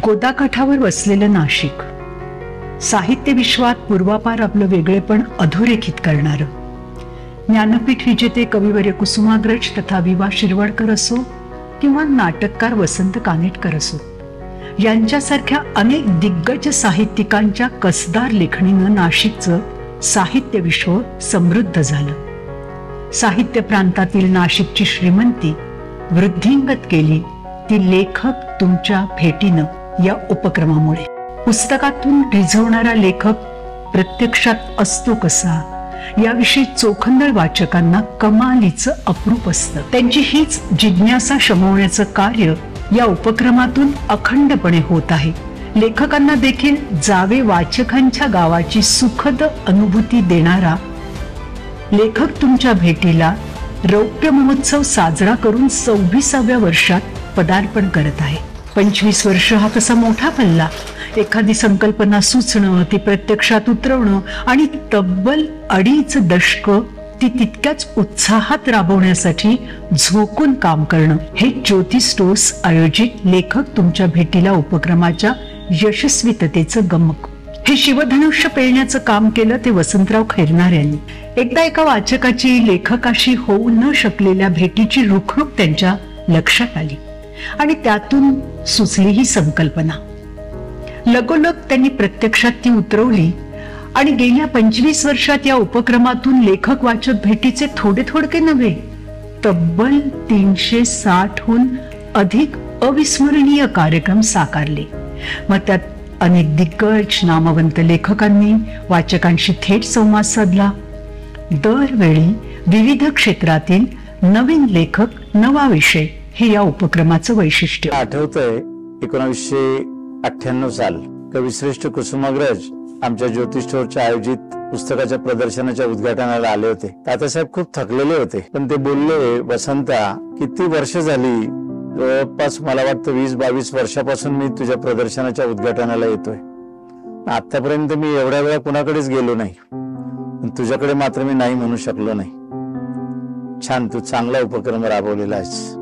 गोदाकाठावर वसलेलं नाशिक, साहित्य विश्वात पूर्वापार आपलं वेगळेपण अधोरेखित करणारं, ज्ञानपीठ विजेते कविवर्य कुसुमाग्रज तथा विवा शिरवाडकर असो किंवा नाटककार वसंत कानेटकर असो, यांच्यासारख्या अनेक दिग्गज साहित्यिकांच्या कसदार लेखणीनं नाशिकचं साहित्य विश्व समृद्ध झालं. साहित्य प्रांतातील नाशिकची श्रीमंती वृद्धिंगत केली ती लेखक तुमच्या भेटीनं या उपक्रमामुळे. पुस्तकातून रिझवणारा लेखक प्रत्यक्षात असतो कसा याविषयी चोखंदळ वाचकांना कमालीचं अप्रूप असतं. त्यांची हीच जिज्ञासा शमवण्याचं कार्य या उपक्रमातून अखंडपणे होत आहे. लेखकांना देखील जावे वाचकांच्या गावाची सुखद अनुभूती देणारा लेखक तुमच्या भेटीला रौप्य महोत्सव साजरा करून 26व्या वर्षात पदार्पण करत आहे. 25 वर्ष हा कसा मोठा पल्ला. एखादी संकल्पना सुचणं, ती प्रत्यक्षात उतरवणं आणि तब्बल 2.5 दशक ती तितक्याच उत्साहात राबवण्यासाठी झोकून काम करणं, हे ज्योती स्टोर्स आयोजित लेखक तुमच्या भेटीला उपक्रमाच्या यशस्वीततेचं गमक. हे शिवधनुष्य पेळण्याचं काम केलं ते वसंतराव खैरनार यांनी. एकदा एका वाचकाची लेखकाशी होऊ न शकलेल्या भेटीची रुखरुख त्यांच्या लक्षात आली आणि त्यातून सुचली ही संकल्पना. लगोलग त्यांनी प्रत्यक्षात ती उतरवली आणि गेल्या 25 वर्षात या उपक्रमातून लेखक वाचक भेटीचे थोडे थोडके नव्हे, तब्बल 360हून अधिक अविस्मरणीय कार्यक्रम साकारले. मग त्यात अनेक दिग्गज नामवंत लेखकांनी वाचकांशी थेट संवाद साधला. दरवेळी विविध क्षेत्रातील नवीन लेखक, नवा विषय, हे या उपक्रमाचं वैशिष्ट्य. आठवतंय 1998 साल कविश्रेष्ठ कुसुमाग्रज आमच्या ज्योती स्टोरच्या आयोजित पुस्तकाच्या प्रदर्शनाच्या उद्घाटनाला आले होते. तात्यासाहेब खूप थकलेले होते, पण ते बोलले, वसंता, किती वर्ष झाली, जवळपास मला वाटतं 20-22 वर्षापासून मी तुझ्या प्रदर्शनाच्या उद्घाटनाला येतोय. आतापर्यंत मी एवढ्या वेळा कुणाकडेच गेलो नाही, पण तुझ्याकडे मात्र मी नाही म्हणू शकलो नाही. छान, तू चांगला उपक्रम राबवलेला आहेस.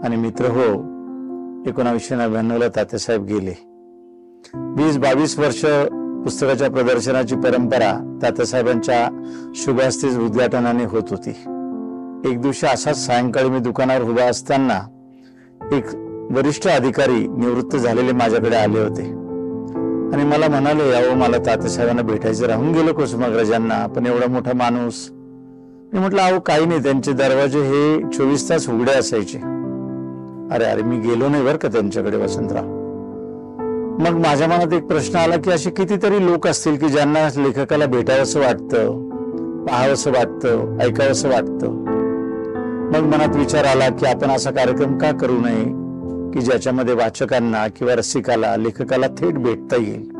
आणि मित्र हो, 1999ला तात्यासाहेब गेले. 20-22 वर्ष पुस्तकाच्या प्रदर्शनाची परंपरा तात्यासाहेबांच्या शुभास्तीच उद्घाटनाने होत होती. एक दिवशी असाच सायंकाळी मी दुकानावर उभा असताना एक वरिष्ठ अधिकारी निवृत्त झालेले माझ्याकडे आले होते आणि मला म्हणाले, अहो, मला तात्यासाहेबांना भेटायचं राहून गेलं कुसुमाग्रजांना, पण एवढा मोठा माणूस. मी म्हटलं, अहो काही नाही, त्यांचे दरवाजे हे 24 तास उघडे असायचे. अरे मी गेलो नाही बरं का त्यांच्याकडे वसंतराव. मग माझ्या मनात एक प्रश्न आला की असे कितीतरी लोक असतील की ज्यांना लेखकाला भेटावंसं वाटतं, पाहावंसं वाटतं, ऐकावंसं वाटतं. मग मनात विचार आला की आपण असा कार्यक्रम का करू नये की ज्याच्यामध्ये वाचकांना किंवा रसिकाला लेखकाला थेट भेटता येईल.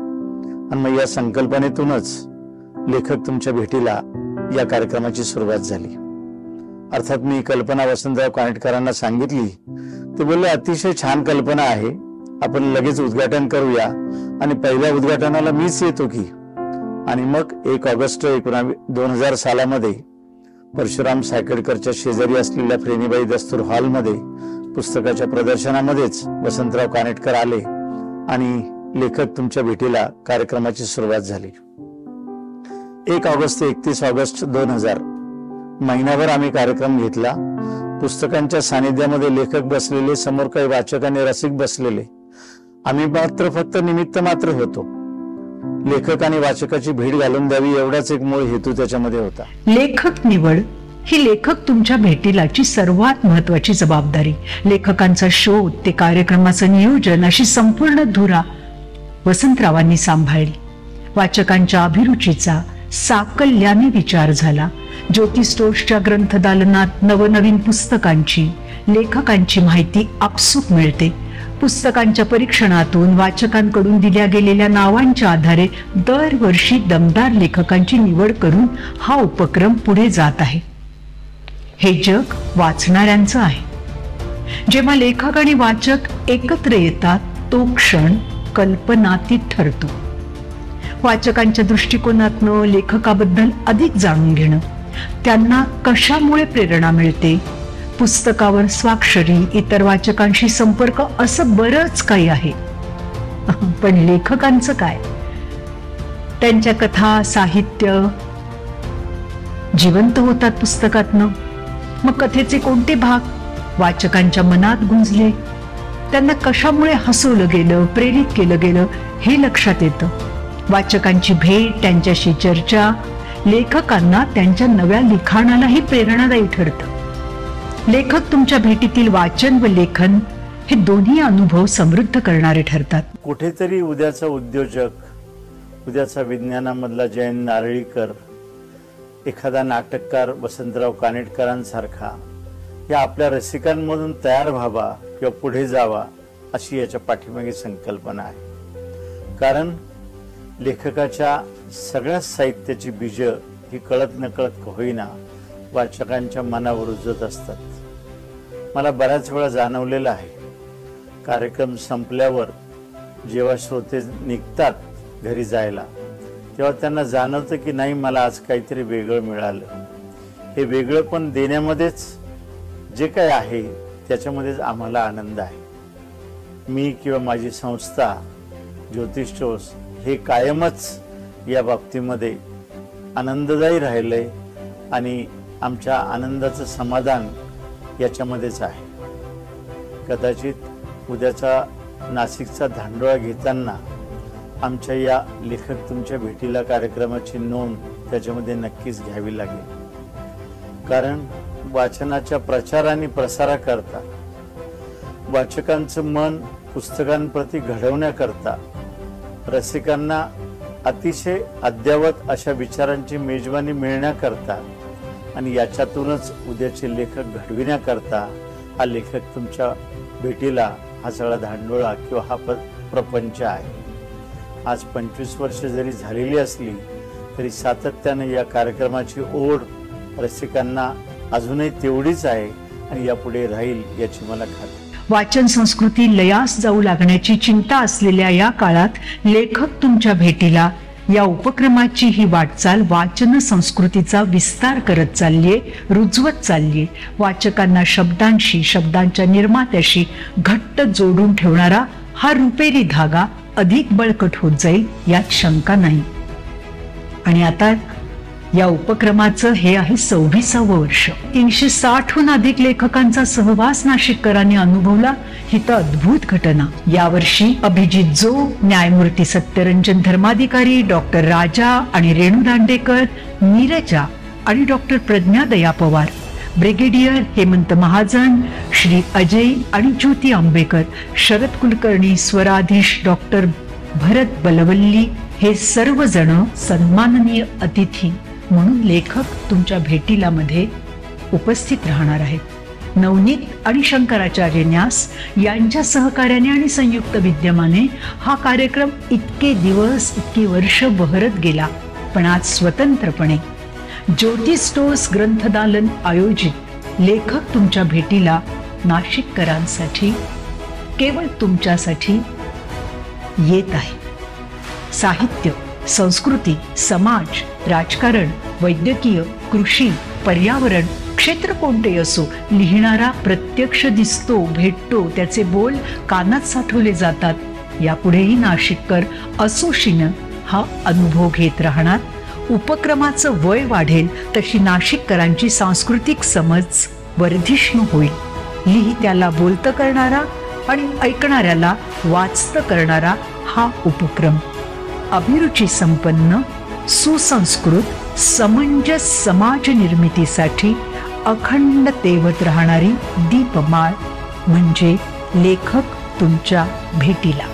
आणि मग या संकल्पनेतूनच लेखक तुमच्या भेटीला या कार्यक्रमाची सुरुवात झाली. अर्थात मी कल्पना वसंतराव कानेटकरांना सांगितली. ते बोलले, अतिशय छान कल्पना आहे, आपण लगेच उद्घाटन करूया आणि पहिल्या उद्घाटनाला मीच येतो की. आणि मग 1 ऑगस्ट 2000 सालामध्ये परशुराम सायकडकरच्या शेजारी असलेल्या फ्रेनीबाई दस्तूर हॉलमध्ये पुस्तकाच्या प्रदर्शनामध्येच वसंतराव कानेटकर आले आणि लेखक तुमच्या भेटीला कार्यक्रमाची सुरुवात झाली. 1 ऑगस्ट ते 31 ऑगस्ट 2000 महिनाभर आम्ही कार्यक्रम घेतला. पुस्तकांच्या सानिध्यामध्ये लेखक बसलेले, समोर काही वाचक आणि रसिक बसलेले. आम्ही मात्र फक्त निमित्त मात्र होतो. लेखक आणि वाचकाची भेट घालून द्यावी एवढाच एक मूळ हेतू त्याच्यामध्ये होता. लेखक निवड ही लेखक तुमच्या भेटीलाची सर्वात महत्वाची जबाबदारी. लेखकांचा शोध ते कार्यक्रमाचं नियोजन अशी संपूर्ण धुरा वसंतरावांनी सांभाळली. वाचकांच्या अभिरुचीचा साकल्याने विचार झाला. ज्योती स्टोर्सच्या ग्रंथदालनात नवनवीन पुस्तकांची, लेखकांची माहिती आपसूक मिळते. पुस्तकांच्या परीक्षणातून वाचकांकडून दिल्या गेलेल्या नावांच्या आधारे दरवर्षी दमदार लेखकांची निवड करून हा उपक्रम पुढे जात आहे. हे जग वाचणाऱ्यांचं आहे. जेव्हा लेखक आणि वाचक एकत्र येतात तो क्षण कल्पनातीत ठरतो. वाचकांच्या दृष्टिकोनातनं लेखकाबद्दल अधिक जाणून घेणं, त्यांना कशामुळे प्रेरणा मिळते, पुस्तकावर स्वाक्षरी, इतर वाचकांशी संपर्क, असं बरंच काही आहे. पण लेखकांचं काय? त्यांच्या कथा, साहित्य जिवंत होतात पुस्तकातनं. मग कथेचे कोणते भाग वाचकांच्या मनात गुंजले, त्यांना कशामुळे हसवलं गेलं, प्रेरित केलं गेलं, हे लक्षात येतं. वाचकांची भेट, त्यांच्याशी चर्चा लेखकांना त्यांच्या नव्या लिखाणालाही प्रेरणादायी ठरतं. लेखक तुमच्या भेटीतील वाचन व लेखन हे दोन्ही अनुभव समृद्ध करणारे ठरतात. कुठेतरी उद्याचा उद्योजक, उद्याचा विज्ञानामधला जयंत नारळीकर, एखादा नाटककार वसंतराव कानेटकरांसारखा या आपल्या रसिकांमधून तयार व्हावा किंवा पुढे जावा, अशी याच्या पाठीमागे संकल्पना आहे. कारण लेखकाच्या सगळ्या साहित्याची बीज ही कळत नकळत होईना वाचकांच्या मनावर रुजत असतात. मला बऱ्याच वेळा जाणवलेलं आहे, कार्यक्रम संपल्यावर जेव्हा श्रोते निघतात घरी जायला, तेव्हा त्यांना जाणवतं की नाही, मला आज काहीतरी वेगळं मिळालं. हे वेगळं पण देण्यामध्येच जे काय आहे त्याच्यामध्येच आम्हाला आनंद आहे. मी किंवा माझी संस्था ज्योतिष्ठोस हे कायमच या बाबतीमध्ये आनंददायी राहिलंय आणि आमच्या आनंदाचं समाधान याच्यामध्येच आहे. कदाचित उद्याचा नाशिकचा धांडोळा घेताना आमच्या या लेखक तुमच्या भेटीला कार्यक्रमाची नोंद त्याच्यामध्ये नक्कीच घ्यावी लागेल. कारण वाचनाच्या प्रचार आणि प्रसाराकरता, वाचकांचं मन पुस्तकांप्रती घडवण्याकरता, रसिकांना अतिशय अद्ययावत अशा विचारांची मेजवानी मिळण्याकरता आणि याच्यातूनच उद्याचे लेखक घडविण्याकरता हा लेखक तुमच्या भेटीला हा सगळा धांडोळा किंवा हा प्रपंच आहे. आज 25 वर्ष जरी झालेली असली तरी सातत्याने या कार्यक्रमाची ओढ रसिकांना अजूनही तेवढीच आहे आणि यापुढे राहील याची मला खात्री. वाचन संस्कृती लयास जाऊ लागण्याची चिंता असलेल्या या काळात लेखक तुमच्या भेटीला या उपक्रमाची ही वाटचाल वाचन संस्कृतीचा विस्तार करत चाललीये, रुजवत चाललीये. वाचकांना शब्दांशी, शब्दांच्या निर्मात्याशी घट्ट जोडून ठेवणारा हा रुपेरी धागा अधिक बळकट होत जाईल यात शंका नाही. आणि आता या उपक्रमाचं हे आहे 26वे वर्ष. 360हून अधिक लेखकांचा सहवास नाशिककरांनी अनुभवला ही तर अद्भुत घटना. यावर्षी अभिजित जो, न्यायमूर्ती सत्यरंजन धर्माधिकारी, डॉक्टर राजा आणि रेणू दांडेकर, नीरजा आणि डॉक्टर प्रज्ञा दया पवार, ब्रिगेडियर हेमंत महाजन, श्री अजय आणि ज्योती आंबेकर, शरद कुलकर्णी, स्वराधीश डॉक्टर भरत बलवल्ली हे सर्वजण सन्माननीय अतिथी म्हणून लेखक तुमच्या भेटीला मध्ये उपस्थित राहणार आहेत. नवनीत आणि शंकराचार्य न्यास यांच्या सहकार्याने आणि संयुक्त विद्यमाने हा कार्यक्रम इतके दिवस, इतकी वर्ष बहरत गेला. पण आज स्वतंत्रपणे ज्योतिष्ठोस ग्रंथदालन आयोजित लेखक तुमच्या भेटीला नाशिककरांसाठी, केवळ तुमच्यासाठी येत आहे. साहित्य, संस्कृती, समाज, राजकारण, वैद्यकीय, कृषी, पर्यावरण क्षेत्र कोणते असो, लिहिणारा प्रत्यक्ष दिसतो, भेटतो, त्याचे बोल कानात साठवले जातात. यापुढेही नाशिककर असोशीनं हा अनुभव घेत राहणार. उपक्रमाचं वय वाढेल तशी नाशिककरांची सांस्कृतिक समज वर्धिष्णू होईल. लिहित्याला बोलतं करणारा आणि ऐकणाऱ्याला वाचतं करणारा हा उपक्रम अभिरुची संपन्न, सुसंस्कृत, समंजस समाज निर्मितीसाठी अखंड तेवत राहणारी दीपमाळ म्हणजे लेखक तुमच्या भेटीला.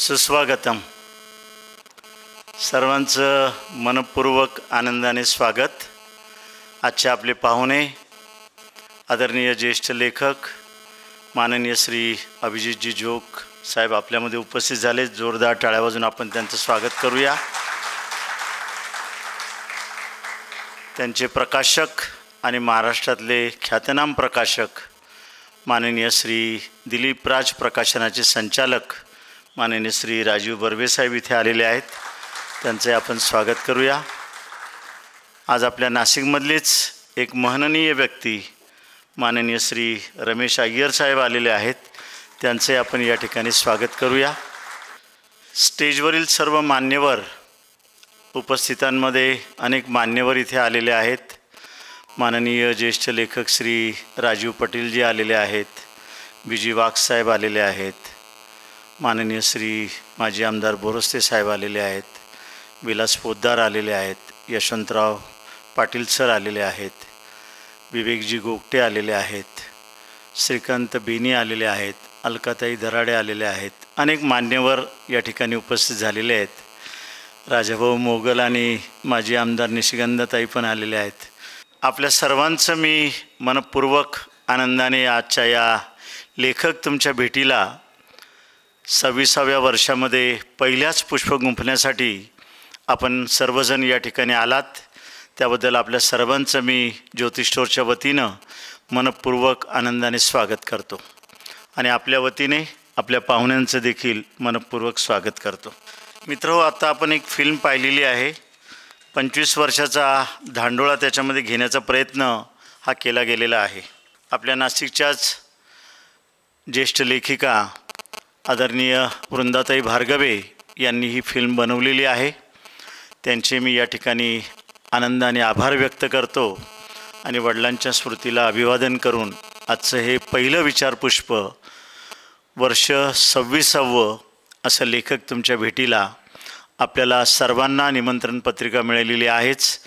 सुस्वागतम. सर्वांचं मनपूर्वक आनंदाने स्वागत. आजचे आपले पाहुणे आदरणीय ज्येष्ठ लेखक माननीय श्री अभिजितजी जोग साहेब आपल्यामध्ये उपस्थित झाले. जोरदार टाळ्या वाजून आपण त्यांचं स्वागत करूया. त्यांचे प्रकाशक आणि महाराष्ट्रातले ख्यातनाम प्रकाशक माननीय श्री दिलीपराज प्रकाशनाचे संचालक माननीय श्री राजीव बर्वे साहेब इथे आलेले आहेत. त्यांचे आपण स्वागत करूया. आज आपल्या नाशिकमधलीच एक महनीय व्यक्ती माननीय श्री रमेश अय्यर साहेब आलेले आहेत. त्यांचे आपण या ठिकाणी स्वागत करूया. स्टेजवरील सर्व मान्यवर उपस्थितांमध्ये अनेक मान्यवर इथे आलेले आहेत. माननीय ज्येष्ठ लेखक श्री राजीव पटेलजी आलेले आहेत. बीजी वाघ साहेब आलेले आहेत. माननीय श्री माजी आमदार बोरस्ते साहेब आलेले आहेत. विलास पोद्दार आलेले आहेत. यशवंतराव पाटील सर आलेले आहेत. विवेकजी गोगटे आलेले आहेत. श्रीकांत बेनी आलेले आहेत. अलकाताई दराडे आलेले आहेत. अनेक मान्यवर या ठिकाणी उपस्थित झालेले आहेत. राजाभाऊ मोगल आणि माजी आमदार निशिगंधाताई पण आलेले आहेत. आपल्या सर्वांचं मी मनपूर्वक आनंदाने आजच्या या लेखक तुमच्या भेटीला 26व्या वर्षामध्ये पहिल्याच पुष्प गुंफण्यासाठी आपण सर्वजण या ठिकाणी आलात. त्याबद्दल आपल्या सर्वांचं मी ज्योतिष स्टोअरच्या वतीनं मनपूर्वक आनंदाने स्वागत करतो आणि आपल्या वतीने आपल्या पाहुण्यांचं देखील मनपूर्वक स्वागत करतो. मित्रहो, आता आपण एक फिल्म पाहिलेली आहे. 25 वर्षाचा धांडोळा त्याच्यामध्ये घेण्याचा प्रयत्न हा केला गेलेला आहे. आपल्या नाशिकच्याच ज्येष्ठ लेखिका आदरणीय वृंदाताई भार्गवे यांनी ही फिल्म बनवलेली आहे. त्यांचे मी या ठिकाणी आनंदाने आभार व्यक्त करतो आणि वडिलांच्या स्मृतीला अभिवादन करून आजचं हे पहिलं विचारपुष्प वर्ष 26वं असं लेखक तुमच्या भेटीला आपल्याला सर्वांना निमंत्रण पत्रिका मिळालेली आहेच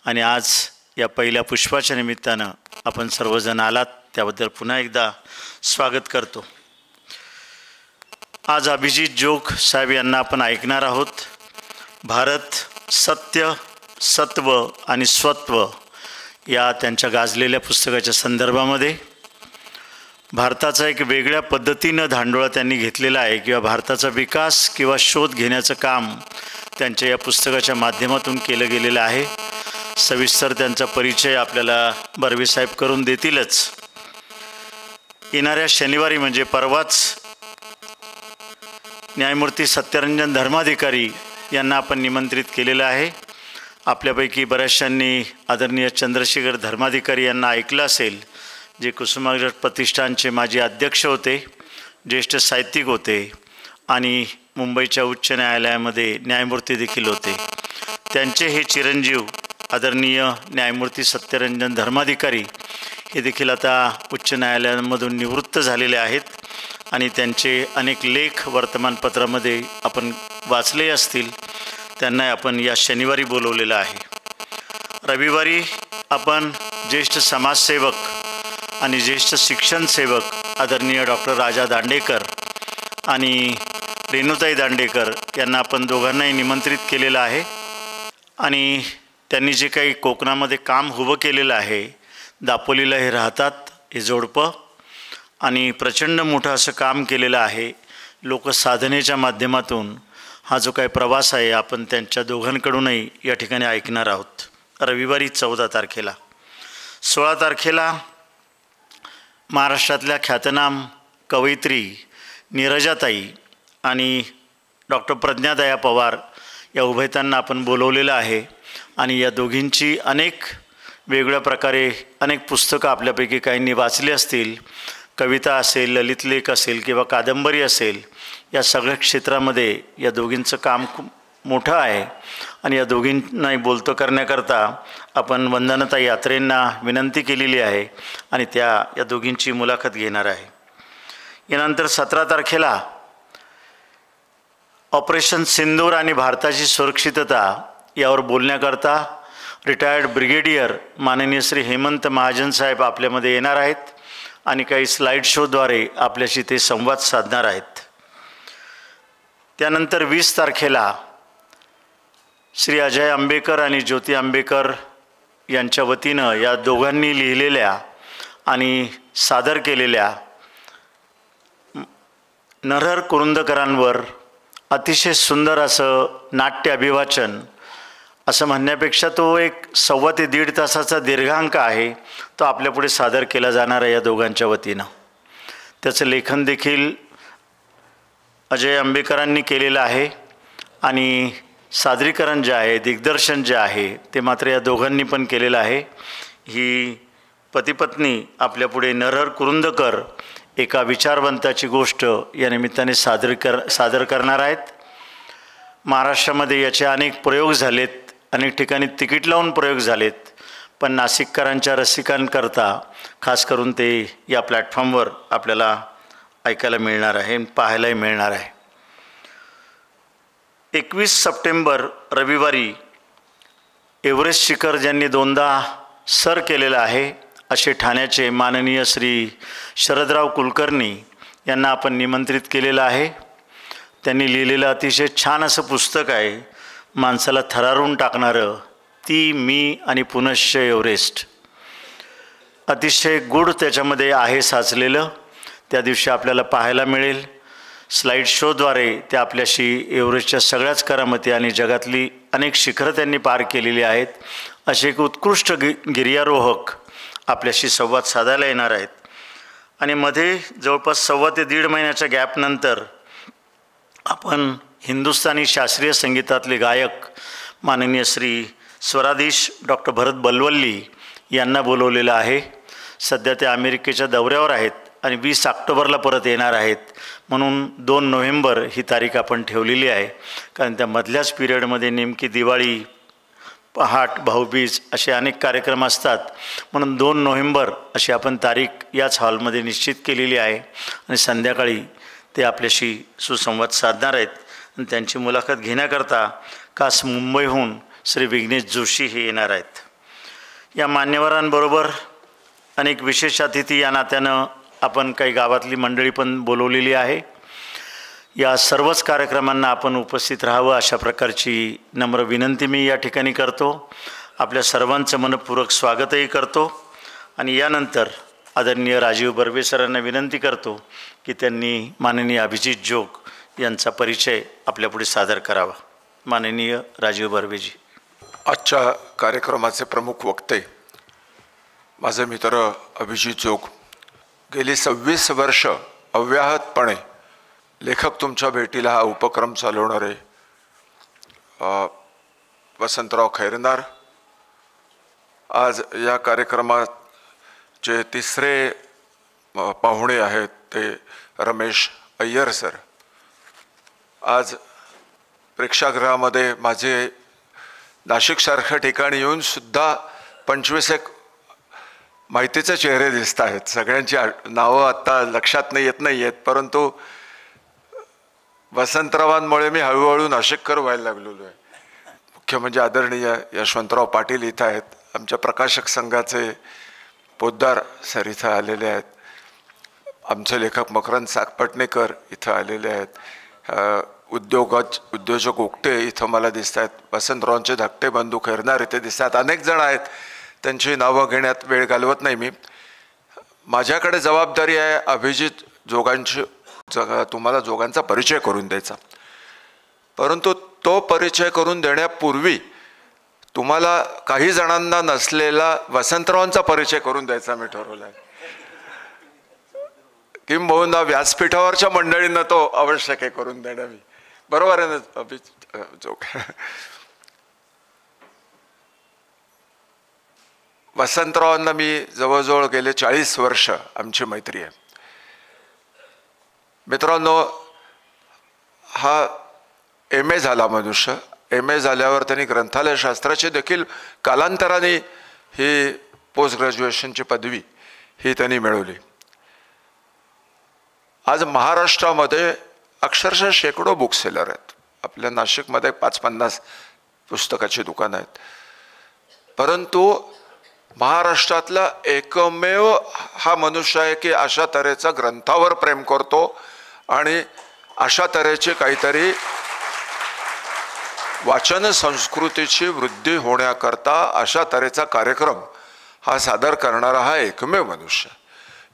आणि आज या पहिल्या पुष्पाच्या निमित्तानं आपण सर्वजण आलात त्याबद्दल पुन्हा एकदा स्वागत करतो. आज अभिजित जोग साहेब यांना आपण ऐकणार आहोत. भारत सत्य, सत्व आणि स्वत्व या त्यांच्या गाजलेल्या पुस्तकाच्या संदर्भामध्ये भारताचा एक वेगळ्या पद्धतीनं धांडोळा त्यांनी घेतलेला आहे किंवा भारताचा विकास किंवा शोध घेण्याचं काम त्यांच्या या पुस्तकाच्या माध्यमातून केलं गेलेलं आहे. सविस्तर त्यांचा परिचय आपल्याला बर्वे साहेब करून देतीलच. येणाऱ्या शनिवारी म्हणजे परवाच न्यायमूर्ती सत्यरंजन धर्माधिकारी यांना आपण निमंत्रित केलेलं आहे. आपल्यापैकी बऱ्याचशांनी आदरणीय चंद्रशेखर धर्माधिकारी यांना ऐकलं असेल, जे कुसुमाग्रज प्रतिष्ठानचे माजी अध्यक्ष होते, ज्येष्ठ साहित्यिक होते आणि मुंबईच्या उच्च न्यायालयामध्ये न्यायमूर्ती देखील होते. त्यांचे हे चिरंजीव आदरणीय न्यायमूर्ती सत्यरंजन धर्माधिकारी हे देखील आता उच्च न्यायालयामधून निवृत्त झालेले आहेत आणि त्यांचे अनेक लेख वर्तमानपत्रामध्ये आपण वाचले असतील. त्यांना आपण या शनिवारी बोलवलेलं आहे. रविवारी आपण ज्येष्ठ समाजसेवक आणि ज्येष्ठ शिक्षणसेवक आदरणीय डॉक्टर राजा दांडेकर आणि रेणुताई दांडेकर यांना आपण दोघांनाही निमंत्रित केलेलं आहे आणि त्यांनी जे काही कोकणामध्ये काम उभं केलेलं आहे, दापोलीला हे राहतात हे जोडपं आणि प्रचंड मोठं असं काम केलेलं आहे. लोकसाधनेच्या माध्यमातून हा जो काही प्रवास आहे आपण त्यांच्या दोघांकडूनही या ठिकाणी ऐकणार आहोत. रविवारी 14 तारखेला. 16 तारखेला महाराष्ट्रातल्या ख्यातनाम कवयित्री नीरजाताई आणि डॉक्टर प्रज्ञादया पवार या उभयतांना आपण बोलवलेलं आहे आणि या दोघींची अनेक वेगळ्या प्रकारे अनेक पुस्तकं आपल्यापैकी काहींनी वाचली असतील. कविता असेल, ललितलेख असेल किंवा कादंबरी असेल, या सगळ्या क्षेत्रामध्ये या दोघींचं काम खूप मोठं आहे आणि या दोघींनाही बोलतं करण्याकरता आपण वंदनाताई यात्रेंना विनंती केलेली आहे आणि त्या या दोघींची मुलाखत घेणार आहे. यानंतर 17 तारखेला ऑपरेशन सिंदूर आणि भारताची सुरक्षितता यावर बोलण्याकरता रिटायर्ड ब्रिगेडियर माननीय श्री हेमंत महाजन साहेब आपल्यामध्ये येणार आहेत आणि काही स्लाईड शोद्वारे आपल्याशी ते संवाद साधणार आहेत. त्यानंतर 20 तारखेला श्री अजय आंबेकर आणि ज्योती आंबेकर यांच्या वतीनं या दोघांनी लिहिलेल्या आणि सादर केलेल्या नरहर कुरुंदकरांवर अतिशय सुंदर असं नाट्य अभिवाचन, असं म्हणण्यापेक्षा तो एक 1.25 ते 1.5 तासाचा दीर्घांक आहे, तो आपल्यापुढे सादर केला जाणार आहे या दोघांच्या वतीनं. त्याचं लेखन देखील अजय आंबेकरांनी केलेलं आहे आणि सादरीकरण जे आहे, दिग्दर्शन जे आहे ते मात्र या दोघांनी पण केलेलं आहे. ही पतिपत्नी आपल्यापुढे नरहर कुरुंदकर एका विचारवंताची गोष्ट या निमित्ताने सादर करणार आहेत. महाराष्ट्रामध्ये याचे अनेक प्रयोग झालेत, अनेक ठिकाणी तिकीट लावून प्रयोग झालेत, पण नाशिककरांच्या रसिकांकरता खास करून ते या प्लॅटफॉर्मवर आपल्याला ऐकायला मिळणार आहे, पाहायलाही मिळणार आहे. 21 सप्टेंबर रविवारी एव्हरेस्ट शिखर ज्यांनी 2दा सर केलेलं आहे असे ठाण्याचे माननीय श्री शरदराव कुलकर्णी यांना आपण निमंत्रित केलेलं आहे. त्यांनी लिहिलेलं अतिशय छान असं पुस्तक आहे, माणसाला थरारून टाकणारं, ती, मी आणि पुनश्च एव्हरेस्ट. अतिशय गूढ त्याच्यामध्ये आहे साचलेलं. त्या दिवशी आपल्याला पाहायला मिळेल. स्लाईड शोद्वारे ते आपल्याशी एव्हरेस्टच्या सगळ्याच करामती आणि जगातली अनेक शिखरं त्यांनी पार केलेली आहेत असे एक उत्कृष्ट गिर्यारोहक आपल्याशी संवाद साधायला येणार आहेत. आणि मध्ये जवळपास 1.25 ते 1.5 महिन्याच्या गॅपनंतर आपण हिंदुस्थानी शास्त्रीय संगीतातले गायक माननीय श्री स्वराधीश डॉक्टर भरत बलवल्ली यांना बोलवलेलं आहे. सध्या ते अमेरिकेच्या दौऱ्यावर आहेत आणि 20 ऑक्टोबरला परत येणार आहेत, म्हणून 2 नोव्हेंबर ही तारीख आपण ठेवलेली आहे. कारण त्या मधल्याच पिरियडमध्ये नेमकी दिवाळी, पहाट, भाऊबीज असे अनेक कार्यक्रम असतात, म्हणून 2 नोव्हेंबर अशी आपण तारीख याच हॉलमध्ये निश्चित केलेली आहे. आणि संध्याकाळी ते आपल्याशी सुसंवाद साधणार आहेत. आणि त्यांची मुलाखत घेण्याकरता खास मुंबईहून श्री विघ्नेश जोशी हे येणार आहेत. या मान्यवरांबरोबर अनेक विशेष अतिथी या नात्यानं आपण काही गावातली मंडळी पण बोलवलेली आहे. या सर्वच कार्यक्रमांना आपण उपस्थित राहावं अशा प्रकारची नम्र विनंती मी या ठिकाणी करतो. आपल्या सर्वांचं मनपूर्वक स्वागतही करतो. आणि यानंतर आदरणीय राजीव बर्वे सरांना विनंती करतो की त्यांनी माननीय अभिजित जोग यांचा परिचय आपल्यापुढे सादर करावा. माननीय राजीव बर्वेजी. आजच्या कार्यक्रमाचे प्रमुख वक्ते माझे मित्र अभिजित जोग. गेली 26 वर्ष अव्याहतपणे लेखक तुमच्या भेटीला हा उपक्रम चालवणारे वसंतराव खैरनार, आज या कार्यक्रमात जे तिसरे पाहुणे आहेत ते रमेश अय्यर सर. आज प्रेक्षागृहामध्ये माझे नाशिकसारख्या ठिकाणी येऊन सुद्धा 25 माहितीचे चेहरे दिसत आहेत. सगळ्यांची नावं आत्ता लक्षात येत नाही आहेत, परंतु वसंतरावांमुळे मी हळूहळू नाशिककर व्हायला लागलेलो आहे. मुख्य म्हणजे आदरणीय यशवंतराव पाटील इथं आहेत, आमच्या प्रकाशक संघाचे पोद्दार सर इथं आलेले आहेत, आमचे लेखक मकरंद सागपटणेकर इथं आलेले आहेत, उद्योजक उक्ते इथं मला दिसत आहेत, वसंतरावांचे धाकटे बंधू खैरनार इथे दिसत आहेत, अनेक जण आहेत. त्यांची नावं घेण्यात वेळ घालवत नाही मी. माझ्याकडे जबाबदारी आहे अभिजित जोगांची, तुम्हाला जोगांचा परिचय करून द्यायचा. परंतु तो परिचय करून देण्यापूर्वी तुम्हाला काही जणांना नसलेला वसंतरावांचा परिचय करून द्यायचा मी ठरवला आहे. किंबहुना व्यासपीठावरच्या मंडळींना तो आवश्यक आहे करून देणं. मी बरोबर आहे ना अभिजित जोग? वसंतरावांना मी जवळजवळ गेले 40 वर्ष आमची मैत्री आहे. मित्रांनो, हा MA झाला मनुष्य. MA झाल्यावर त्यांनी ग्रंथालयशास्त्राची देखील कालांतराने ही पोस्ट ग्रॅज्युएशनची पदवी ही त्यांनी मिळवली. आज महाराष्ट्रामध्ये अक्षरशः शेकडो बुक सेलर आहेत. आपल्या नाशिकमध्ये 5-50 पुस्तकाची दुकानं आहेत. परंतु महाराष्ट्रातला एकमेव हा मनुष्य आहे की अशा तऱ्हेचा ग्रंथावर प्रेम करतो आणि अशा तऱ्हेचे काहीतरी वाचन संस्कृतीची वृद्धी होण्याकरता अशा तऱ्हेचा कार्यक्रम हा सादर करणारा हा एकमेव मनुष्य,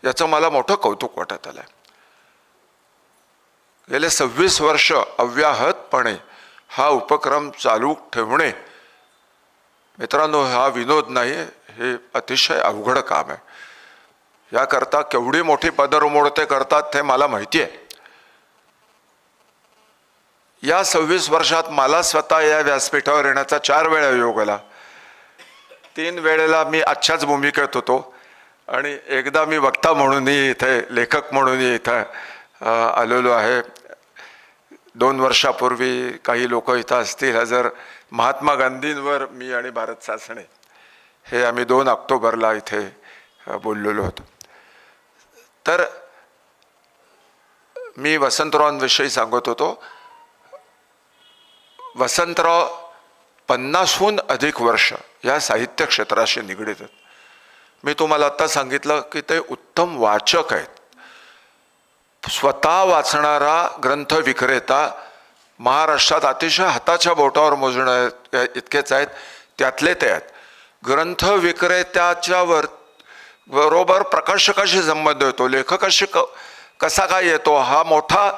याचं मला मोठं कौतुक वाटत आलं. गेले 26 वर्ष अव्याहतपणे हा उपक्रम चालू ठेवणे, मित्रांनो, हा विनोद नाही, हे अतिशय अवघड काम आहे. याकरता केवढी मोठी पदरमोड ते करतात ते मला माहिती आहे. या 26 वर्षात मला स्वतः या व्यासपीठावर येण्याचा 4 वेळा योग आला. 3 वेळेला मी आजच्याच भूमिकेत होतो आणि एकदा मी वक्ता म्हणूनही इथे, लेखक म्हणूनही इथं आलेलो आहे. 2 वर्षापूर्वी काही लोक इथं असतील हजर, महात्मा गांधींवर मी आणि भारत सासणे हे आम्ही 2 ऑक्टोबरला इथे बोललेलो होतो. तर मी वसंतरावांविषयी सांगत होतो. वसंतराव 50हून अधिक वर्ष या साहित्य क्षेत्राशी निगडीत आहेत. मी तुम्हाला आता सांगितलं की ते उत्तम वाचक आहेत. स्वतः वाचणारा ग्रंथ विक्रेता महाराष्ट्रात अतिशय हाताच्या बोटावर मोजण्या इतकेच आहेत, त्यातले ते आहेत. ग्रंथ विक्रेत्याच्या बरोबर प्रकाशकाशी संबंध येतो, लेखकाशी कसा काय येतो, हा मोठा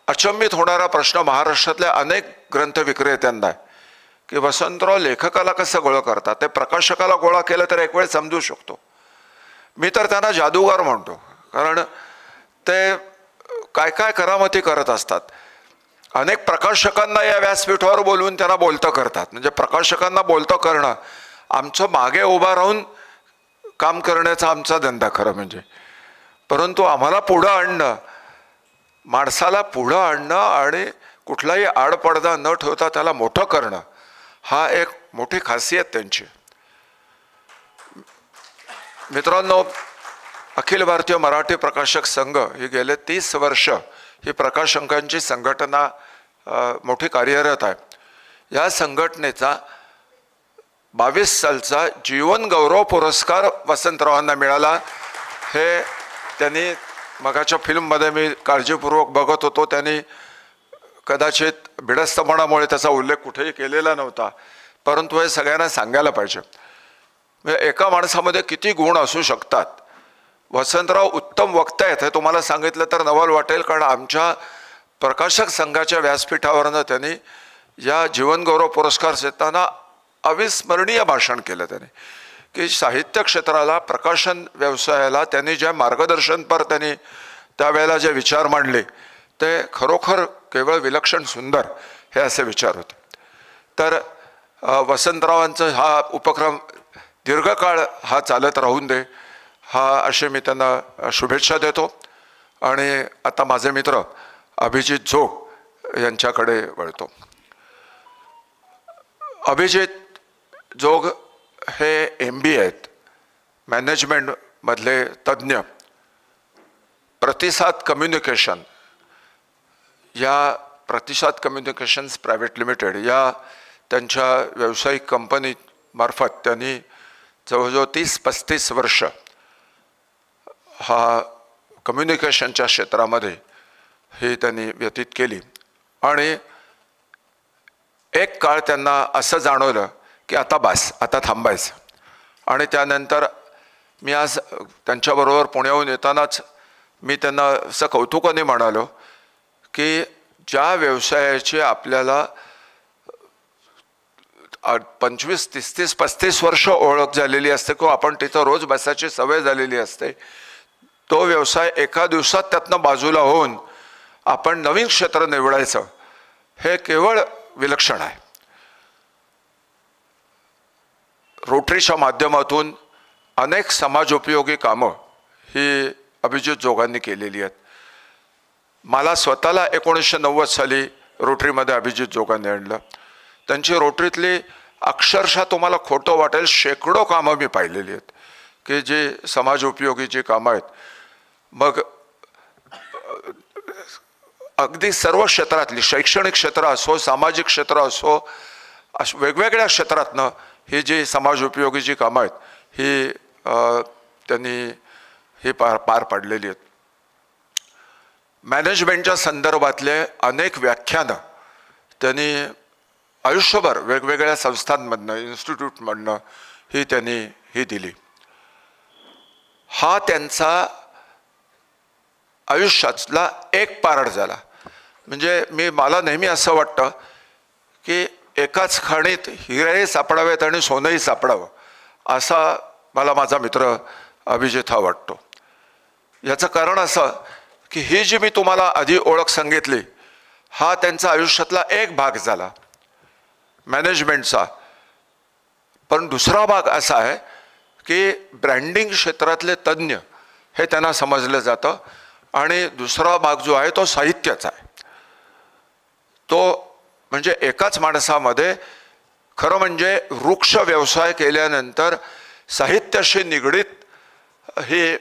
अचंबित होणारा प्रश्न महाराष्ट्रातल्या अनेक ग्रंथ विक्रेत्यांना आहे की वसंतराव लेखकाला कसं गोळा करतात. ते प्रकाशकाला गोळा केलं तर एक वेळ समजू शकतो. मी तर त्यांना जादूगार म्हणतो, कारण ते काय काय करामती करत असतात. अनेक प्रकाशकांना या व्यासपीठावर बोलवून त्यांना बोलतं करतात. म्हणजे प्रकाशकांना बोलतं करणं आमचं मागे उभा राहून काम करण्याचा आमचा धंदा खरं म्हणजे. परंतु आम्हाला पुढं आणणं, माणसाला पुढं आणणं आणि कुठलाही आडपडदा न ठेवता त्याला मोठं करणं, हा एक मोठी खासियत त्यांची. मित्रांनो, अखिल भारतीय मराठी प्रकाशक संघ ही गेले 30 वर्ष ही प्रकाशकांची संघटना मोठी कार्यरत आहे. या संघटनेचा 22 सालचा जीवन गौरव पुरस्कार वसंतरावांना मिळाला. हे त्यांनी मगाच्या फिल्ममध्ये मी काळजीपूर्वक बघत होतो, त्यांनी कदाचित भिडस्तपणामुळे त्याचा उल्लेख कुठेही केलेला नव्हता, परंतु हे सगळ्यांना सांगायला पाहिजे. म्हणजे एका माणसामध्ये किती गुण असू शकतात. वसंतराव उत्तम वक्ता आहेत हे तुम्हाला सांगितलं तर नवल वाटेल, कारण आमच्या प्रकाशक संघाच्या व्यासपीठावरनं त्यांनी या जीवनगौरव पुरस्कार देताना अविस्मरणीय भाषण केलं. त्यांनी की साहित्य क्षेत्राला, प्रकाशन व्यवसायाला त्यांनी ज्या मार्गदर्शनपर त्यांनी त्यावेळेला जे विचार मांडले ते खरोखर केवळ विलक्षण सुंदर हे असे विचार होते. तर वसंतरावांचा हा उपक्रम दीर्घकाळ हा चालत राहून दे, हा असे मी त्यांना शुभेच्छा देतो. आणि आता माझे मित्र अभिजित जोग यांच्याकडे वळतो. अभिजित जोग हे MBA आहेत, मॅनेजमेंटमधले तज्ज्ञ. प्रतिसाद कम्युनिकेशन या प्रतिसाद कम्युनिकेशन्स प्रायव्हेट लिमिटेड या त्यांच्या व्यावसायिक कंपनीमार्फत त्यांनी जवळजवळ 30-35 वर्ष हा कम्युनिकेशनच्या क्षेत्रामध्ये ही त्यांनी व्यतीत केली. आणि एक काळ त्यांना असं जाणवलं की आता बास, आता थांबायचं. आणि त्यानंतर मी आज त्यांच्याबरोबर पुण्याहून येतानाच मी त्यांना असं कौतुकाने म्हणालो की ज्या व्यवसायाची आपल्याला 25, 30, 35 वर्ष ओळख झालेली असते किंवा आपण तिथं रोज बसायची सवय झालेली असते, तो व्यवसाय एका दिवसात त्यातनं बाजूला होऊन आपण नवीन क्षेत्र निवडायचं हे केवळ विलक्षण आहे. रोटरीच्या माध्यमातून अनेक समाजोपयोगी कामं ही अभिजित जोगांनी केलेली आहेत. मला स्वतःला 1990 साली रोटरीमध्ये अभिजित जोगांनी आणलं. त्यांची रोटरीतली अक्षरशः तुम्हाला खोटं वाटेल शेकडो कामं मी पाहिलेली आहेत की जी समाजोपयोगी जी कामं आहेत. मग अगदी सर्व क्षेत्रातली, शैक्षणिक क्षेत्र असो, सामाजिक क्षेत्र असो, वेगवेगळ्या क्षेत्रातनं ही जी समाजोपयोगी जी कामं आहेत ही त्यांनी ही पार पाडलेली आहेत. मॅनेजमेंटच्या संदर्भातले अनेक व्याख्यानं त्यांनी आयुष्यभर वेगवेगळ्या संस्थांमधनं इन्स्टिट्यूटमधनं त्यांनी दिली. हा त्यांचा आयुष्यातला एक पारड झाला. म्हणजे मला नेहमी असं वाटतं की एकाच खाणीत हिरेही सापडावेत आणि सोनंही सापडावं, असा मला माझा मित्र अभिजित हा वाटतो. याचं कारण असं की ही जी मी तुम्हाला आधी ओळख सांगितली, हा त्यांचा आयुष्यातला एक भाग झाला मॅनेजमेंटचा. पण दुसरा भाग असा आहे की ब्रँडिंग क्षेत्रातले तज्ज्ञ हे त्यांना समजलं जातं, आणि दुसरा भाग जो आहे तो साहित्याचा आहे. तो म्हणजे एकाच माणसामध्ये खरं म्हणजे वृक्ष व्यवसाय केल्यानंतर साहित्याशी निगडीत हे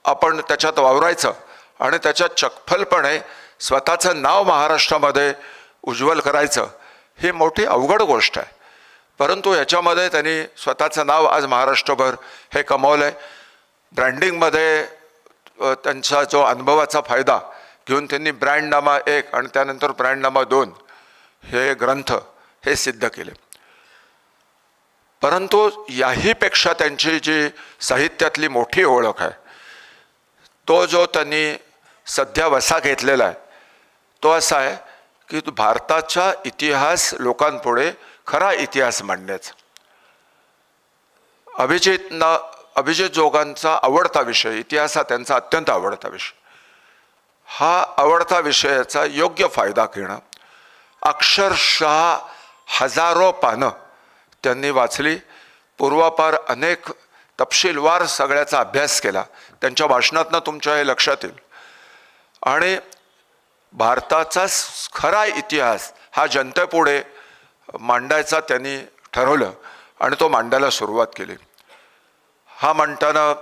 आपण त्याच्यात वावरायचं आणि त्याच्यात चपखलपणे स्वतःचं नाव महाराष्ट्रामध्ये उज्ज्वल करायचं, ही मोठी अवघड गोष्ट आहे. परंतु याच्यामध्ये त्यांनी स्वतःचं नाव आज महाराष्ट्रभर हे कमावलं आहे. ब्रँडिंगमध्ये त्यांचा जो अनुभवाचा फायदा घेऊन त्यांनी ब्रँडनामा 1 आणि त्यानंतर ब्रँडनामा 2 हे ग्रंथ हे सिद्ध केले. परंतु याहीपेक्षा त्यांची जी साहित्यातली मोठी ओळख आहे, तो जो त्यांनी सध्या वसा घेतलेला आहे, तो असा आहे की भारताचा इतिहास लोकांपुढे खरा इतिहास मांडण्याचा. अभिजित जोगांचा आवडता विषय इतिहास हा त्यांचा अत्यंत आवडता विषय. हा आवडता विषयाचा योग्य फायदा घेणं, अक्षरशः हजारो पानं त्यांनी वाचली, पूर्वापार अनेक तपशीलवार सगळ्याचा अभ्यास केला. त्यांच्या भाषणातनं तुमच्या हे लक्षात येईल. आणि भारताचा खरा इतिहास हा जनतेपुढे मांडायचा त्यांनी ठरवलं आणि तो मांडायला सुरुवात केली. हा म्हणताना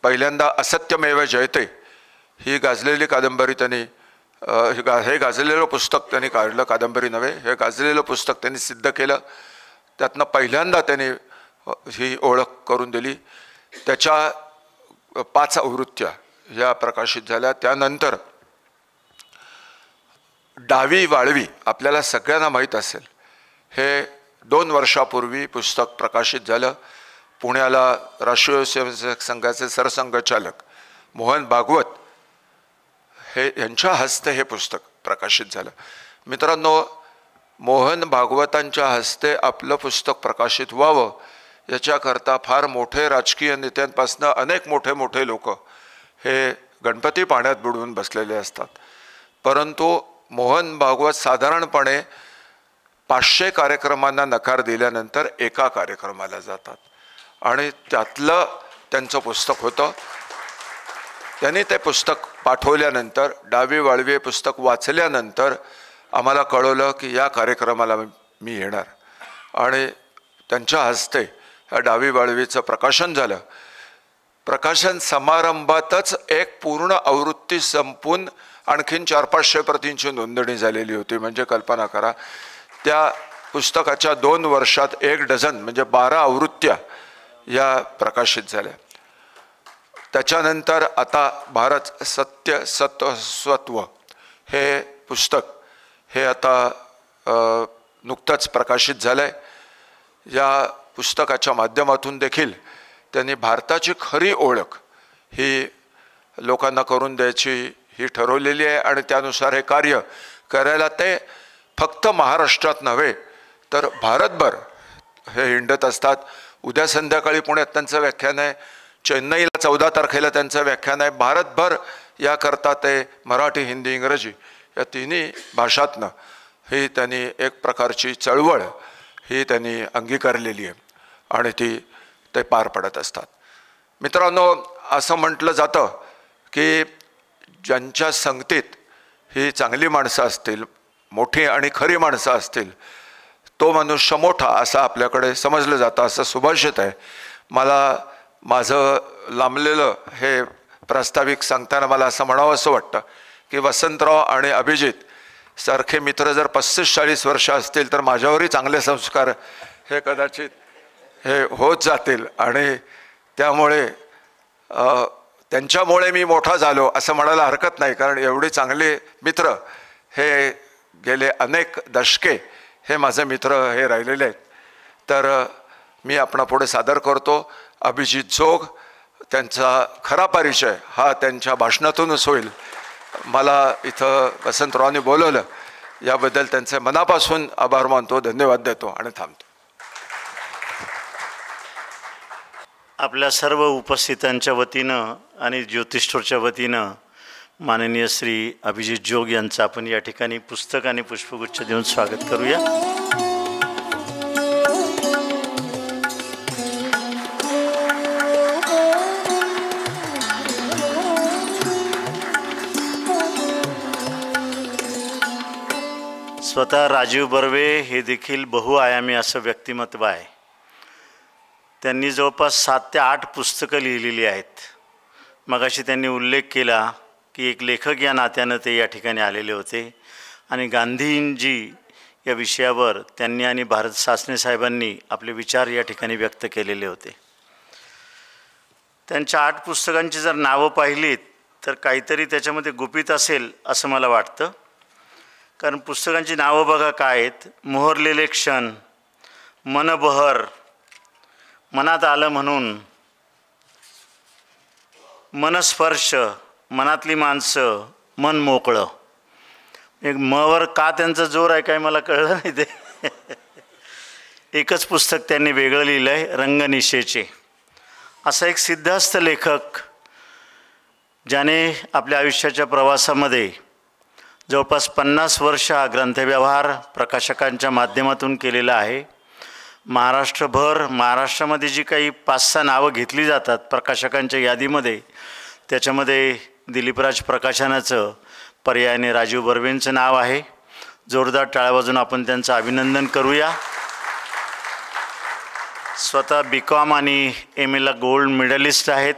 पहिल्यांदा असत्यमेव जयते ही गाजलेली कादंबरी त्यांनी हे गाजलेलं पुस्तक त्यांनी काढलं, कादंबरी नव्हे, हे गाजलेलं पुस्तक त्यांनी सिद्ध केलं. त्यातनं पहिल्यांदा त्यांनी ही ओळख करून दिली. त्याच्या 5 आवृत्त्या ह्या प्रकाशित झाल्या. त्यानंतर डावी वाळवी आपल्याला सगळ्यांना माहीत असेल, हे 2 वर्षापूर्वी पुस्तक प्रकाशित झालं. पुण्याला राष्ट्रीय स्वयंसेवक संघाचे सरसंघचालक मोहन भागवत हे यांच्या हस्ते हे पुस्तक प्रकाशित झालं. मित्रांनो, मोहन भागवतांच्या हस्ते आपलं पुस्तक प्रकाशित व्हावं याच्याकरता फार मोठे राजकीय नेत्यांपासून अनेक मोठे लोक हे गणपती पाण्यात बुडवून बसलेले असतात. परंतु मोहन भागवत साधारणपणे 500 कार्यक्रमांना नकार दिल्यानंतर एका कार्यक्रमाला जातात, आणि त्यातलं त्यांचं पुस्तक होतं. त्यांनी ते पुस्तक पाठवल्यानंतर, डावी वाळवी पुस्तक वाचल्यानंतर आम्हाला कळवलं की या कार्यक्रमाला मी येणार, आणि त्यांच्या हस्ते ह्या डावी वाळवीचं प्रकाशन झालं. प्रकाशन समारंभातच एक पूर्ण आवृत्ती संपून आणखीन 400-500 प्रतींची नोंदणी झालेली होती. म्हणजे कल्पना करा, त्या पुस्तकाच्या 2 वर्षात 1 डझन म्हणजे 12 आवृत्त्या या प्रकाशित झाल्या. त्याच्यानंतर आता भारत सत्य सत्व हे पुस्तक हे आता नुकतंच प्रकाशित झालं आहे. या पुस्तकाच्या माध्यमातून देखील त्यांनी भारताची खरी ओळख ही लोकांना करून द्यायची ही ठरवलेली आहे, आणि त्यानुसार हे कार्य करायला ते फक्त महाराष्ट्रात नव्हे तर भारतभर हे हिंडत असतात. उद्या संध्याकाळी पुण्यात त्यांचं व्याख्यान आहे, चेन्नईला 14 तारखेला त्यांचं व्याख्यान आहे. भारतभर याकरता ते मराठी, हिंदी, इंग्रजी या तिन्ही भाषातनं ही त्यांनी एक प्रकारची चळवळ ही त्यांनी अंगीकारलेली आहे, आणि ते पार पडत असतात. मित्रांनो, असं म्हटलं जातं की ज्यांच्या संगतीत ही चांगली माणसं असतील, मोठी आणि खरी माणसं असतील, तो मनुष्य मोठा असं आपल्याकडे समजलं जातं, असं सुभाषित आहे. मला माझं लांबलेलं हे प्रास्ताविक सांगताना मला असं म्हणावं असं वाटतं की वसंतराव आणि अभिजित सारखे मित्र जर 35-40 वर्ष असतील तर माझ्यावरही चांगले संस्कार हे कदाचित हे होत जातील, आणि त्यामुळे त्यांच्यामुळे मी मोठा झालो असं म्हणायला हरकत नाही, कारण एवढे चांगले मित्र हे गेले अनेक दशके हे माझे मित्र हे राहिलेले आहेत. तर मी आपणापुढे सादर करतो अभिजित जोग. त्यांचा खरा परिचय हा त्यांच्या भाषणातूनच होईल. मला इथं वसंतरावने बोलवलं याबद्दल त्यांचे मनापासून आभार मानतो, धन्यवाद देतो आणि थांबतो. आपल्या सर्व उपस्थितांच्या वतीनं आणि ज्योतिष्ठोरच्या वतीनं माननीय श्री अभिजित जोग यांचं आपण या ठिकाणी पुस्तक आणि पुष्पगुच्छ देऊन स्वागत करूया. स्वतः राजीव बर्वे हे देखील बहुआयामी असं व्यक्तिमत्व आहे. त्यांनी जवळपास 7 ते 8 पुस्तकं लिहिलेली आहेत. मगाशी त्यांनी उल्लेख केला की एक लेखक या नात्यानं ते या ठिकाणी आलेले होते आणि गांधींजी या विषयावर त्यांनी आणि भारत सासणे साहेबांनी आपले विचार या ठिकाणी व्यक्त केलेले होते. त्यांच्या 8 पुस्तकांची जर नावं पाहिलीत तर काहीतरी त्याच्यामध्ये गुपित असेल असं मला वाटतं. कारण पुस्तकांची नावं बघा काय आहेत: मोहरलेले क्षण, मनबहर, मनात आलं म्हणून, मनस्पर्श, मनातली माणसं, मन मोकळं. एक मवर का त्यांचा जोर आहे काय मला कळलं नाही ते. एकच पुस्तक त्यांनी वेगळं लिहिलं आहे, रंगनिशेचे. असा एक सिद्धहस्त लेखक ज्याने आपल्या आयुष्याच्या प्रवासामध्ये जवळपास 50 वर्ष हा ग्रंथव्यवहार प्रकाशकांच्या माध्यमातून केलेला आहे. महाराष्ट्रामध्ये जी काही 5-6 नावं घेतली जातात प्रकाशकांच्या यादीमध्ये, त्याच्यामध्ये दिलीपराज प्रकाशनाचं पर्यायाने राजीव बर्वेंचं नाव आहे. जोरदार टाळ्या वाजवून आपण त्यांचं अभिनंदन करूया. स्वतः BCom आणि MA गोल्ड मेडलिस्ट आहेत.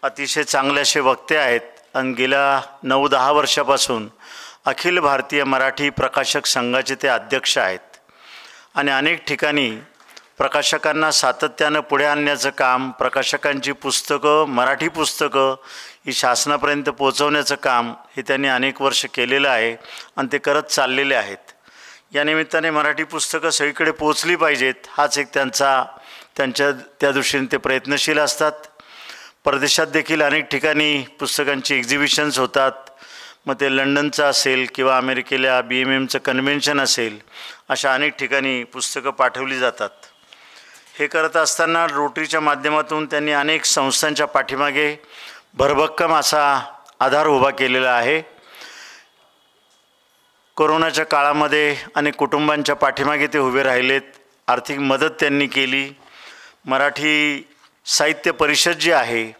अतिशय चांगले असे वक्ते आहेत आणि गेल्या 9-10 वर्षापासून अखिल भारतीय मराठी प्रकाशक संघाचे ते अध्यक्ष आहेत. आणि अनेक ठिकाणी प्रकाशकांना सातत्यानं पुढे आणण्याचं काम, प्रकाशकांची पुस्तकं, मराठी पुस्तकं ही शासनापर्यंत पोहोचवण्याचं काम हे त्यांनी अनेक वर्ष केलेलं आहे आणि ते करत चाललेले आहेत. या निमित्ताने मराठी पुस्तकं सगळीकडे पोचली पाहिजेत हाच एक त्यांच्या त्या दृष्टीने ते प्रयत्नशील असतात. परदेशात देखील अनेक ठिकाणी पुस्तकांची एक्झिबिशन्स होतात. मग ते लंडनचं असेल किंवा अमेरिकेला BMMचं कन्व्हेन्शन असेल, अशा अनेक ठिकाणी पुस्तकं पाठवली जातात. हे करत असताना रोटरीच्या माध्यमातून त्यांनी अनेक संस्थांच्या पाठीमागे भरभक्कम असा आधार उभा केलेला आहे. कोरोनाच्या काळामध्ये अनेक कुटुंबांच्या पाठीमागे ते उभे राहिलेत. आर्थिक मदत त्यांनी केली. मराठी साहित्य परिषद जी आहे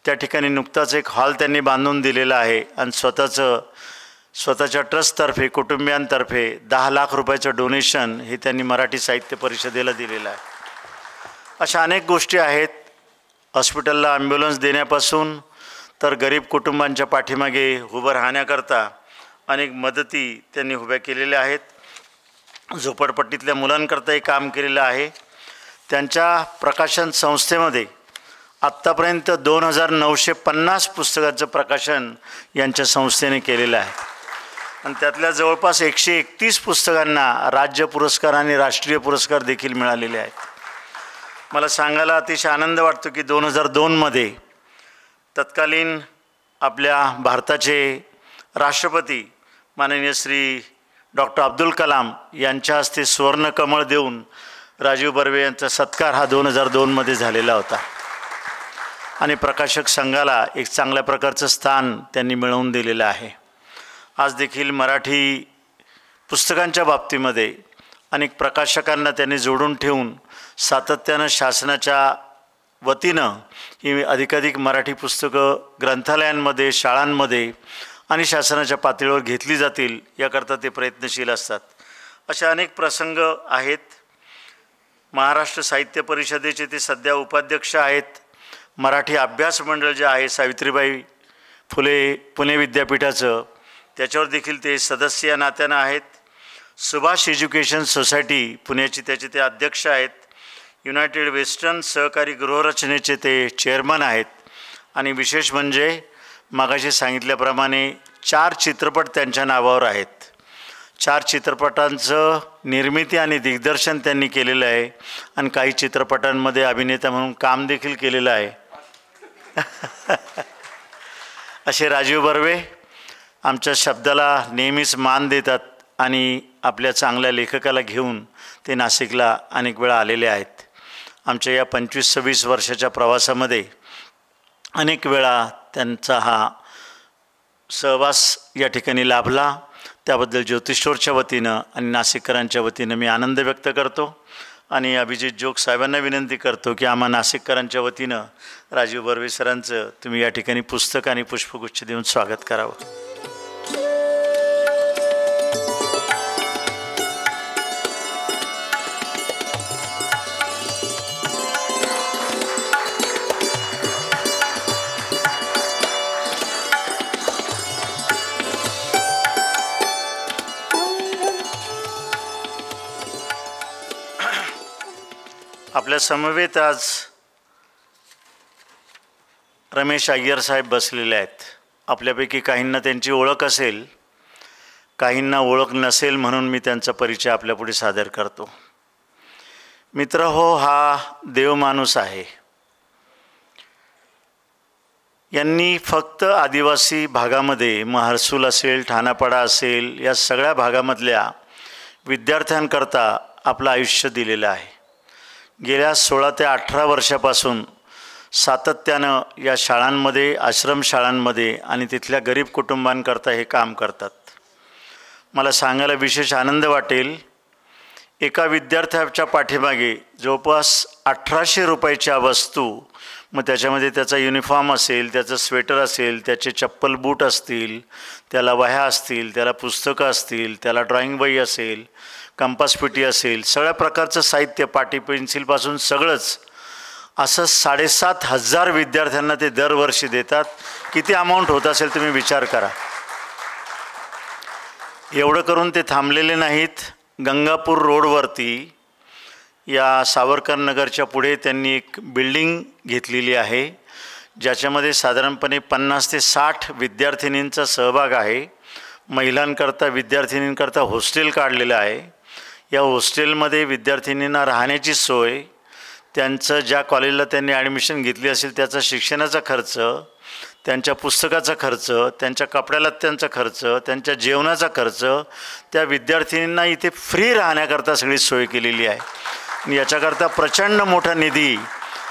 त्या ठिकाणी नुकताच एक हॉल त्यांनी बांधून दिलेला आहे आणि स्वतःच्या ट्रस्टतर्फे कुटुंबियांतर्फे 10 लाख रुपयाचं डोनेशन हे त्यांनी मराठी साहित्य परिषदेला दिलेलं आहे. अशा अनेक गोष्टी आहेत. हॉस्पिटलला ॲम्ब्युलन्स देण्यापासून तर गरीब कुटुंबांच्या पाठीमागे उभं राहण्याकरता अनेक मदती त्यांनी उभ्या केलेल्या आहेत. झोपडपट्टीतल्या मुलांकरताही काम केलेलं आहे. त्यांच्या प्रकाशन संस्थेमध्ये आत्तापर्यंत 2950 पुस्तकाचं प्रकाशन यांच्या संस्थेने केलेलं आहे आणि त्यातल्या जवळपास 131 पुस्तकांना राज्य पुरस्कार आणि राष्ट्रीय पुरस्कार देखील मिळालेले आहेत. मला सांगायला अतिशय आनंद वाटतो की 2002मध्ये तत्कालीन आपल्या भारताचे राष्ट्रपती माननीय श्री डॉक्टर अब्दुल कलाम यांच्या हस्ते सुवर्णकमळ देऊन राजीव बर्वे यांचा सत्कार हा 2002मध्ये झालेला होता आणि प्रकाशक संघाला एक चांगल्या प्रकारचं स्थान त्यांनी मिळवून दिलेलं आहे. आज देखील मराठी पुस्तकांच्या बाबतीमध्ये अनेक प्रकाशकांना त्यांनी जोडून ठेवून सातत्यानं शासनाच्या वतीनं ही अधिकाधिक मराठी पुस्तकं ग्रंथालयांमध्ये, शाळांमध्ये आणि शासनाच्या पातळीवर घेतली जातील याकरता ते प्रयत्नशील असतात. अशा अनेक प्रसंग आहेत. महाराष्ट्र साहित्य परिषदेचे ते सध्या उपाध्यक्ष आहेत. मराठी अभ्यास मंडळ जे आहे सावित्रीबाई फुले पुणे विद्यापीठाचं, त्याच्यावर देखील ते सदस्य या नात्यानं आहेत. सुभाष एज्युकेशन सोसायटी पुण्याची त्याचे ते अध्यक्ष आहेत. युनायटेड वेस्टर्न सहकारी गृहरचनेचे ते चेअरमन आहेत आणि विशेष म्हणजे मगाशी सांगितल्याप्रमाणे 4 चित्रपट त्यांच्या नावावर आहेत. 4 चित्रपटांचं निर्मिती आणि दिग्दर्शन त्यांनी केलेलं आहे आणि काही चित्रपटांमध्ये अभिनेता म्हणून काम देखील केलेलं आहे. असे राजीव बर्वे आमच्या शब्दाला नेहमीच मान देतात आणि आपल्या चांगल्या लेखकाला घेऊन ते नाशिकला अनेक वेळा आलेले आहेत. आमच्या या 25-26 वर्षाच्या प्रवासामध्ये अनेक वेळा त्यांचा हा सहवास या ठिकाणी लाभला. त्याबद्दल ज्योतिष्ठोरच्या वतीनं आणि नाशिककरांच्या वतीनं मी आनंद व्यक्त करतो आणि अभिजित जोग साहेबांना विनंती करतो की आम्हा नाशिककरांच्या वतीनं राजीव बर्वे सरांचं तुम्ही या ठिकाणी पुस्तक आणि पुष्पगुच्छ देऊन स्वागत करावं. आपल्या समवेत आज रमेश अय्यर साहेब बसलेले आहेत. आपल्यापैकी काहींना त्यांची ओळख असेल, काहींना ओळख नसेल, म्हणून मी त्यांचा परिचय आपल्यापुढे सादर करतो. मित्र हो, हा देवमाणूस आहे. यांनी फक्त आदिवासी भागामध्ये महसूल असेल, ठाणापाडा असेल, या सगळ्या भागामधल्या विद्यार्थ्यांकरता आपलं आयुष्य दिलेलं आहे. गेल्या 16 ते 18 वर्षापासून सातत्यानं या शाळांमध्ये, आश्रमशाळांमध्ये आणि तिथल्या गरीब कुटुंबांकरता हे काम करतात. मला सांगायला विशेष आनंद वाटेल, एका विद्यार्थ्याच्या पाठीमागे जवळपास 1800 रुपयाच्या वस्तू, मग त्याच्यामध्ये त्याचा युनिफॉर्म असेल, त्याचं स्वेटर असेल, त्याचे चप्पल बूट असतील, त्याला वह्या असतील, त्याला पुस्तकं असतील, त्याला ड्रॉइंग वही असेल, कंपास पेटी असेल, सगळ्या प्रकारचं साहित्य, पाटी पेन्सिलपासून सगळंच, असं 7500 विद्यार्थ्यांना ते दरवर्षी देतात. किती अमाऊंट होत असेल तुम्ही विचार करा. एवढं करून ते थांबलेले नाहीत. गंगापूर रोडवरती या सावरकर नगरच्या पुढे त्यांनी एक बिल्डिंग घेतलेली आहे, ज्याच्यामध्ये साधारणपणे 50 ते 60 विद्यार्थिनींचा सहभाग आहे. महिलांकरता, विद्यार्थिनींकरता हॉस्टेल काढलेलं आहे. या हॉस्टेलमध्ये विद्यार्थिनींना राहण्याची सोय, त्यांचं ज्या कॉलेजला त्यांनी ॲडमिशन घेतली असेल त्याचा शिक्षणाचा खर्च, त्यांच्या पुस्तकाचा खर्च, त्यांच्या कपड्यालत्त्यांचा खर्च, त्यांच्या जेवणाचा खर्च, त्या विद्यार्थिनींना इथे फ्री राहण्याकरता सगळी सोय केलेली आहे. आणि याच्याकरता प्रचंड मोठा निधी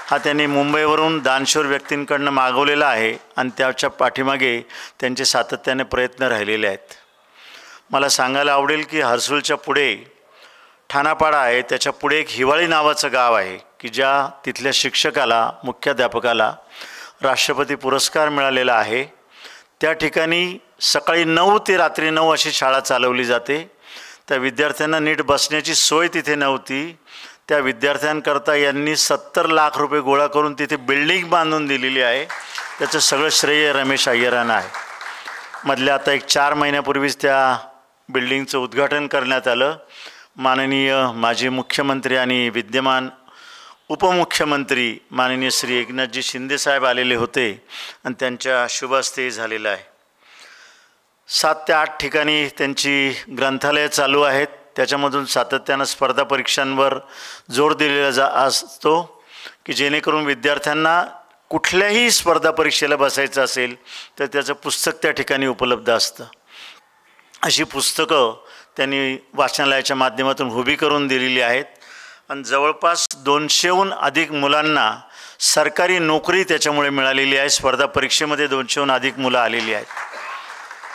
हा त्यांनी मुंबईवरून दानशूर व्यक्तींकडनं मागवलेला आहे आणि त्याच्या पाठीमागे त्यांचे सातत्याने प्रयत्न राहिलेले आहेत. मला सांगायला आवडेल की हर्सूलच्या पुढे ठाणापाडा आहे, त्याच्या पुढे एक हिवाळी नावाचं गाव आहे की ज्या तिथल्या शिक्षकाला, मुख्याध्यापकाला राष्ट्रपती पुरस्कार मिळालेला आहे. त्या ठिकाणी सकाळी 9 ते रात्री 9 अशी शाळा चालवली जाते. त्या विद्यार्थ्यांना नीट बसण्याची सोय तिथे नव्हती. त्या विद्यार्थ्यांकरता यांनी 70 लाख रुपये गोळा करून तिथे बिल्डिंग बांधून दिलेली आहे. त्याचं सगळं श्रेय रमेश अय्यरांना आहे. मधल्या आता एक 4 महिन्यापूर्वीच त्या बिल्डिंगचं उद्घाटन करण्यात आलं. माननीय माजी मुख्यमंत्री आणि विद्यमान उपमुख्यमंत्री माननीय श्री एकनाथजी शिंदेसाहेब आलेले होते आणि त्यांच्या शुभ हस्ते झालेलं आहे. 7 ते 8 ठिकाणी त्यांची ग्रंथालयं चालू आहेत. त्याच्यामधून सातत्यानं स्पर्धा परीक्षांवर जोर दिलेला असतो की जेणेकरून विद्यार्थ्यांना कुठल्याही स्पर्धा परीक्षेला बसायचं असेल तर त्याचं पुस्तक त्या ठिकाणी उपलब्ध असतं. अशी पुस्तकं त्यांनी वाचनालयाच्या माध्यमातून उभी करून दिलेली आहेत आणि जवळपास 200हून अधिक मुलांना सरकारी नोकरी त्याच्यामुळे मिळालेली आहे. स्पर्धा परीक्षेमध्ये 200हून अधिक मुलं आलेली आहेत.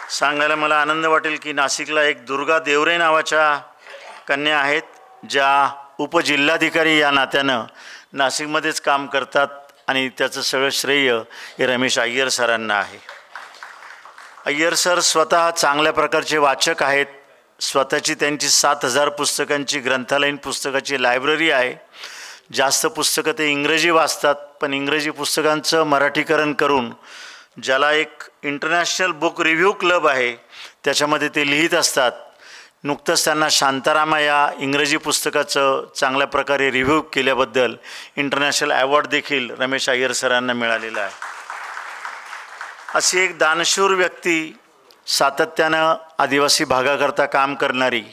सांगायला मला आनंद वाटेल की नाशिकला एक दुर्गा देवरे नावाच्या कन्या आहेत, ज्या उपजिल्हाधिकारी या नात्यानं नाशिकमध्येच काम करतात आणि त्याचं सगळं श्रेय हे रमेश अय्यर सरांना आहे. अय्यर सर स्वतः चांगल्या प्रकारचे वाचक आहेत. स्वतःची त्यांची 7000 पुस्तकांची ग्रंथालयीन पुस्तकाची लायब्ररी आहे. जास्त पुस्तकं ते इंग्रजी वाचतात, पण इंग्रजी पुस्तकांचं मराठीकरण करून ज्याला एक इंटरनॅशनल बुक रिव्ह्यू क्लब आहे त्याच्यामध्ये ते लिहित असतात. नुकतंच त्यांना शांतारामा या इंग्रजी पुस्तकाचं चांगल्या प्रकारे रिव्ह्यू केल्याबद्दल इंटरनॅशनल अवॉर्ड देखील रमेश अय्यर सरांना मिळालेला आहे. अशी एक दानशूर व्यक्ती, सातत्यानं आदिवासी भागाकरता काम करणारी.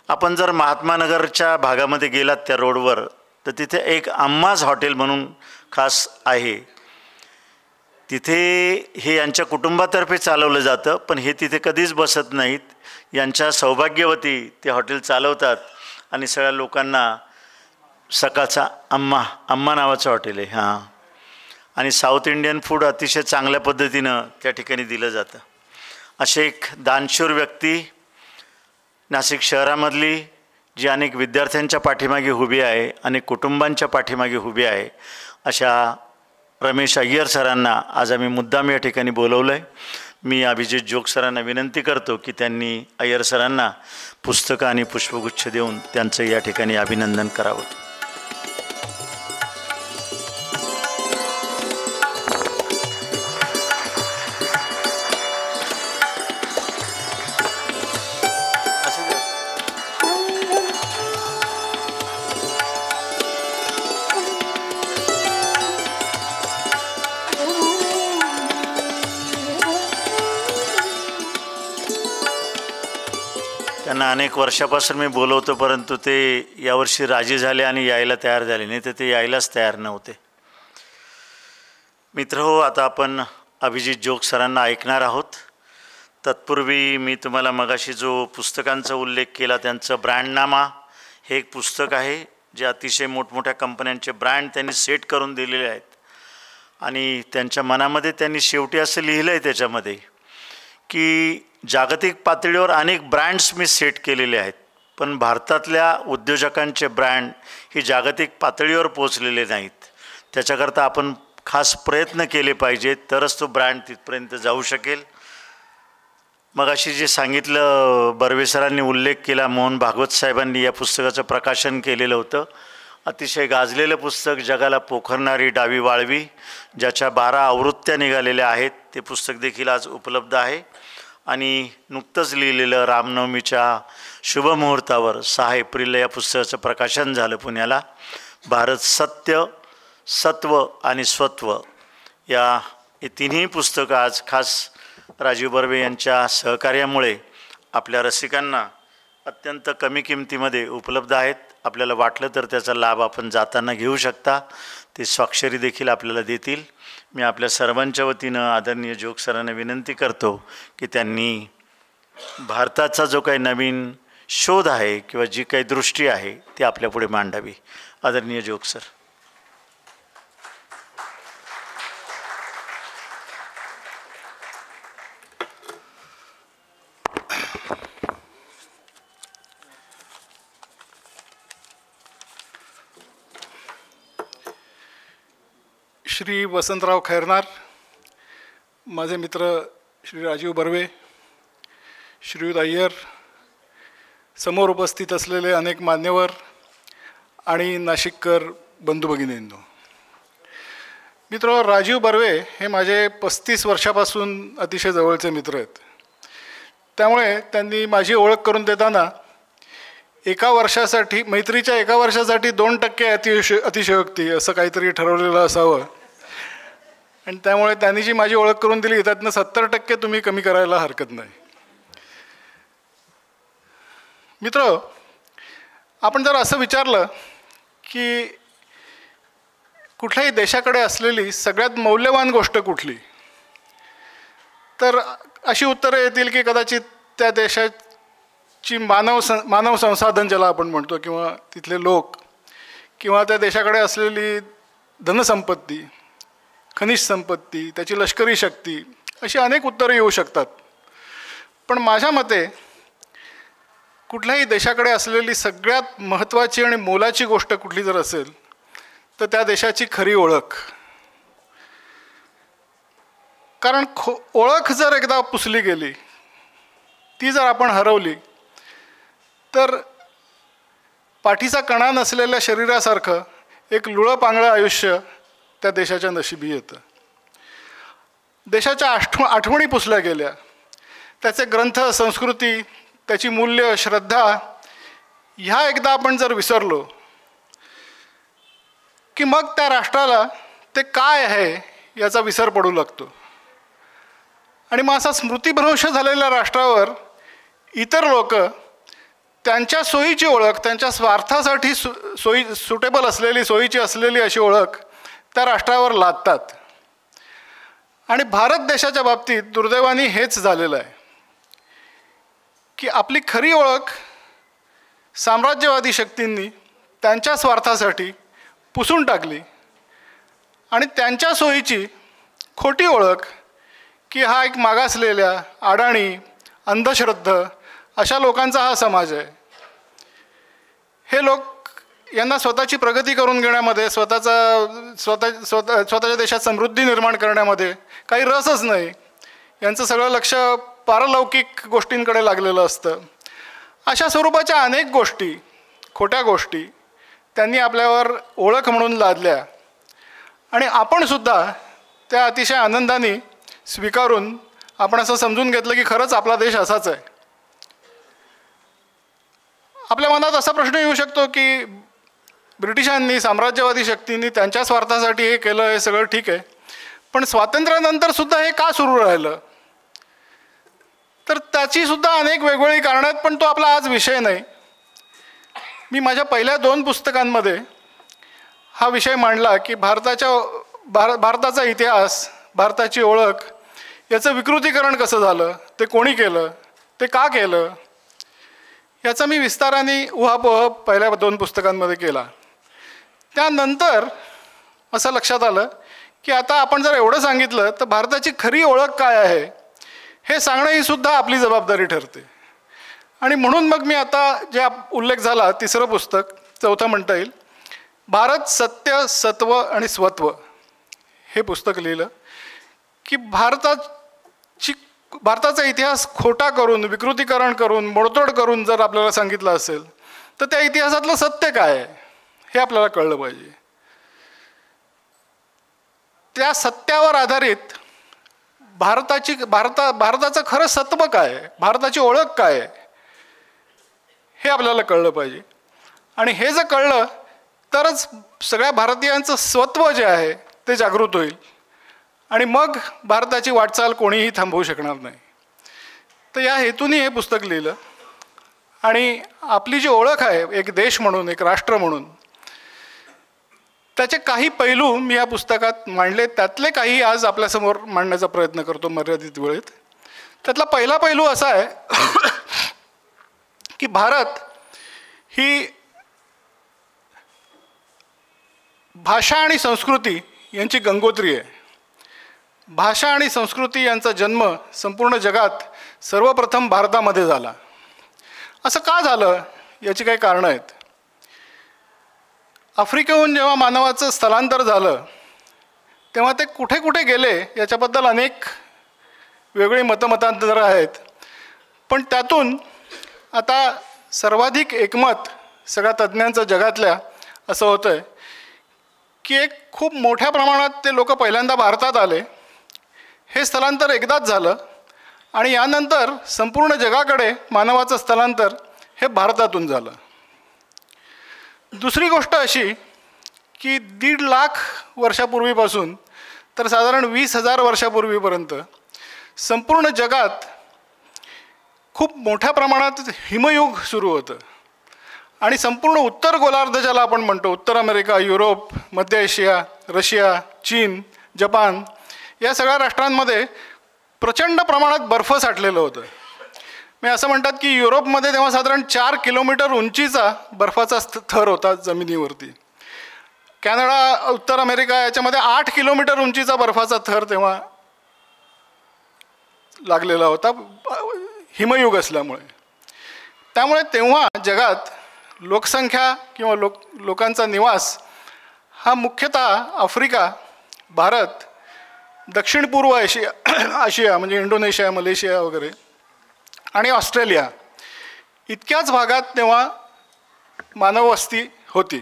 आपण जर महात्मा नगरच्या भागामध्ये गेलात त्या रोडवर, तर तिथे एक अम्माज हॉटेल म्हणून खास आहे. तिथे हे यांच्या कुटुंबातर्फे चालवलं जातं, पण हे तिथे कधीच बसत नाहीत. यांच्या सौभाग्यवती ते हॉटेल चालवतात आणि सगळ्या लोकांना सकाळचा अम्मा नावाचं हॉटेल आहे. हां, आणि साऊथ इंडियन फूड अतिशय चांगल्या पद्धतीनं त्या ठिकाणी दिलं जातं. असे एक दानशूर व्यक्ती नाशिक शहरामधली, जी अनेक विद्यार्थ्यांच्या पाठीमागे उभी आहे, अनेक कुटुंबांच्या पाठीमागे उभी आहे, अशा रमेश अय्यर सरांना आज आम्ही मुद्दाम या ठिकाणी बोलवलं आहे. मी अभिजित जोग सरांना विनंती करतो की त्यांनी अय्यर सरांना पुस्तकं आणि पुष्पगुच्छ देऊन त्यांचं या ठिकाणी अभिनंदन करावं. त्यांना अनेक वर्षापासून मी बोलवतो, परंतु ते यावर्षी राजी झाले आणि यायला तयार झाले, नाही तर ते यायलाच तयार नव्हते. मित्रहो, आता आपण अभिजित जोग सरांना ऐकणार आहोत. तत्पूर्वी मी तुम्हाला मगाशी जो पुस्तकांचा उल्लेख केला, त्यांचं ब्रँडनामा हे एक पुस्तक आहे, जे अतिशय मोठमोठ्या कंपन्यांचे ब्रँड त्यांनी सेट करून दिलेले आहेत. आणि त्यांच्या मनामध्ये त्यांनी शेवटी असं लिहिलं आहे त्याच्यामध्ये की जागतिक पातळीवर अनेक ब्रँड्स मी सेट केलेले आहेत, पण भारतातल्या उद्योजकांचे ब्रँड ही जागतिक पातळीवर पोचलेले नाहीत. त्याच्याकरता आपण खास प्रयत्न केले पाहिजेत, तरच तो ब्रँड तिथपर्यंत जाऊ शकेल. मग अशी जे सांगितलं, बर्वे सरांनी उल्लेख केला, मोहन भागवत साहेबांनी या पुस्तकाचं प्रकाशन केलेलं होतं. अतिशय गाजलेलं पुस्तक, जगाला पोखरणारी डावी वाळवी, ज्याच्या 12 आवृत्त्या निघालेल्या आहेत. ते पुस्तक देखील आज उपलब्ध आहे. आणि नुकतंच लिहिलेलं रामनवमीच्या शुभमुहूर्तावर 6 एप्रिलला या पुस्तकाचं प्रकाशन झालं पुण्याला. भारत सत्य, सत्व आणि स्वत्व या तिन्ही पुस्तकं आज खास राजीव बर्वे यांच्या सहकार्यामुळे आपल्या रसिकांना अत्यंत कमी किमतीमध्ये उपलब्ध आहेत. आपल्याला वाटलं तर त्याचा लाभ आपण जाताना घेऊ शकता. ते स्वाक्षरी देखील आपल्याला देतील. मी आपल्या सर्वांच्या वतीनं आदरणीय जोग सरांना विनंती करतो की त्यांनी भारताचा जो काही नवीन शोध आहे किंवा जी काही दृष्टी आहे ती आपल्यापुढे मांडावी. आदरणीय जोग सर. श्री वसंतराव खैरनार, माझे मित्र श्री राजीव बर्वे, श्रीयुत अय्यर, समोर उपस्थित असलेले अनेक मान्यवर आणि नाशिककर बंधू भगिनींनो. मित्र, राजीव बर्वे हे माझे 35 वर्षापासून अतिशय जवळचे मित्र आहेत. त्यामुळे त्यांनी माझी ओळख करून देताना मैत्रीच्या एका वर्षासाठी 2% अतिशयोक्ती असं काहीतरी ठरवलेलं असावं. आणि त्यामुळे त्यांनी जी माझी ओळख करून दिली त्यातनं 70% तुम्ही कमी करायला हरकत नाही. मित्र, आपण जर असं विचारलं की कुठल्याही देशाकडे असलेली सगळ्यात मौल्यवान गोष्ट कुठली, तर अशी उत्तरं येतील की कदाचित त्या देशाची मानव संसाधन ज्याला आपण म्हणतो, किंवा तिथले लोक, किंवा त्या देशाकडे असलेली धनसंपत्ती, खनिज संपत्ती, त्याची लष्करी शक्ती, अशी अनेक उत्तरं येऊ शकतात. पण माझ्या मते कुठल्याही देशाकडे असलेली सगळ्यात महत्त्वाची आणि मोलाची गोष्ट कुठली जर असेल तर त्या देशाची खरी ओळख. कारण ओळख जर एकदा पुसली गेली, ती जर आपण हरवली, तर पाठीचा कणा नसलेल्या शरीरासारखं एक लुळं पांगळं आयुष्य त्या देशाच्या नशिबी येतं. देशाच्या आठवणी पुसल्या गेल्या, त्याचे ग्रंथ, संस्कृती, त्याची मूल्य, श्रद्धा ह्या एकदा आपण जर विसरलो की मग त्या राष्ट्राला ते काय आहे याचा विसर पडू लागतो. आणि मग असा स्मृतिभ्रंश झालेल्या राष्ट्रावर इतर लोक त्यांच्या सोयीची ओळख, त्यांच्या स्वार्थासाठी सुटेबल असलेली, सोयीची असलेली अशी ओळख त्या राष्ट्रावर लादतात. आणि भारत देशाच्या बाबतीत दुर्दैवाने हेच झालेलं आहे की आपली खरी ओळख साम्राज्यवादी शक्तींनी त्यांच्या स्वार्थासाठी पुसून टाकली आणि त्यांच्या सोयीची खोटी ओळख की हा एक मागासलेल्या, अडाणी, अंधश्रद्ध अशा लोकांचा हा समाज आहे. हे लोक, यांना स्वतःची प्रगती करून घेण्यामध्ये, स्वतःच्या देशात समृद्धी निर्माण करण्यामध्ये काही रसच नाही. यांचं सगळं लक्ष पारलौकिक गोष्टींकडे लागलेलं असतं. अशा स्वरूपाच्या अनेक गोष्टी, खोट्या गोष्टी त्यांनी आपल्यावर ओळख म्हणून लादल्या आणि आपणसुद्धा त्या अतिशय आनंदाने स्वीकारून आपण असं समजून घेतलं की खरंच आपला देश असाच आहे. आपल्या मनात असा प्रश्न येऊ शकतो की ब्रिटिशांनी, साम्राज्यवादी शक्तींनी त्यांच्या स्वार्थासाठी हे केलं, हे सगळं ठीक आहे, पण स्वातंत्र्यानंतरसुद्धा हे का सुरू राहिलं? तर त्याचीसुद्धा अनेक वेगवेगळी कारणं आहेत, पण तो आपला आज विषय नाही. मी माझ्या पहिल्या 2 पुस्तकांमध्ये हा विषय मांडला की भारताचा इतिहास, भारताची ओळख याचं विकृतीकरण कसं झालं, ते कोणी केलं, ते का केलं, याचा मी विस्ताराने उहापोह पहिल्या 2 पुस्तकांमध्ये केला. त्यानंतर असं लक्षात आलं की आता आपण जर एवढं सांगितलं तर भारताची खरी ओळख काय आहे हे सांगणं ही सुद्धा आपली जबाबदारी ठरते. आणि म्हणून मग मी आता जे उल्लेख झाला 3रं पुस्तक, 4थं म्हणता येईल, भारत सत्य, सत्व आणि स्वत्व हे पुस्तक लिहिलं की भारताचा इतिहास खोटा करून, विकृतीकरण करून, मोडतोड करून जर आपल्याला सांगितलं असेल तर त्या इतिहासातलं सत्य काय आहे हे आपल्याला कळलं पाहिजे. त्या सत्यावर आधारित भारताचं खरं सत्व काय आहे, भारताची ओळख काय आहे हे आपल्याला कळलं पाहिजे. आणि हे जर कळलं तरच सगळ्या भारतीयांचं स्वत्व जे आहे ते जागृत होईल आणि मग भारताची वाटचाल कोणीही थांबवू शकणार नाही. तर या हेतूने हे पुस्तक लिहिलं. आणि आपली जी ओळख आहे एक देश म्हणून, एक राष्ट्र म्हणून, त्याचे काही पैलू मी या पुस्तकात मांडले. त्यातले काही आज आपल्यासमोर मांडण्याचा प्रयत्न करतो मर्यादित वेळेत. त्यातला पहिला पैलू असा आहे की भारत ही भाषा आणि संस्कृती यांची गंगोत्री आहे. भाषा आणि संस्कृती यांचा जन्म संपूर्ण जगात सर्वप्रथम भारतामध्ये झाला. असं का झालं याची काही कारणं आहेत. आफ्रिकेहून जेव्हा मानवाचं स्थलांतर झालं तेव्हा ते कुठे कुठे गेले याच्याबद्दल अनेक वेगळी मतांतरं आहेत. पण त्यातून आता सर्वाधिक एकमत सगळ्या तज्ज्ञांचं जगातल्या असं होतं आहे की एक खूप मोठ्या प्रमाणात ते लोक पहिल्यांदा भारतात आले. हे स्थलांतर एकदाच झालं आणि यानंतर संपूर्ण जगाकडे मानवाचं स्थलांतर हे भारतातून झालं. दुसरी गोष्ट अशी की 1.5 लाख वर्षापूर्वीपासून तर साधारण 20,000 वर्षापूर्वीपर्यंत संपूर्ण जगात खूप मोठ्या प्रमाणात हिमयुग सुरू होतं. आणि संपूर्ण उत्तर गोलार्ध ज्याला आपण म्हणतो, उत्तर अमेरिका, युरोप, मध्य आशिया, रशिया, चीन, जपान या सगळ्या राष्ट्रांमध्ये प्रचंड प्रमाणात बर्फ साठलेलं होतं. मी असं म्हणतात की युरोपमध्ये तेव्हा साधारण 4 किलोमीटर उंचीचा बर्फाचा थर होता जमिनीवरती. कॅनडा, उत्तर अमेरिका याच्यामध्ये 8 किलोमीटर उंचीचा बर्फाचा थर तेव्हा लागलेला होता हिमयुग असल्यामुळे. त्यामुळे तेव्हा जगात लोकसंख्या किंवा लोकांचा निवास हा मुख्यतः आफ्रिका, भारत, दक्षिण पूर्व आशिया म्हणजे इंडोनेशिया, मलेशिया वगैरे आणि ऑस्ट्रेलिया इतक्याच भागात तेव्हा मानववस्ती होती.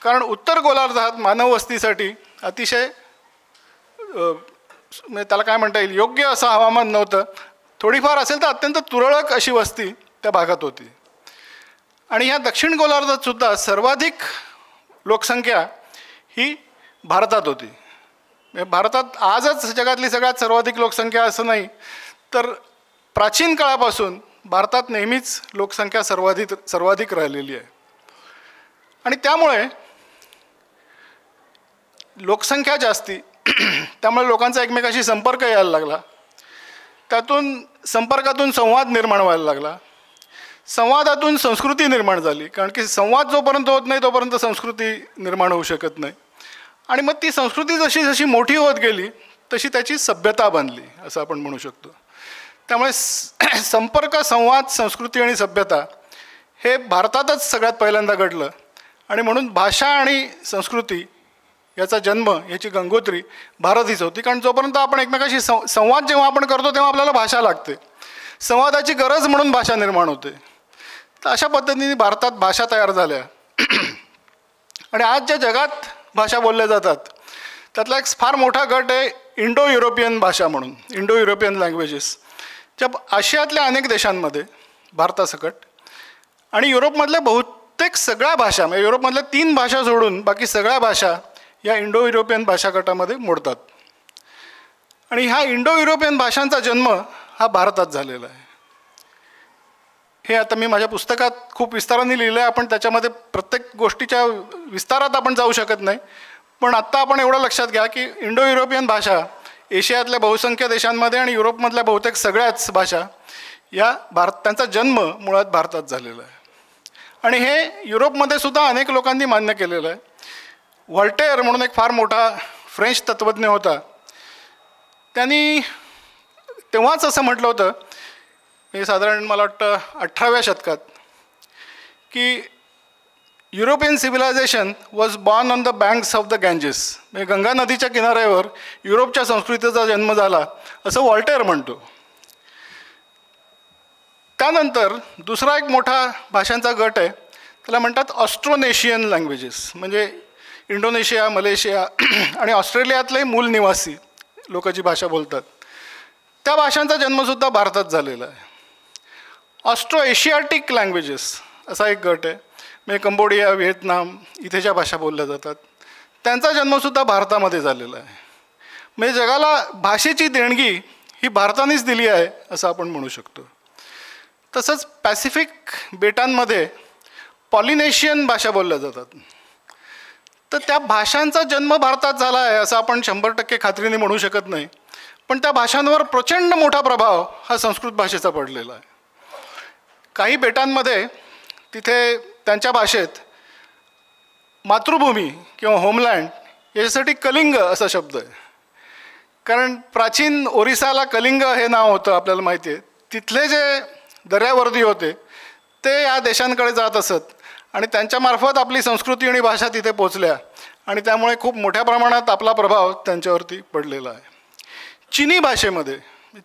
कारण उत्तर गोलार्धात मानववस्तीसाठी अतिशय त्याला काय म्हणता येईल, योग्य असं हवामान नव्हतं. थोडीफार असेल तर अत्यंत तुरळक अशी वस्ती त्या भागात होती. आणि ह्या दक्षिण गोलार्धात सुद्धा सर्वाधिक लोकसंख्या ही भारतात होती. भारतात आजच जगातली सगळ्यात सर्वाधिक लोकसंख्या असं नाही, तर प्राचीन काळापासून भारतात नेहमीच लोकसंख्या सर्वाधिक राहिलेली आहे. आणि त्यामुळे लोकसंख्या जास्ती, त्यामुळे लोकांचा एकमेकाशी संपर्क यायला लागला. त्यातून संपर्कातून संवाद निर्माण व्हायला लागला. संवादातून संस्कृती निर्माण झाली, कारण की संवाद जोपर्यंत होत नाही तोपर्यंत संस्कृती निर्माण होऊ शकत नाही. आणि मग ती संस्कृती जशी जशी मोठी होत गेली तशी त्याची सभ्यता बनली असं आपण म्हणू शकतो. त्यामुळे संपर्क, संवाद, संस्कृती आणि सभ्यता हे भारतातच सगळ्यात पहिल्यांदा घडलं. आणि म्हणून भाषा आणि संस्कृती याचा जन्म, याची गंगोत्री भारत हीच होती. कारण जोपर्यंत आपण एकमेकाशी संवाद जेव्हा आपण करतो तेव्हा आपल्याला भाषा लागते, संवादाची गरज म्हणून भाषा निर्माण होते. तर अशा पद्धतीने भारतात भाषा तयार झाल्या. आणि आज ज्या जगात भाषा बोलल्या जातात त्यातला एक फार मोठा गट आहे इंडो युरोपियन भाषा म्हणून, इंडो युरोपियन लँग्वेजेस, ज्या आशियातल्या अनेक देशांमध्ये, भारतासकट आणि युरोपमधल्या बहुतेक सगळ्या भाषा, म्हणजे युरोपमधल्या 3 भाषा सोडून बाकी सगळ्या भाषा या इंडो युरोपियन भाषा गटामध्ये मोडतात. आणि ह्या इंडो युरोपियन भाषांचा जन्म हा भारतात झालेला आहे. हे आता मी माझ्या पुस्तकात खूप विस्ताराने लिहिलं आहे. आपण त्याच्यामध्ये प्रत्येक गोष्टीच्या विस्तारात आपण जाऊ शकत नाही, पण आत्ता आपण एवढं लक्षात घ्या की इंडो युरोपियन भाषा एशियातल्या बहुसंख्य देशांमध्ये आणि युरोपमधल्या बहुतेक सगळ्याच भाषा या त्यांचा जन्म मुळात भारतात झालेला आहे. आणि हे युरोपमध्ये सुद्धा अनेक लोकांनी मान्य केलेलं आहे. व्हॉल्टेअर म्हणून एक फार मोठा फ्रेंच तत्त्वज्ञ होता, त्यांनी तेव्हाच असं म्हटलं होतं, हे साधारण मला वाटतं 18व्या शतकात, की European civilisation was born on the banks of the Ganges. म्हणजे गंगा नदीच्या किनाऱ्यावर युरोपच्या संस्कृतीचा जन्म झाला असं व्हॉल्टेअर म्हणतो. त्यानंतर दुसरा एक मोठा भाषांचा गट आहे, त्याला म्हणतात ऑस्ट्रोनेशियन लँग्वेजेस. म्हणजे इंडोनेशिया, मलेशिया आणि ऑस्ट्रेलियातले मूल निवासी लोक जी भाषा बोलतात त्या भाषांचा जन्मसुद्धा भारतात झालेला आहे. ऑस्ट्रो एशियाटिक लँग्वेजेस असा एक गट आहे, म्हणजे कंबोडिया, व्हिएतनाम इथे ज्या भाषा बोलल्या जातात त्यांचा जन्मसुद्धा भारतामध्ये झालेला आहे. म्हणजे जगाला भाषेची देणगी ही भारतानेच दिली आहे असं आपण म्हणू शकतो. तसंच पॅसिफिक बेटांमध्ये पॉलिनेशियन भाषा बोलल्या जातात, तर त्या भाषांचा जन्म भारतात झाला आहे असं आपण 100% खात्रीने म्हणू शकत नाही. पण त्या भाषांवर प्रचंड मोठा प्रभाव हा संस्कृत भाषेचा पडलेला आहे. काही बेटांमध्ये तिथे त्यांच्या भाषेत मातृभूमी किंवा होमलँड याच्यासाठी कलिंग असा शब्द आहे. कारण प्राचीन ओरिसाला कलिंग हे नाव होतं, आपल्याला माहिती आहे. तिथले जे दर्यावर्दी होते ते या देशांकडे जात असत आणि त्यांच्यामार्फत आपली संस्कृती आणि भाषा तिथे पोचल्या आणि त्यामुळे खूप मोठ्या प्रमाणात आपला प्रभाव त्यांच्यावरती पडलेला आहे. चिनी भाषेमध्ये,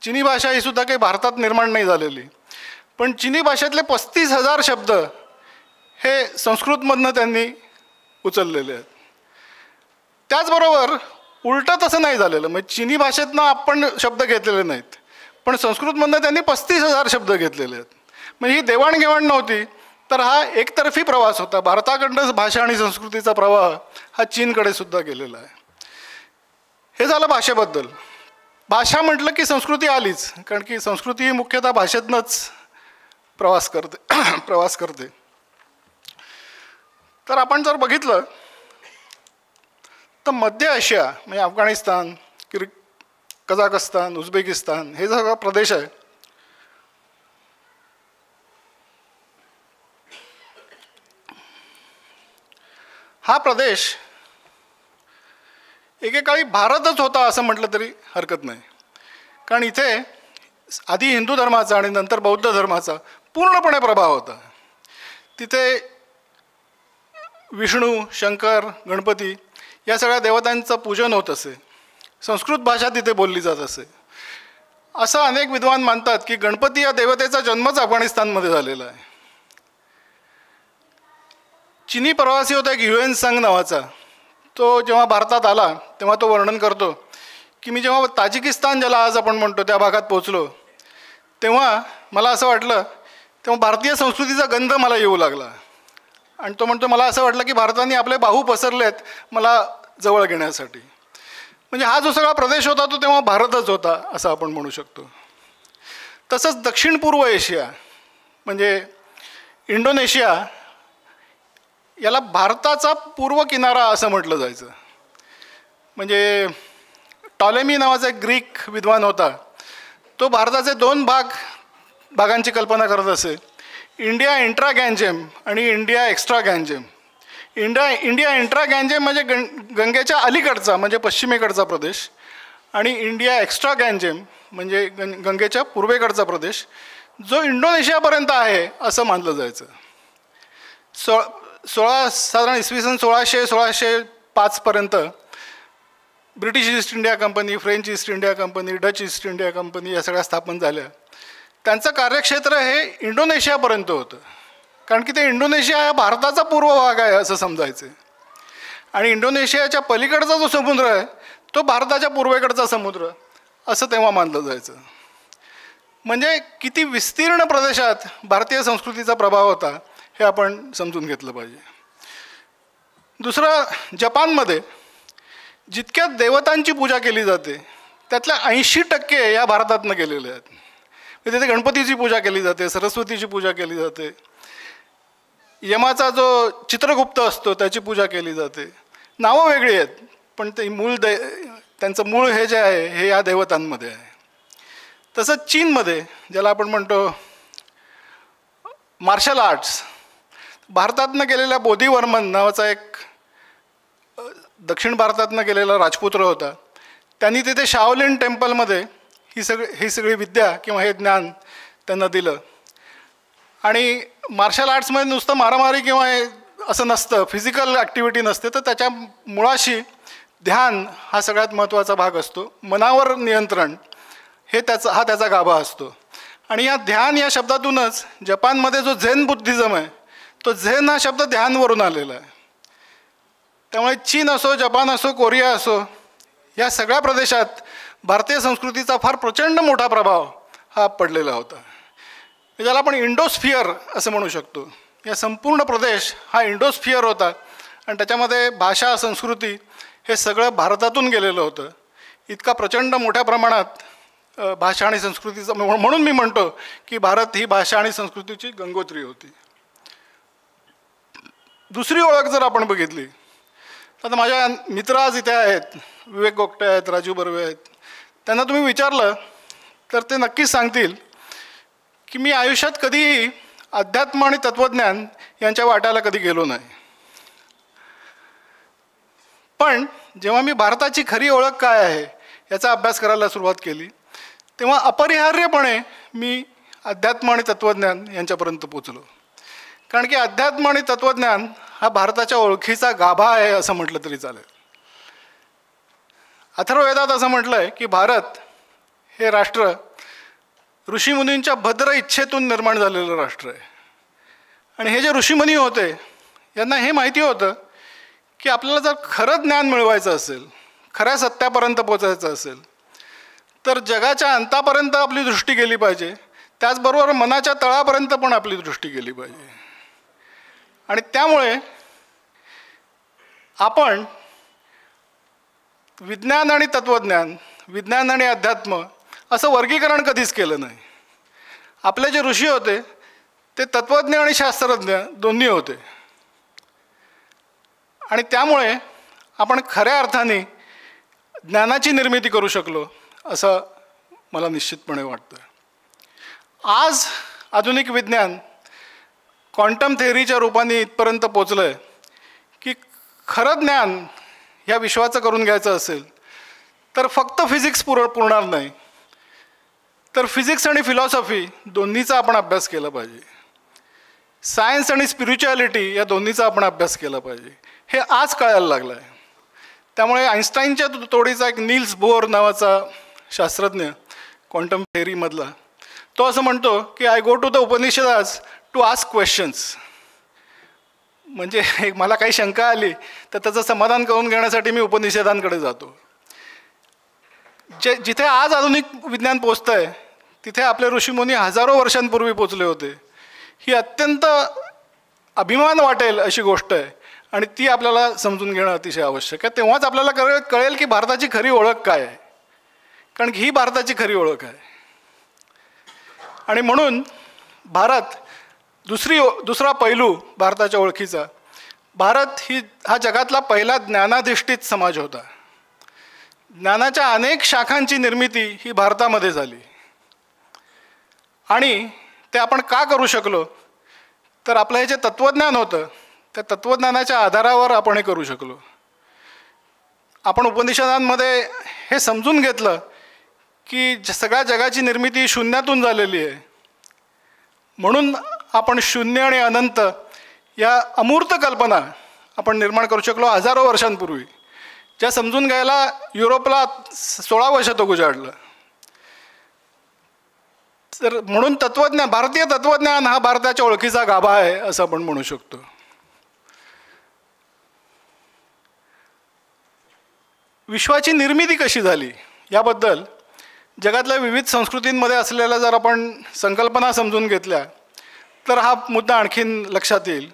चिनी भाषा ही सुद्धा काही भारतात निर्माण नाही झालेली, पण चिनी भाषेतले 35,000 शब्द हे संस्कृतमधनं त्यांनी उचललेले आहेत. त्याचबरोबर उलटं तसं नाही झालेलं, म्हणजे चिनी भाषेतनं आपण शब्द घेतलेले नाहीत, पण संस्कृतमधनं त्यांनी 35,000 शब्द घेतलेले आहेत. म्हणजे ही देवाणघेवाण नव्हती, तर हा एकतर्फी प्रवास होता. भारताकडनं भाषा आणि संस्कृतीचा प्रवाह हा चीनकडे सुद्धा गेलेला आहे. हे झालं भाषेबद्दल. भाषा म्हटलं की संस्कृती आलीच, कारण की संस्कृती ही मुख्यतः भाषेतनंच प्रवास करते. तर आपण जर बघितलं तर मध्य आशिया म्हणजे अफगाणिस्तान, कझाकस्तान, उझबेकिस्तान हे सगळा प्रदेश आहे. हा प्रदेश एकेकाळी भारतच होता असं म्हटलं तरी हरकत नाही, कारण इथे आधी हिंदू धर्माचा आणि नंतर बौद्ध धर्माचा पूर्णपणे प्रभाव होता. तिथे विष्णू, शंकर, गणपती या सगळ्या देवतांचं पूजन होत असे. संस्कृत भाषा तिथे बोलली जात असे. असं अनेक विद्वान मानतात की गणपती या देवतेचा जन्मच अफगाणिस्तानमध्ये झालेला आहे. चिनी प्रवासी होता एक ह्युएनसांग नावाचा, तो जेव्हा भारतात आला तेव्हा तो वर्णन करतो की मी जेव्हा ताजिकिस्तान ज्याला आज आपण म्हणतो त्या भागात पोचलो तेव्हा मला असं वाटलं, तेव्हा भारतीय संस्कृतीचा गंध मला येऊ लागला. आणि तो म्हणतो मला असं वाटलं की भारताने आपले बाहू पसरलेत मला जवळ घेण्यासाठी. म्हणजे हा जो सगळा प्रदेश होता तो तेव्हा भारतच होता असं आपण म्हणू शकतो. तसंच दक्षिण पूर्व एशिया म्हणजे इंडोनेशिया याला भारताचा पूर्व किनारा असं म्हटलं जायचं. म्हणजे टॉलेमी नावाचा एक ग्रीक विद्वान होता, तो भारताचे 2 भागांची कल्पना करत असे, इंडिया इंट्रा गँजेम आणि इंडिया एक्स्ट्रा गँजेम. इंडिया इंट्रा गँजेम म्हणजे गंगेच्या अलीकडचा म्हणजे पश्चिमेकडचा प्रदेश, आणि इंडिया एक्स्ट्रा गँजेम म्हणजे गंगेच्या पूर्वेकडचा प्रदेश जो इंडोनेशियापर्यंत आहे असं मानलं जायचं. साधारण इसवी सन 1605 British east India company, French east India company, Dutch east India company या सगळ्या स्थापन झाल्या. त्यांचं कार्यक्षेत्र हे इंडोनेशियापर्यंत होतं, कारण की ते इंडोनेशिया हा भारताचा पूर्व भाग आहे असं समजायचं. आणि इंडोनेशियाच्या पलीकडचा जो समुद्र आहे तो भारताच्या पूर्वेकडचा समुद्र असं तेव्हा मानलं जायचं. म्हणजे किती विस्तीर्ण प्रदेशात भारतीय संस्कृतीचा प्रभाव होता हे आपण समजून घेतलं पाहिजे. दुसरं, जपानमध्ये जितक्या देवतांची पूजा केली जाते त्यातल्या 80% या भारतातनं गेलेल्या आहेत. म्हणजे तिथे गणपतीची पूजा केली जाते, सरस्वतीची पूजा केली जाते, यमाचा जो चित्रगुप्त असतो त्याची पूजा केली जाते. नावं वेगळी आहेत पण ते त्यांचं मूळ हे जे आहे हे या देवतांमध्ये आहे. तसंच चीनमध्ये ज्याला आपण म्हणतो मार्शल आर्ट्स, भारतातनं गेलेल्या बोधीवर्मन नावाचा एक दक्षिण भारतातनं गेलेला राजपुत्र होता. त्यांनी तिथे शाओलिन टेम्पलमध्ये ही सगळी विद्या किंवा हे ज्ञान त्यांना दिलं. आणि मार्शल आर्ट्समध्ये नुसतं मारामारी किंवा असं नसतं, फिजिकल ॲक्टिव्हिटी नसते, तर त्याच्या मुळाशी ध्यान हा सगळ्यात महत्त्वाचा भाग असतो. मनावर नियंत्रण हे त्याचा गाभा असतो. आणि या ध्यान या शब्दातूनच जपानमध्ये जो झेन बुद्धिझम आहे तो झेन हा शब्द ध्यानवरून आलेला आहे. त्यामुळे चीन असो, जपान असो, कोरिया असो, या सगळ्या प्रदेशात भारतीय संस्कृतीचा फार प्रचंड मोठा प्रभाव हा पडलेला होता. ज्याला आपण इंडोस्फिअर असं म्हणू शकतो. या संपूर्ण प्रदेश हा इंडोस्फिअर होता आणि त्याच्यामध्ये भाषा, संस्कृती हे सगळं भारतातून गेलेलं होतं. इतका प्रचंड मोठ्या प्रमाणात भाषा आणि संस्कृतीचा, म्हणून मी म्हणतो की भारत ही भाषा आणि संस्कृतीची गंगोत्री होती. दुसरी ओळख जर आपण बघितली तर माझ्या मित्र आज इथे आहेत, विवेक गोगटे आहेत, राजू बर्वे आहेत. त्यांना तुम्ही विचारलं तर ते नक्कीच सांगतील की मी आयुष्यात कधीही अध्यात्म आणि तत्त्वज्ञान यांच्या वाट्याला कधी गेलो नाही. पण जेव्हा मी भारताची खरी ओळख काय आहे याचा अभ्यास करायला सुरुवात केली तेव्हा अपरिहार्यपणे मी अध्यात्म आणि तत्त्वज्ञान यांच्यापर्यंत पोचलो. कारण की अध्यात्म आणि तत्त्वज्ञान हा भारताच्या ओळखीचा गाभा आहे असं म्हटलं तरी चालेल. अथर्ववेदात असं म्हटलं आहे की भारत हे राष्ट्र ऋषीमुनींच्या भद्र इच्छेतून निर्माण झालेलं राष्ट्र आहे. आणि हे जे ऋषीमुनी होते यांना हे माहिती होतं की आपल्याला जर खरं ज्ञान मिळवायचं असेल, खऱ्या सत्यापर्यंत पोचायचं असेल तर जगाच्या अंतापर्यंत आपली दृष्टी गेली पाहिजे, त्याचबरोबर मनाच्या तळापर्यंत पण आपली दृष्टी गेली पाहिजे. आणि त्यामुळे आपण विज्ञान आणि तत्त्वज्ञान, विज्ञान आणि अध्यात्म असं वर्गीकरण कधीच केलं नाही. आपले जे ऋषी होते ते तत्त्वज्ञ आणि शास्त्रज्ञ दोन्ही होते. आणि त्यामुळे आपण खऱ्या अर्थाने ज्ञानाची निर्मिती करू शकलो असं मला निश्चितपणे वाटतं. आज आधुनिक विज्ञान क्वांटम थेअरीच्या रूपाने इथपर्यंत पोचलं आहे की खरं ज्ञान ह्या विश्वाचं करून घ्यायचं असेल तर फक्त फिजिक्स पुरणार नाही, तर फिजिक्स आणि फिलॉसॉफी दोन्हीचा आपण अभ्यास केला पाहिजे. सायन्स आणि स्पिरिच्युअलिटी या दोन्हीचा आपण अभ्यास केला पाहिजे. हे आज कळायला लागलं आहे. त्यामुळे आईन्स्टाईनच्या तोडीचा एक नील्स बोर नावाचा शास्त्रज्ञ क्वांटम थेअरीमधला, तो असं म्हणतो की I go to the Upanishads to ask questions. म्हणजे मला काही शंका आली तर त्याचं समाधान करून घेण्यासाठी मी उपनिषदांकडे जातो. जिथे आज आधुनिक विज्ञान पोचतं आहे तिथे आपले ऋषीमुनी हजारो वर्षांपूर्वी पोचले होते. ही अत्यंत अभिमान वाटेल अशी गोष्ट आहे. आणि ती आपल्याला समजून घेणं अतिशय आवश्यक आहे. तेव्हाच आपल्याला कळेल की भारताची खरी ओळख काय आहे, कारण ही भारताची खरी ओळख आहे. आणि म्हणून भारत दुसरा पैलू भारताच्या ओळखीचा, भारत हा जगातला पहिला ज्ञानाधिष्ठित समाज होता. ज्ञानाच्या अनेक शाखांची निर्मिती ही भारतामध्ये झाली. आणि ते आपण का करू शकलो, तर आपलं हे जे तत्त्वज्ञान होतं त्या तत्त्वज्ञानाच्या आधारावर आपण हे करू शकलो. आपण उपनिषदांमध्ये हे समजून घेतलं की सगळ्या जगाची निर्मिती शून्यातून झालेली आहे. म्हणून आपण शून्य आणि अनंत या अमूर्त कल्पना आपण निर्माण करू शकलो हजारो वर्षांपूर्वी, ज्या समजून घ्यायला युरोपला 16व्या शतक उजाडलं. तर म्हणून तत्त्वज्ञान, भारतीय तत्त्वज्ञान हा भारताच्या ओळखीचा गाभा आहे असं आपण म्हणू शकतो. विश्वाची निर्मिती कशी झाली याबद्दल जगातल्या विविध संस्कृतींमध्ये असलेल्या जर आपण संकल्पना समजून घेतल्या तर हा मुद्दा आणखीन लक्षात येईल.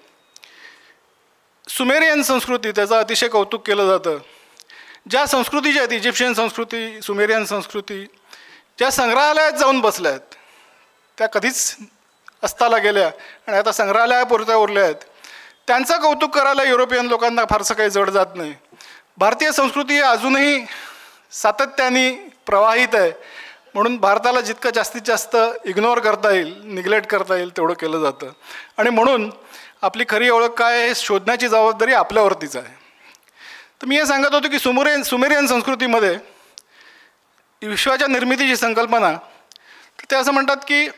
सुमेरियन संस्कृती, त्याचं अतिशय कौतुक केलं जातं. ज्या संस्कृती ज्या आहेत, इजिप्शियन संस्कृती, सुमेरियन संस्कृती, ज्या संग्रहालयात जाऊन बसल्या आहेत, त्या कधीच अस्ताला गेल्या आणि आता संग्रहालयापुरत्या उरल्या आहेत, त्यांचं कौतुक करायला युरोपियन लोकांना फारसं काही जड जात नाही. भारतीय संस्कृती अजूनही सातत्याने प्रवाहित आहे, म्हणून भारताला जितकं जास्तीत जास्त इग्नोर करता येईल, निग्लेक्ट करता येईल तेवढं केलं जातं. आणि म्हणून आपली खरी ओळख काय हे शोधण्याची जबाबदारी आपल्यावरतीच आहे. तर मी हे सांगत होतो की सुमेरियन संस्कृतीमध्ये विश्वाच्या निर्मितीची संकल्पना, तर ते असं म्हणतात की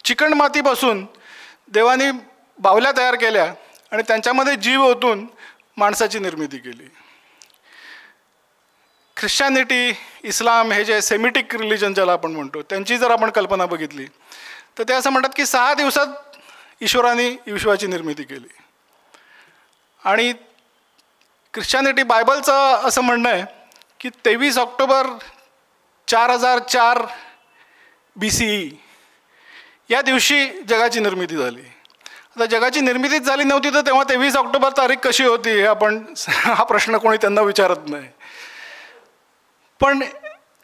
चिकणमातीपासून देवाने बावल्या तयार केल्या आणि त्यांच्यामध्ये जीव ओतून माणसाची निर्मिती केली. ख्रिश्चॅनिटी, इस्लाम, हे जे सेमिटिक रिलिजन ज्याला आपण म्हणतो, त्यांची जर आपण कल्पना बघितली तर ते असं म्हणतात की 6 दिवसात ईश्वराने विश्वाची निर्मिती केली. आणि ख्रिश्चॅनिटी, बायबलचं असं म्हणणं आहे की 23 ऑक्टोबर 4004 BCE या दिवशी जगाची निर्मिती झाली. आता जगाची निर्मितीच झाली नव्हती तर तेव्हा 23 ऑक्टोबर तारीख कशी होती हे हा प्रश्न कोणी त्यांना विचारत नाही. पण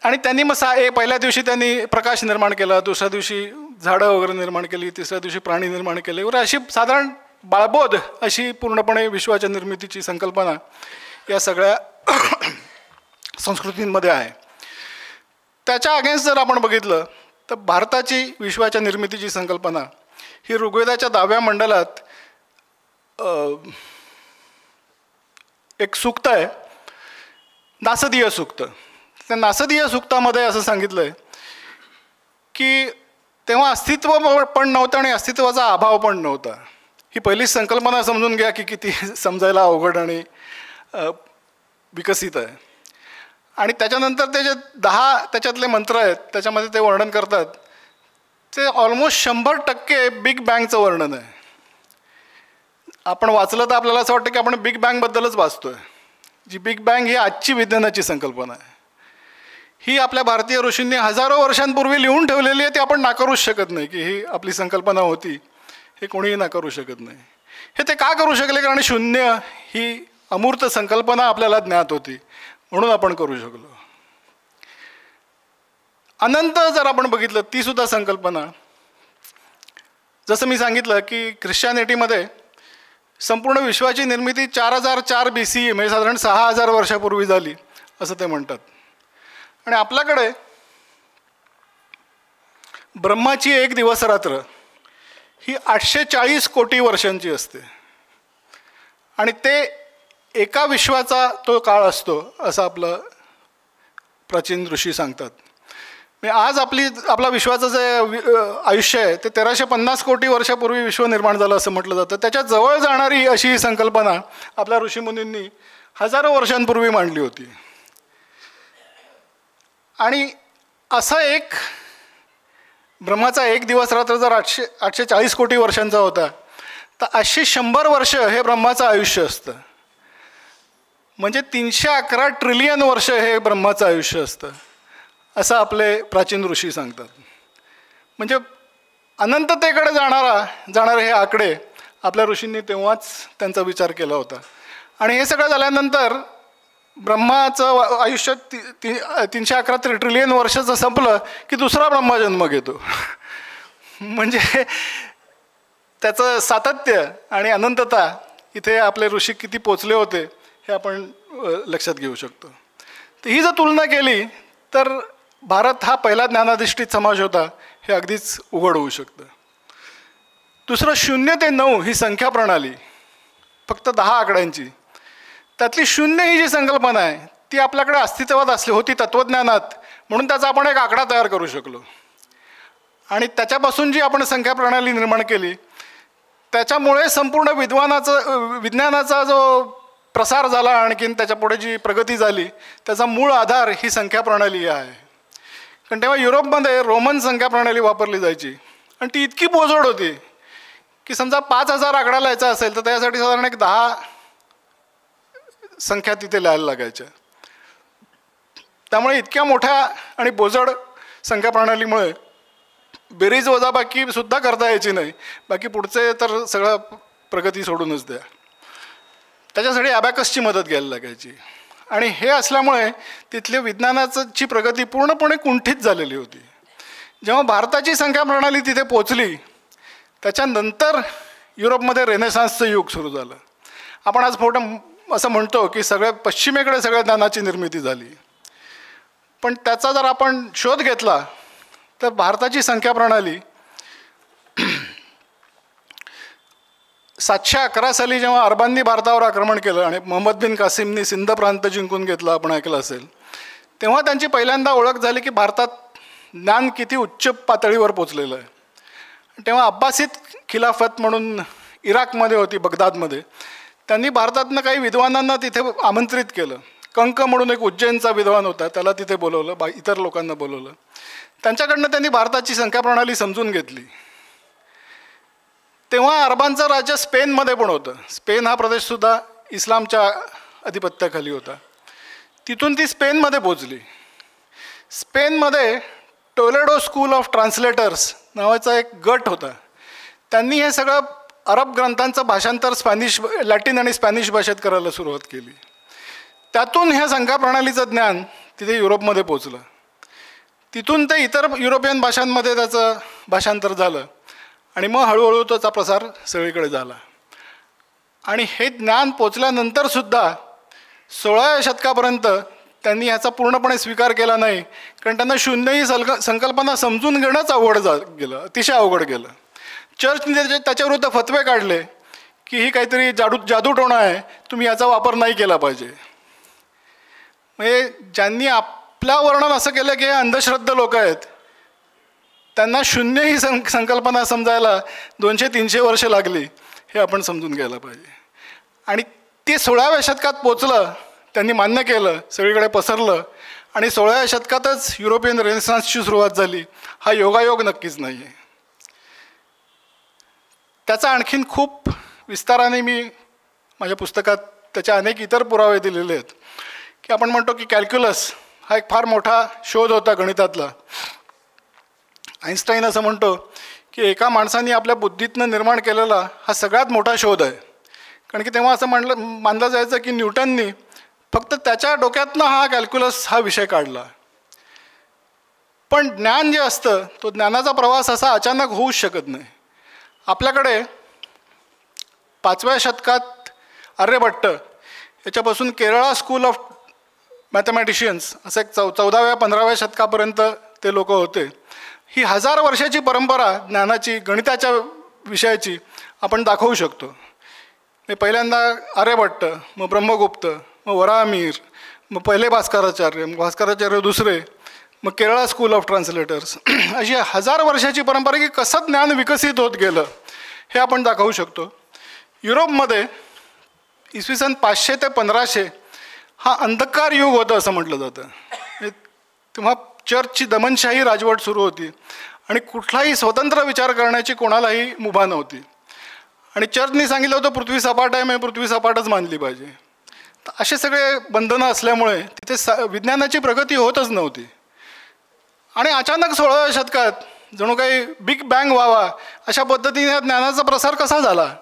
आणि त्यांनी मग पहिल्या दिवशी त्यांनी प्रकाश निर्माण केला, दुसऱ्या दिवशी झाडं वगैरे निर्माण केली, तिसऱ्या दिवशी प्राणी निर्माण केले वगैरे, अशी साधारण बाळबोध अशी पूर्णपणे विश्वाच्या निर्मितीची संकल्पना या सगळ्या संस्कृतींमध्ये आहे. त्याच्या अगेन्स्ट जर आपण बघितलं तर भारताची विश्वाच्या निर्मितीची संकल्पना ही ऋग्वेदाच्या 10व्या मंडलात एक सूक्त आहे, नासदीय सूक्त. त्या नासदीय सूक्तामध्ये असं सांगितलं आहे की तेव्हा अस्तित्व पण नव्हतं आणि अस्तित्वाचा अभाव पण नव्हता. ही पहिलीच संकल्पना समजून घ्या की किती समजायला अवघड आणि विकसित आहे. आणि त्याच्यानंतर ते जे 10 त्याच्यातले मंत्र आहेत त्याच्यामध्ये ते वर्णन करतात, ते ऑलमोस्ट 100% बिग बँगचं वर्णन आहे. आपण वाचलं तर आपल्याला असं वाटतं की आपण बिग बँगबद्दलच वाचतोय. जी बिग बँग ही आजची विज्ञानाची संकल्पना आहे. ही आपल्या भारतीय ऋषींनी हजारो वर्षांपूर्वी लिहून ठेवलेली आहे. ती आपण नाकारूच शकत नाही की ही आपली संकल्पना होती, हे कोणीही नाकारू शकत नाही. हे ते का करू शकले, कारण शून्य ही अमूर्त संकल्पना आपल्याला ज्ञात होती म्हणून आपण करू शकलो. अनंत जर आपण बघितलं ती सुद्धा संकल्पना, जसं मी सांगितलं की ख्रिश्चॅनिटीमध्ये संपूर्ण विश्वाची निर्मिती 4004 BCE म्हणजे साधारण 6000 वर्षापूर्वी झाली असं ते म्हणतात. आणि आपल्याकडे ब्रह्माची एक दिवस रात्र ही 840 कोटी वर्षांची असते आणि ते एका विश्वाचा तो काळ असतो असं आपलं प्राचीन ऋषी सांगतात. आज आपला विश्वाचं जे आयुष्य आहे ते 1350 कोटी वर्षापूर्वी विश्व निर्माण झालं असं म्हटलं जातं. त्याच्या जवळ जाणारी अशी ही संकल्पना आपल्या ऋषीमुनींनी हजारो वर्षांपूर्वी मांडली होती. आणि असं एक ब्रह्माचा एक दिवस रात्र जर 840 कोटी वर्षांचा होता तर 100 वर्ष हे ब्रह्माचं आयुष्य असतं. म्हणजे 311 ट्रिलियन वर्ष हे ब्रह्माचं आयुष्य असतं असं आपले प्राचीन ऋषी सांगतात. म्हणजे अनंततेकडे जाणारे हे आकडे आपल्या ऋषींनी तेव्हाच त्यांचा विचार केला होता. आणि हे सगळं झाल्यानंतर ब्रह्माचं आयुष्य 311 ट्रिलियन वर्षाचं संपलं की दुसरा ब्रह्मा जन्म घेतो. म्हणजे त्याचं सातत्य आणि अनंतता इथे आपले ऋषी किती पोचले होते हे आपण लक्षात घेऊ शकतो. तर ही जर तुलना केली तर भारत हा पहिला ज्ञानाधिष्ठित समाज होता हे अगदीच उघड होऊ शकतं. दुसरं 0 ते 9 ही संख्या प्रणाली, फक्त 10 आकड्यांची. त्यातली 0 ही जी संकल्पना आहे ती आपल्याकडे अस्तित्वात असली होती तत्त्वज्ञानात, म्हणून त्याचा आपण एक आकडा तयार करू शकलो. आणि त्याच्यापासून जी आपण संख्या प्रणाली निर्माण केली त्याच्यामुळे संपूर्ण विज्ञानाचा जो प्रसार झाला, आणखीन त्याच्यापुढे जी प्रगती झाली त्याचा मूळ आधार ही संख्या प्रणाली आहे. कारण तेव्हा युरोपमध्ये रोमन संख्या प्रणाली वापरली जायची आणि ती इतकी पोजड होती की समजा 5000 आकडा लिहायचा असेल तर त्यासाठी साधारण एक 10 संख्या तिथे लिहायला लागायच्या. त्यामुळे इतक्या मोठ्या आणि बोजड संख्या प्रणालीमुळे बेरीज वजाबाकी सुद्धा करता यायची नाही, बाकी पुढचे तर सगळं प्रगती सोडूनच द्या. त्याच्यासाठी अबॅकसची मदत घ्यायला लागायची. आणि हे असल्यामुळे तिथल्या विज्ञानाची प्रगती पूर्णपणे कुंठित झालेली होती. जेव्हा भारताची संख्या प्रणाली तिथे पोचली त्याच्यानंतर युरोपमध्ये रेनेसान्सचं युग सुरू झालं. आपण आज असं म्हणतो की पश्चिमेकडे सगळ्या ज्ञानाची निर्मिती झाली, पण त्याचा जर आपण शोध घेतला तर भारताची संख्या प्रणाली 711 साली जेव्हा अरबांनी भारतावर आक्रमण केलं आणि मोहम्मद बिन कासिमनी सिंध प्रांत जिंकून घेतला, आपण ऐकलं असेल, तेव्हा त्यांची पहिल्यांदा ओळख झाली की भारतात ज्ञान किती उच्च पातळीवर पोचलेलं आहे. तेव्हा अब्बासिद खिलाफत म्हणून इराकमध्ये होती, बगदादमध्ये, त्यांनी भारतातनं काही विद्वानांना तिथे आमंत्रित केलं. कंक म्हणून एक उज्जैनचा विद्वान होता, त्याला तिथे बोलवलं, इतर लोकांना बोलवलं. त्यांच्याकडनं त्यांनी भारताची संख्या प्रणाली समजून घेतली. तेव्हा अरबांचं राज्य स्पेनमध्ये पण होतं. स्पेन हा प्रदेशसुद्धा इस्लामच्या अधिपत्याखाली होता. तिथून ती स्पेनमध्ये पोचली. स्पेनमध्ये टोलेडो स्कूल ऑफ ट्रान्सलेटर्स नावाचा एक गट होता. त्यांनी हे सगळं अरब ग्रंथांचं भाषांतर लॅटिन आणि स्पॅनिश भाषेत करायला सुरुवात केली. त्यातून ह्या संख्या प्रणालीचं ज्ञान तिथे युरोपमध्ये पोचलं. तिथून ते इतर युरोपियन भाषांमध्ये त्याचं भाषांतर झालं आणि मग हळूहळू त्याचा प्रसार सगळीकडे झाला. आणि हे ज्ञान पोचल्यानंतरसुद्धा 16व्या शतकापर्यंत त्यांनी ह्याचा पूर्णपणे स्वीकार केला नाही, कारण त्यांना 0 ही संकल्पना समजून घेणंच अवघड गेलं, अतिशय अवघड गेलं. चर्चने त्याच्याविरुद्ध फतवे काढले की ही काहीतरी जादूटोणा आहे, तुम्ही याचा वापर नाही केला पाहिजे. म्हणजे ज्यांनी आपल्या वर्णन असं केलं की हे अंधश्रद्ध लोक आहेत, त्यांना 0 ही संकल्पना समजायला 200-300 वर्ष लागली, हे आपण समजून घ्यायला पाहिजे. आणि ते 16व्या शतकात पोचलं, त्यांनी मान्य केलं, सगळीकडे पसरलं आणि 16व्या शतकातच युरोपियन रेनेसान्सची सुरुवात झाली. हा योगायोग नक्कीच नाही आहे. त्याचा आणखीन खूप विस्ताराने मी माझ्या पुस्तकात त्याच्या अनेक इतर पुरावे दिलेले आहेत. की आपण म्हणतो की कॅल्क्युलस हा एक फार मोठा शोध होता गणितातला. आईन्स्टाईन असं म्हणतो की एका माणसाने आपल्या बुद्धीतनं निर्माण केलेला हा सगळ्यात मोठा शोध आहे. कारण की तेव्हा असं मानलं जायचं की न्यूटननी फक्त त्याच्या डोक्यातनं हा कॅल्क्युलस हा विषय काढला. पण ज्ञान जे असतं तो ज्ञानाचा प्रवास असा अचानक होऊच शकत नाही. आपल्याकडे 5व्या शतकात आर्यभट्ट याच्यापासून केरळा स्कूल ऑफ मॅथमॅटिशियन्स असं एक 14व्या-15व्या शतकापर्यंत ते लोक होते. ही 1000 वर्षाची परंपरा ज्ञानाची, गणिताच्या विषयाची आपण दाखवू शकतो. पहिल्यांदा आर्यभट्ट, मग ब्रह्मगुप्त, मग वराहमीर, मग पहिले भास्कराचार्य, मग भास्कराचार्य दुसरे, मग केरळा स्कूल ऑफ ट्रान्सलेटर्स, अशी 1000 वर्षाची परंपरा की कसं ज्ञान विकसित होत गेलं हे आपण दाखवू शकतो. युरोपमध्ये इसवी सन 500 ते 1500 हा अंधकार युग होता असं म्हटलं जातं. तेव्हा चर्चची दमनशाही राजवट सुरू होती आणि कुठलाही स्वतंत्र विचार करण्याची कोणालाही मुभा नव्हती. आणि चर्चनी सांगितलं होतं पृथ्वी सपाट आहे, मग पृथ्वी सपाटच मानली पाहिजे. तर असे सगळे बंधनं असल्यामुळे तिथे विज्ञानाची प्रगती होतच नव्हती. आणि अचानक 16व्या शतकात जणू काही बिग बँग व्हावा अशा पद्धतीने ज्ञानाचा प्रसार कसा झाला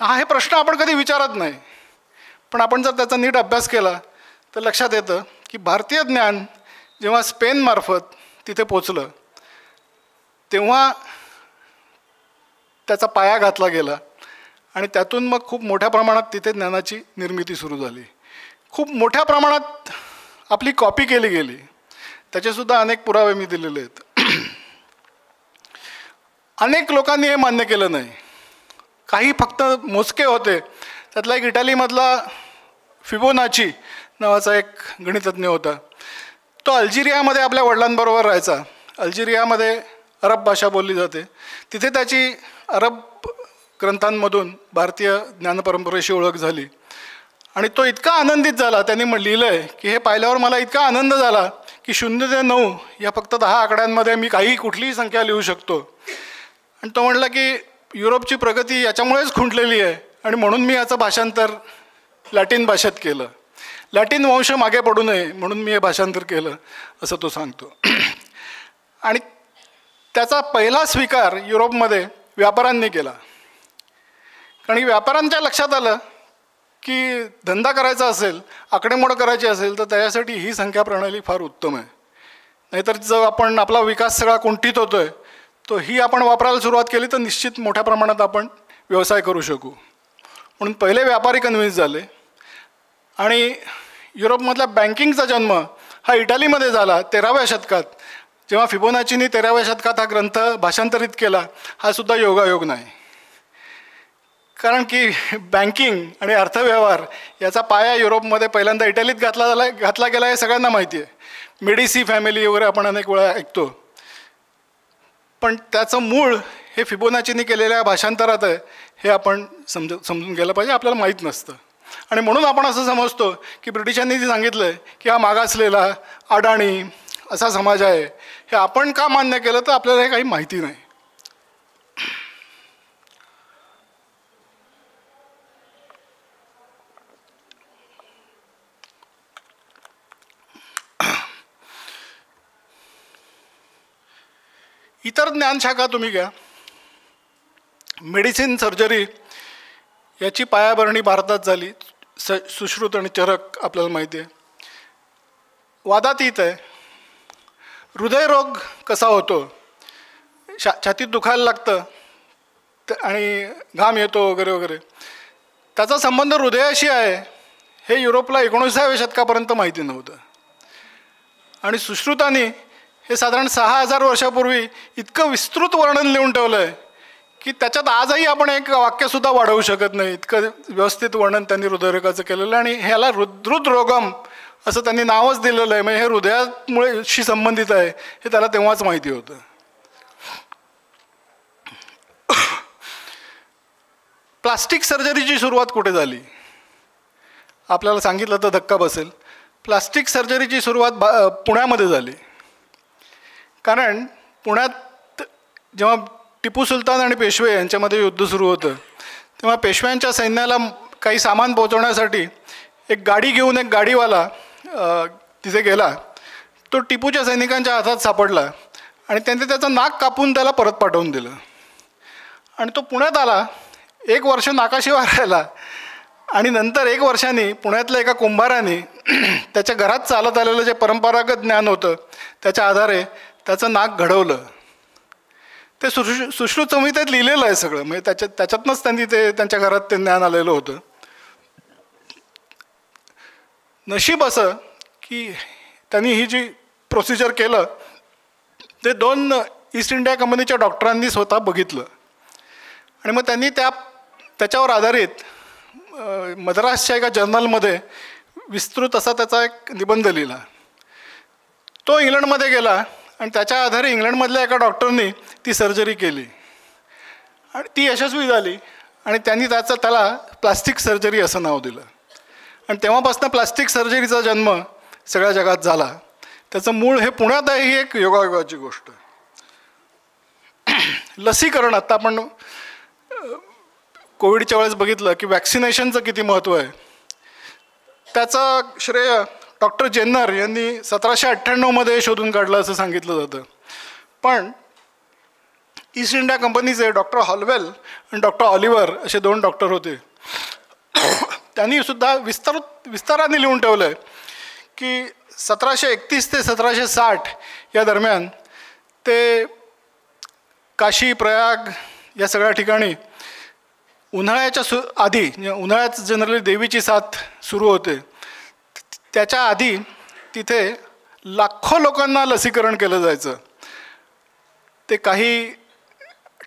हे प्रश्न आपण कधी विचारत नाही, पण आपण जर त्याचा नीट अभ्यास केला तर लक्षात येतं की भारतीय ज्ञान जेव्हा स्पेनमार्फत तिथे पोचलं तेव्हा त्याचा पाया घातला गेला आणि त्यातून मग खूप मोठ्या प्रमाणात तिथे ज्ञानाची निर्मिती सुरू झाली. खूप मोठ्या प्रमाणात आपली कॉपी केली गेली. त्याचेसुद्धा अनेक पुरावे मी दिलेले आहेत. अनेक लोकांनी हे मान्य केलं नाही. काही फक्त मोजके होते. त्यातला एक इटालीमधला फिबोनाची नावाचा एक गणितज्ञ होता. तो अल्जेरियामध्ये आपल्या वडिलांबरोबर राहायचा. अल्जेरियामध्ये अरब भाषा बोलली जाते. तिथे त्याची अरब ग्रंथांमधून भारतीय ज्ञानपरंपरेशी ओळख झाली आणि तो इतका आनंदित झाला. त्यांनी लिहिलं आहे की हे पाहिल्यावर मला इतका आनंद झाला की 0 ते 9 या फक्त 10 आकड्यांमध्ये मी कुठलीही संख्या लिहू शकतो. आणि तो म्हणला की युरोपची प्रगती याच्यामुळेच खुंटलेली आहे आणि म्हणून मी याचं भाषांतर लॅटिन भाषेत केलं. लॅटिन वंश मागे पडू नये म्हणून मी हे भाषांतर केलं असं तो सांगतो. आणि त्याचा पहिला स्वीकार युरोपमध्ये व्यापाऱ्यांनी केला. कारण व्यापाऱ्यांच्या लक्षात आलं की धंदा करायचा असेल, आकडेमोड करायची असेल तर त्याच्यासाठी ही संख्या प्रणाली फार उत्तम आहे. नाहीतर जर आपण आपला विकास सगळा कुंठित होतो आहे तो ही आपण वापरायला सुरुवात केली तर निश्चित मोठ्या प्रमाणात आपण व्यवसाय करू शकू. म्हणून पहिले व्यापारी कन्व्हिन्स झाले. आणि युरोपमधल्या बँकिंगचा जन्म हा इटालीमध्ये झाला 13व्या शतकात. जेव्हा फिबोनाचीनी 13व्या शतकात हा ग्रंथ भाषांतरित केला हा सुद्धा योगायोग नाही. कारण की बँकिंग आणि अर्थव्यवहार याचा पाया युरोपमध्ये पहिल्यांदा इटलीत घातला गेला हे सगळ्यांना माहिती आहे. मेडिसी फॅमिली वगैरे आपण अनेक वेळा ऐकतो. पण त्याचं मूळ हे फिबोनाचीनी केलेल्या भाषांतरात आहे हे आपण समजून गेलं पाहिजे. आपल्याला माहीत नसतं आणि म्हणून आपण असं समजतो की ब्रिटिशांनी जे सांगितलं आहे की हा मागासलेला अडाणी असा समाज आहे हे आपण का मान्य केलं तर आपल्याला हे काही माहिती नाही. इतर ज्ञानशाखा तुम्ही घ्या. मेडिसिन, सर्जरी याची पायाभरणी भारतात झाली. सुश्रुत आणि चरक आपल्याला माहिती आहे. वादातीत आहे. हृदयरोग कसा होतो, छातीत दुखायला लागतं आणि घाम येतो वगैरे वगैरे, त्याचा संबंध हृदयाशी आहे हे युरोपला 19व्या शतकापर्यंत माहिती नव्हतं. आणि सुश्रुतांनी हे साधारण 6000 वर्षापूर्वी इतकं विस्तृत वर्णन लिहून ठेवलं आहे की त्याच्यात आजही आपण एक वाक्यसुद्धा वाढवू शकत नाही. इतकं व्यवस्थित वर्णन त्यांनी हृदयरोगाचं केलेलं आहे. आणि ह्याला हृदरोगम असं त्यांनी नावच दिलेलं आहे. म्हणजे हे हृदयामुळेशी संबंधित आहे हे त्याला तेव्हाच माहिती होतं. प्लास्टिक सर्जरीची सुरुवात कुठे झाली आपल्याला सांगितलं तर धक्का बसेल. प्लास्टिक सर्जरीची सुरुवात पुण्यामध्ये झाली. कारण पुण्यात जेव्हा टिपू सुलतान आणि पेशवे यांच्यामध्ये युद्ध सुरू होतं तेव्हा पेशव्यांच्या सैन्याला काही सामान पोहोचवण्यासाठी एक गाडी घेऊन एक गाडीवाला तिथे गेला. तो टिपूच्या सैनिकांच्या हातात सापडला आणि त्यांनी त्याचं नाक कापून त्याला परत पाठवून दिलं. आणि तो पुण्यात आला. 1 वर्ष नाकाशिवाय राहिला आणि नंतर 1 वर्षांनी पुण्यातल्या एका कुंभाराने त्याच्या घरात चालत आलेलं जे परंपरागत ज्ञान होतं त्याच्या आधारे त्याचं नाक घडवलं. ते सुश्रुत संहितेत लिहिलेलं आहे सगळं. म्हणजे त्याच्यातनंच त्यांनी त्यांच्या घरात ते ज्ञान आलेलं होतं. नशीब असं की त्यांनी ही जी प्रोसिजर केलं ते 2 ईस्ट इंडिया कंपनीच्या डॉक्टरांनी स्वतः बघितलं. आणि मग त्यांनी त्याच्यावर आधारित मद्रासच्या एका जर्नलमध्ये विस्तृत असा त्याचा एक निबंध लिहिला. तो इंग्लंडमध्ये गेला आणि त्याच्या आधारे इंग्लंडमधल्या एका डॉक्टरनी ती सर्जरी केली आणि ती यशस्वी झाली. आणि त्यांनी त्याला प्लास्टिक सर्जरी असं नाव दिलं. आणि तेव्हापासून प्लास्टिक सर्जरीचा जन्म सगळ्या जगात झाला. त्याचं मूळ हे पुण्यात आहे ही एक योगायोगाची गोष्ट. लसीकरण आता आपण कोविडच्या वेळेस बघितलं की वॅक्सिनेशनचं किती महत्त्व आहे. त्याचं श्रेय डॉक्टर जेन्नर यांनी 1798मध्ये शोधून काढलं असं सांगितलं जातं. पण ईस्ट इंडिया कंपनीचे डॉक्टर हॉलवेल आणि डॉक्टर ऑलिव्हर असे 2 डॉक्टर होते. त्यांनी सुद्धा विस्ताराने लिहून ठेवलं आहे की 1731 ते 1760 या दरम्यान ते काशी, प्रयाग या सगळ्या ठिकाणी उन्हाळ्याच्या आधी, उन्हाळ्यात जनरली देवीची साथ सुरू होते, त्याच्या आधी तिथे लाखो लोकांना लसीकरण केलं जायचं. ते काही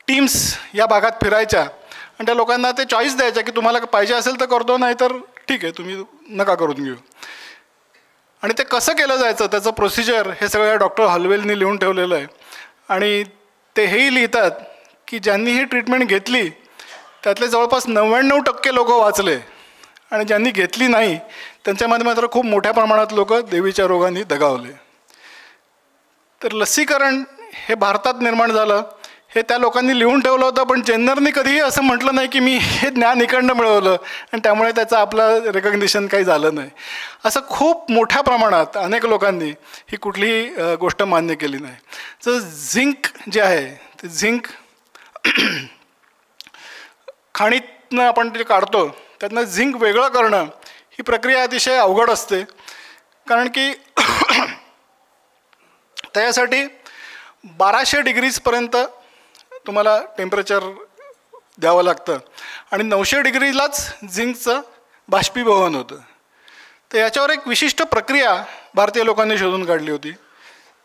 टीम्स या भागात फिरायच्या आणि त्या लोकांना ते चॉईस द्यायच्या की तुम्हाला पाहिजे असेल तर करतो, नाही तर ठीक आहे तुम्ही नका करून घेऊ. आणि ते कसं केलं जायचं त्याचं प्रोसिजर हे सगळं डॉक्टर हॉलवेलनी लिहून ठेवलेलं आहे. आणि ते हेही लिहितात की ज्यांनी ही ट्रीटमेंट घेतली त्यातले जवळपास 99% लोक वाचले आणि ज्यांनी घेतली नाही त्यांच्यामध्ये मात्र खूप मोठ्या प्रमाणात लोक देवीच्या रोगांनी दगावले. तर लसीकरण हे भारतात निर्माण झालं हे त्या लोकांनी लिहून ठेवलं होतं, पण जेन्नरनी कधीही असं म्हटलं नाही की मी हे ज्ञान इकडनं मिळवलं आणि त्यामुळे त्याचं आपलं रेकग्निशन काही झालं नाही. असं खूप मोठ्या प्रमाणात अनेक लोकांनी ही कुठलीही गोष्ट मान्य केली नाही. तर झिंक जे आहे ते झिंक खाणीतनं आपण जे काढतो त्यातनं झिंक वेगळं करणं ही प्रक्रिया अतिशय अवघड असते. कारण की त्यासाठी 1200 डिग्रीजपर्यंत तुम्हाला टेम्परेचर द्यावं लागतं आणि 900 डिग्रीलाच झिंकचं बाष्पीभवन होतं. तर याच्यावर एक विशिष्ट प्रक्रिया भारतीय लोकांनी शोधून काढली होती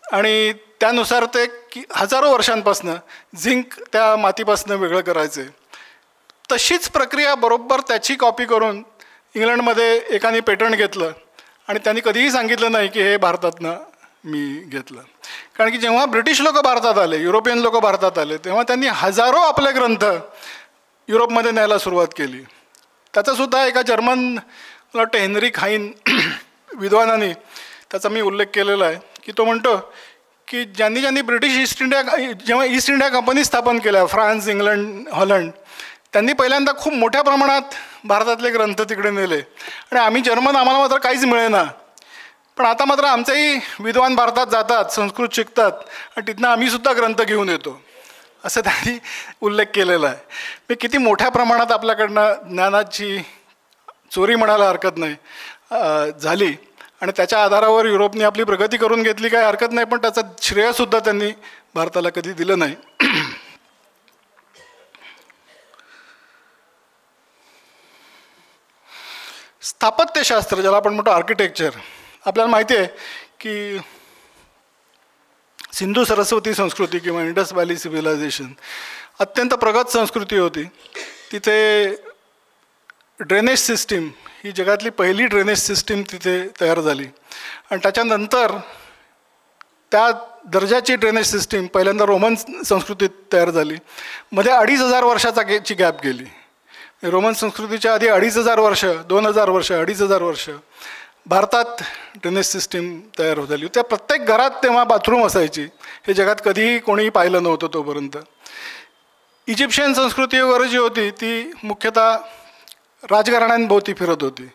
आणि त्यानुसार ते की हजारो वर्षांपासनं झिंक त्या मातीपासनं वेगळं करायचे. तशीच प्रक्रिया बरोबर त्याची कॉपी करून इंग्लंडमध्ये एकाने पेटंट घेतलं आणि त्यांनी कधीही सांगितलं नाही की हे भारतातनं मी घेतलं. कारण की जेव्हा ब्रिटिश लोक भारतात आले, युरोपियन लोक भारतात आले, तेव्हा त्यांनी हजारो आपले ग्रंथ युरोपमध्ये न्यायला सुरुवात केली. त्याचासुद्धा एका जर्मन मला वाटतं हेनरिक हाईन विद्वानाने त्याचा मी उल्लेख केलेला आहे की तो म्हणतो की ज्यांनी ब्रिटिश जेव्हा ईस्ट इंडिया कंपनी स्थापन केल्या, फ्रान्स, इंग्लंड, हॉलंड, त्यांनी पहिल्यांदा खूप मोठ्या प्रमाणात भारतातले ग्रंथ तिकडे नेले आणि आम्ही जर्मन, आम्हाला मात्र काहीच मिळेना. पण आता मात्र आमचेही विद्वान भारतात जातात, संस्कृत शिकतात आणि तिथनं आम्हीसुद्धा ग्रंथ घेऊन येतो, असं त्यांनी उल्लेख केलेला आहे. मी किती मोठ्या प्रमाणात आपल्याकडनं ज्ञानाची चोरी म्हणायला हरकत नाही झाली आणि त्याच्या आधारावर युरोपने आपली प्रगती करून घेतली, काही हरकत नाही, पण त्याचं श्रेयसुद्धा त्यांनी भारताला कधी दिलं नाही. स्थापत्यशास्त्र ज्याला आपण म्हणतो आर्किटेक्चर, आपल्याला माहिती आहे की सिंधू सरस्वती संस्कृती किंवा इंडस व्हॅली सिव्हिलायझेशन अत्यंत प्रगत संस्कृती होती. तिथे ड्रेनेज सिस्टीम ही जगातली पहिली ड्रेनेज सिस्टीम तिथे तयार झाली आणि त्याच्यानंतर त्या दर्जाची ड्रेनेज सिस्टीम पहिल्यांदा रोमन संस्कृतीत तयार झाली. मध्ये 2500 वर्षाची गॅप गेली. रोमन संस्कृतीच्या आधी 2500 वर्ष, 2000 वर्ष, 2500 वर्ष भारतात ड्रेनेज सिस्टीम तयार होत झाली. त्या प्रत्येक घरात तेव्हा बाथरूम असायची, हे जगात कधीही कोणीही पाहिलं नव्हतं तोपर्यंत. इजिप्शियन संस्कृती वगैरे जी होती ती मुख्यतः राजघराण्यांभोवती फिरत होती.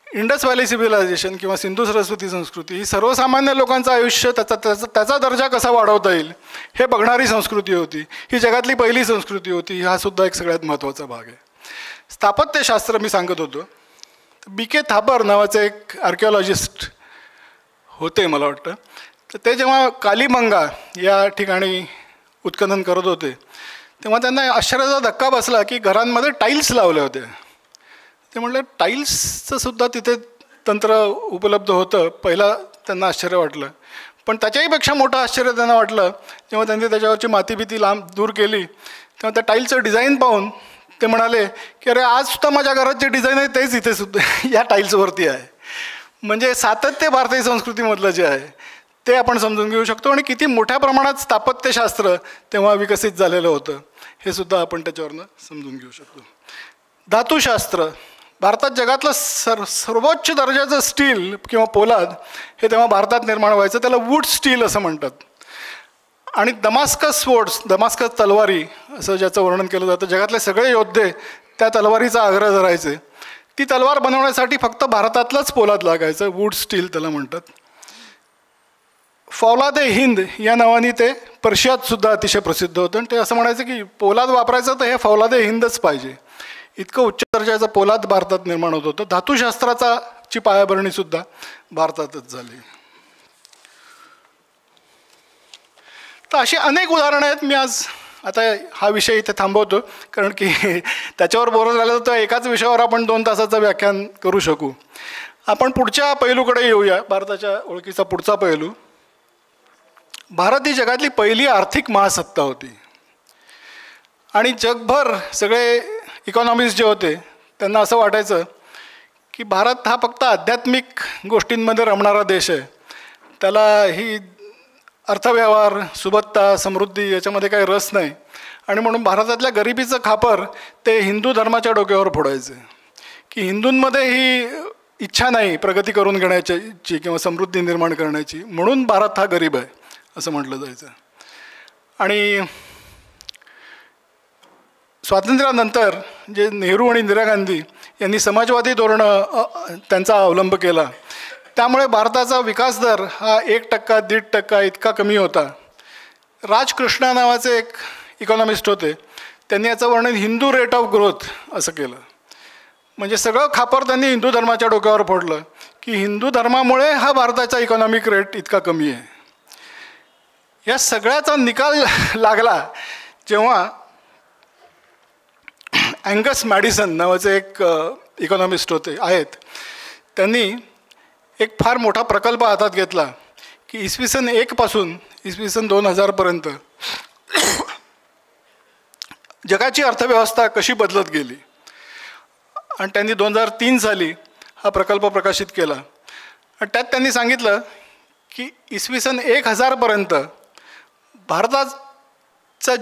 इंडस व्हॅली सिव्हिलायझेशन किंवा सिंधू सरस्वती संस्कृती ही सर्वसामान्य लोकांचं आयुष्य त्याचा दर्जा कसा वाढवता येईल हे बघणारी संस्कृती होती. ही जगातली पहिली संस्कृती होती. हा सुद्धा एक सगळ्यात महत्त्वाचा भाग आहे. स्थापत्यशास्त्र मी सांगत होतो, BK थापर नावाचे एक आर्किओलॉजिस्ट होते मला वाटतं. तर ते जेव्हा कालीमंगा या ठिकाणी उत्खनन करत होते तेव्हा त्यांना आश्चर्याचा धक्का बसला की घरांमध्ये टाईल्स लावले होते. ते म्हटलं टाईल्सचं सुद्धा तिथे तंत्र उपलब्ध होतं. पहिला त्यांना आश्चर्य वाटलं, पण त्याच्याहीपेक्षा मोठं आश्चर्य त्यांना वाटलं जेव्हा त्यांनी त्याच्यावरची मातीभीती लांब दूर केली तेव्हा त्या टाईलचं डिझाईन पाहून ते म्हणाले की अरे आज सुद्धा माझ्या घरात जे डिझाईन आहे तेच इथे सुद्धा या टाईल्सवरती आहे. म्हणजे सातत्य भारतीय संस्कृतीमधलं जे आहे ते आपण समजून घेऊ शकतो आणि किती मोठ्या प्रमाणात स्थापत्यशास्त्र तेव्हा विकसित झालेलं होतं हे सुद्धा आपण त्याच्यावरनं समजून घेऊ शकतो. धातुशास्त्र, भारतात जगातलं सर्वोच्च दर्जाचं स्टील किंवा पोलाद हे तेव्हा भारतात निर्माण व्हायचं, त्याला वूड स्टील असं म्हणतात. आणि दमास्कस स्वर्ड्स, दमास्कस तलवारी असं ज्याचं वर्णन केलं जातं, जगातले सगळे योद्धे त्या तलवारीचा आग्रह धरायचे. ती तलवार बनवण्यासाठी फक्त भारतातलंच पोलाद लागायचं, वूड स्टील त्याला म्हणतात. फौलादे हिंद या नावाने ते पर्शियात सुद्धा अतिशय प्रसिद्ध होतं. आणि ते असं म्हणायचं की पोलाद वापरायचं तर हे फौलादे हिंदच पाहिजे, इतकं उच्च दर्जाचं पोलाद भारतात निर्माण होत होतं. धातुशास्त्राची पायाभरणीसुद्धा भारतातच झाली. तर अशी अनेक उदाहरणं आहेत. मी आज आता हा विषय इथे थांबवतो, कारण की त्याच्यावर बोलत राहिलं तर एकाच विषयावर आपण 2 तासाचं व्याख्यान करू शकू. आपण पुढच्या पैलूकडे येऊया, भारताच्या ओळखीचा पुढचा पैलू. भारत ही जगातली पहिली आर्थिक महासत्ता होती आणि जगभर सगळे इकॉनॉमिस्ट जे होते त्यांना असं वाटायचं की भारत हा फक्त आध्यात्मिक गोष्टींमध्ये रमणारा देश आहे, त्याला ही अर्थव्यवहार, सुबत्ता, समृद्धी याच्यामध्ये काही रस नाही. आणि म्हणून भारतातल्या गरिबीचं खापर ते हिंदू धर्माच्या डोक्यावर फोडायचे की हिंदूंमध्ये ही इच्छा नाही प्रगती करून घेण्याची किंवा समृद्धी निर्माण करण्याची, म्हणून भारत हा गरीब आहे असं म्हटलं जायचं. आणि स्वातंत्र्यानंतर जे नेहरू आणि इंदिरा गांधी यांनी समाजवादी धोरणं त्यांचा अवलंब केला, त्यामुळे भारताचा विकास दर हा 1%, 1.5% इतका कमी होता. राजकृष्णा नावाचे एक इकॉनॉमिस्ट होते, त्यांनी याचं वर्णन हिंदू रेट ऑफ ग्रोथ असं केलं. म्हणजे सगळं खापर त्यांनी हिंदू धर्माच्या डोक्यावर फोडलं की हिंदू धर्मामुळे हा भारताचा इकॉनॉमिक रेट इतका कमी आहे. या सगळ्याचा निकाल लागला जेव्हा अँगस मॅडिसन नावाचे एक इकॉनॉमिस्ट आहेत, त्यांनी एक फार मोठा प्रकल्प हातात घेतला की इसवी सन 1 पासून इसवी सन 2000पर्यंत जगाची अर्थव्यवस्था कशी बदलत गेली. आणि त्यांनी 2003 साली हा प्रकल्प प्रकाशित केला. आणि त्यात त्यांनी सांगितलं की इसवी सन 1000पर्यंत भारताचा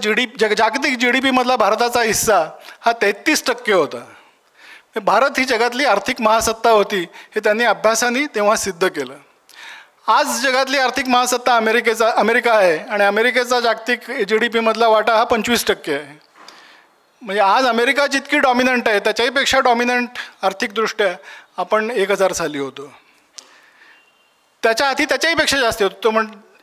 जागतिक GDP मधला भारताचा हिस्सा हा 33% होता. भारत ही जगातली आर्थिक महासत्ता होती हे त्यांनी अभ्यासाने तेव्हा सिद्ध केलं. आज जगातली आर्थिक महासत्ता अमेरिका आहे आणि अमेरिकेचा जागतिक GDP मधला वाटा हा 25% आहे. म्हणजे आज अमेरिका जितकी डॉमिनंट आहे त्याच्याही पेक्षा डॉमिनंट आर्थिकदृष्ट्या आपण 1000 साली होतो. त्याच्या आधी त्याच्याही पेक्षा जास्त होतो. तो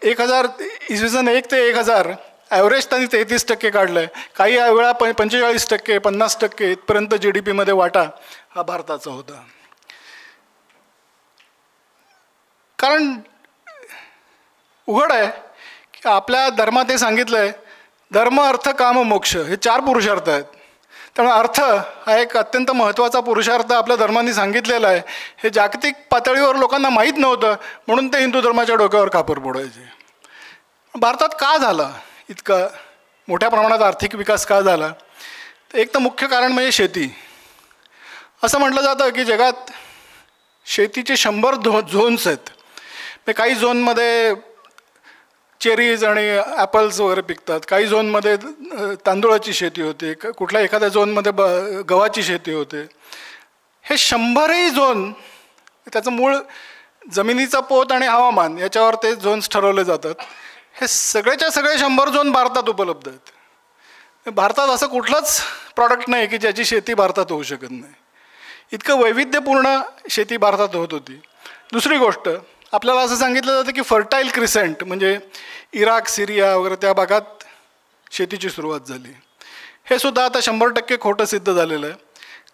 1000 इसवी सन 1 ते 1000 ॲव्हरेज त्यांनी 33% काढलं आहे. काही वेळा 45%, 50% इथपर्यंत GDP मध्ये वाटा हा भारताचा होता. कारण उघड आहे की आपल्या धर्मात हे सांगितलं आहे, धर्म, अर्थ, काम, मोक्ष हे 4 पुरुषार्थ आहेत. त्यामुळे अर्थ हा एक अत्यंत महत्त्वाचा पुरुषार्थ आपल्या धर्माने सांगितलेला आहे. हे जागतिक पातळीवर लोकांना माहीत नव्हतं, म्हणून ते हिंदू धर्माच्या डोक्यावर खापर फोडायचे. भारतात का झाला इतका मोठ्या प्रमाणात आर्थिक विकास का झाला? एक तर मुख्य कारण म्हणजे शेती. असं म्हटलं जातं की जगात शेतीचे 100 झोन्स आहेत. काही झोनमध्ये चेरीज आणि ॲपल्स वगैरे पिकतात, काही झोनमध्ये तांदूळाची शेती होते, कुठल्या एखाद्या झोनमध्ये गव्हाची शेती होते. हे 100ही झोन, त्याचं मूळ जमिनीचा पोत आणि हवामान याच्यावर ते झोन्स ठरवले जातात. हे सगळेच्या सगळे 100 झोन भारतात उपलब्ध आहेत. भारतात असं कुठलंच प्रॉडक्ट नाही की ज्याची शेती भारतात होऊ शकत नाही. इतकं वैविध्यपूर्ण शेती भारतात होत होती. दुसरी गोष्ट, आपल्याला असं सांगितलं जातं की फर्टाईल क्रिसेंट म्हणजे इराक, सिरिया वगैरे त्या भागात शेतीची सुरुवात झाली. हे सुद्धा आता 100% खोटं सिद्ध झालेलं आहे.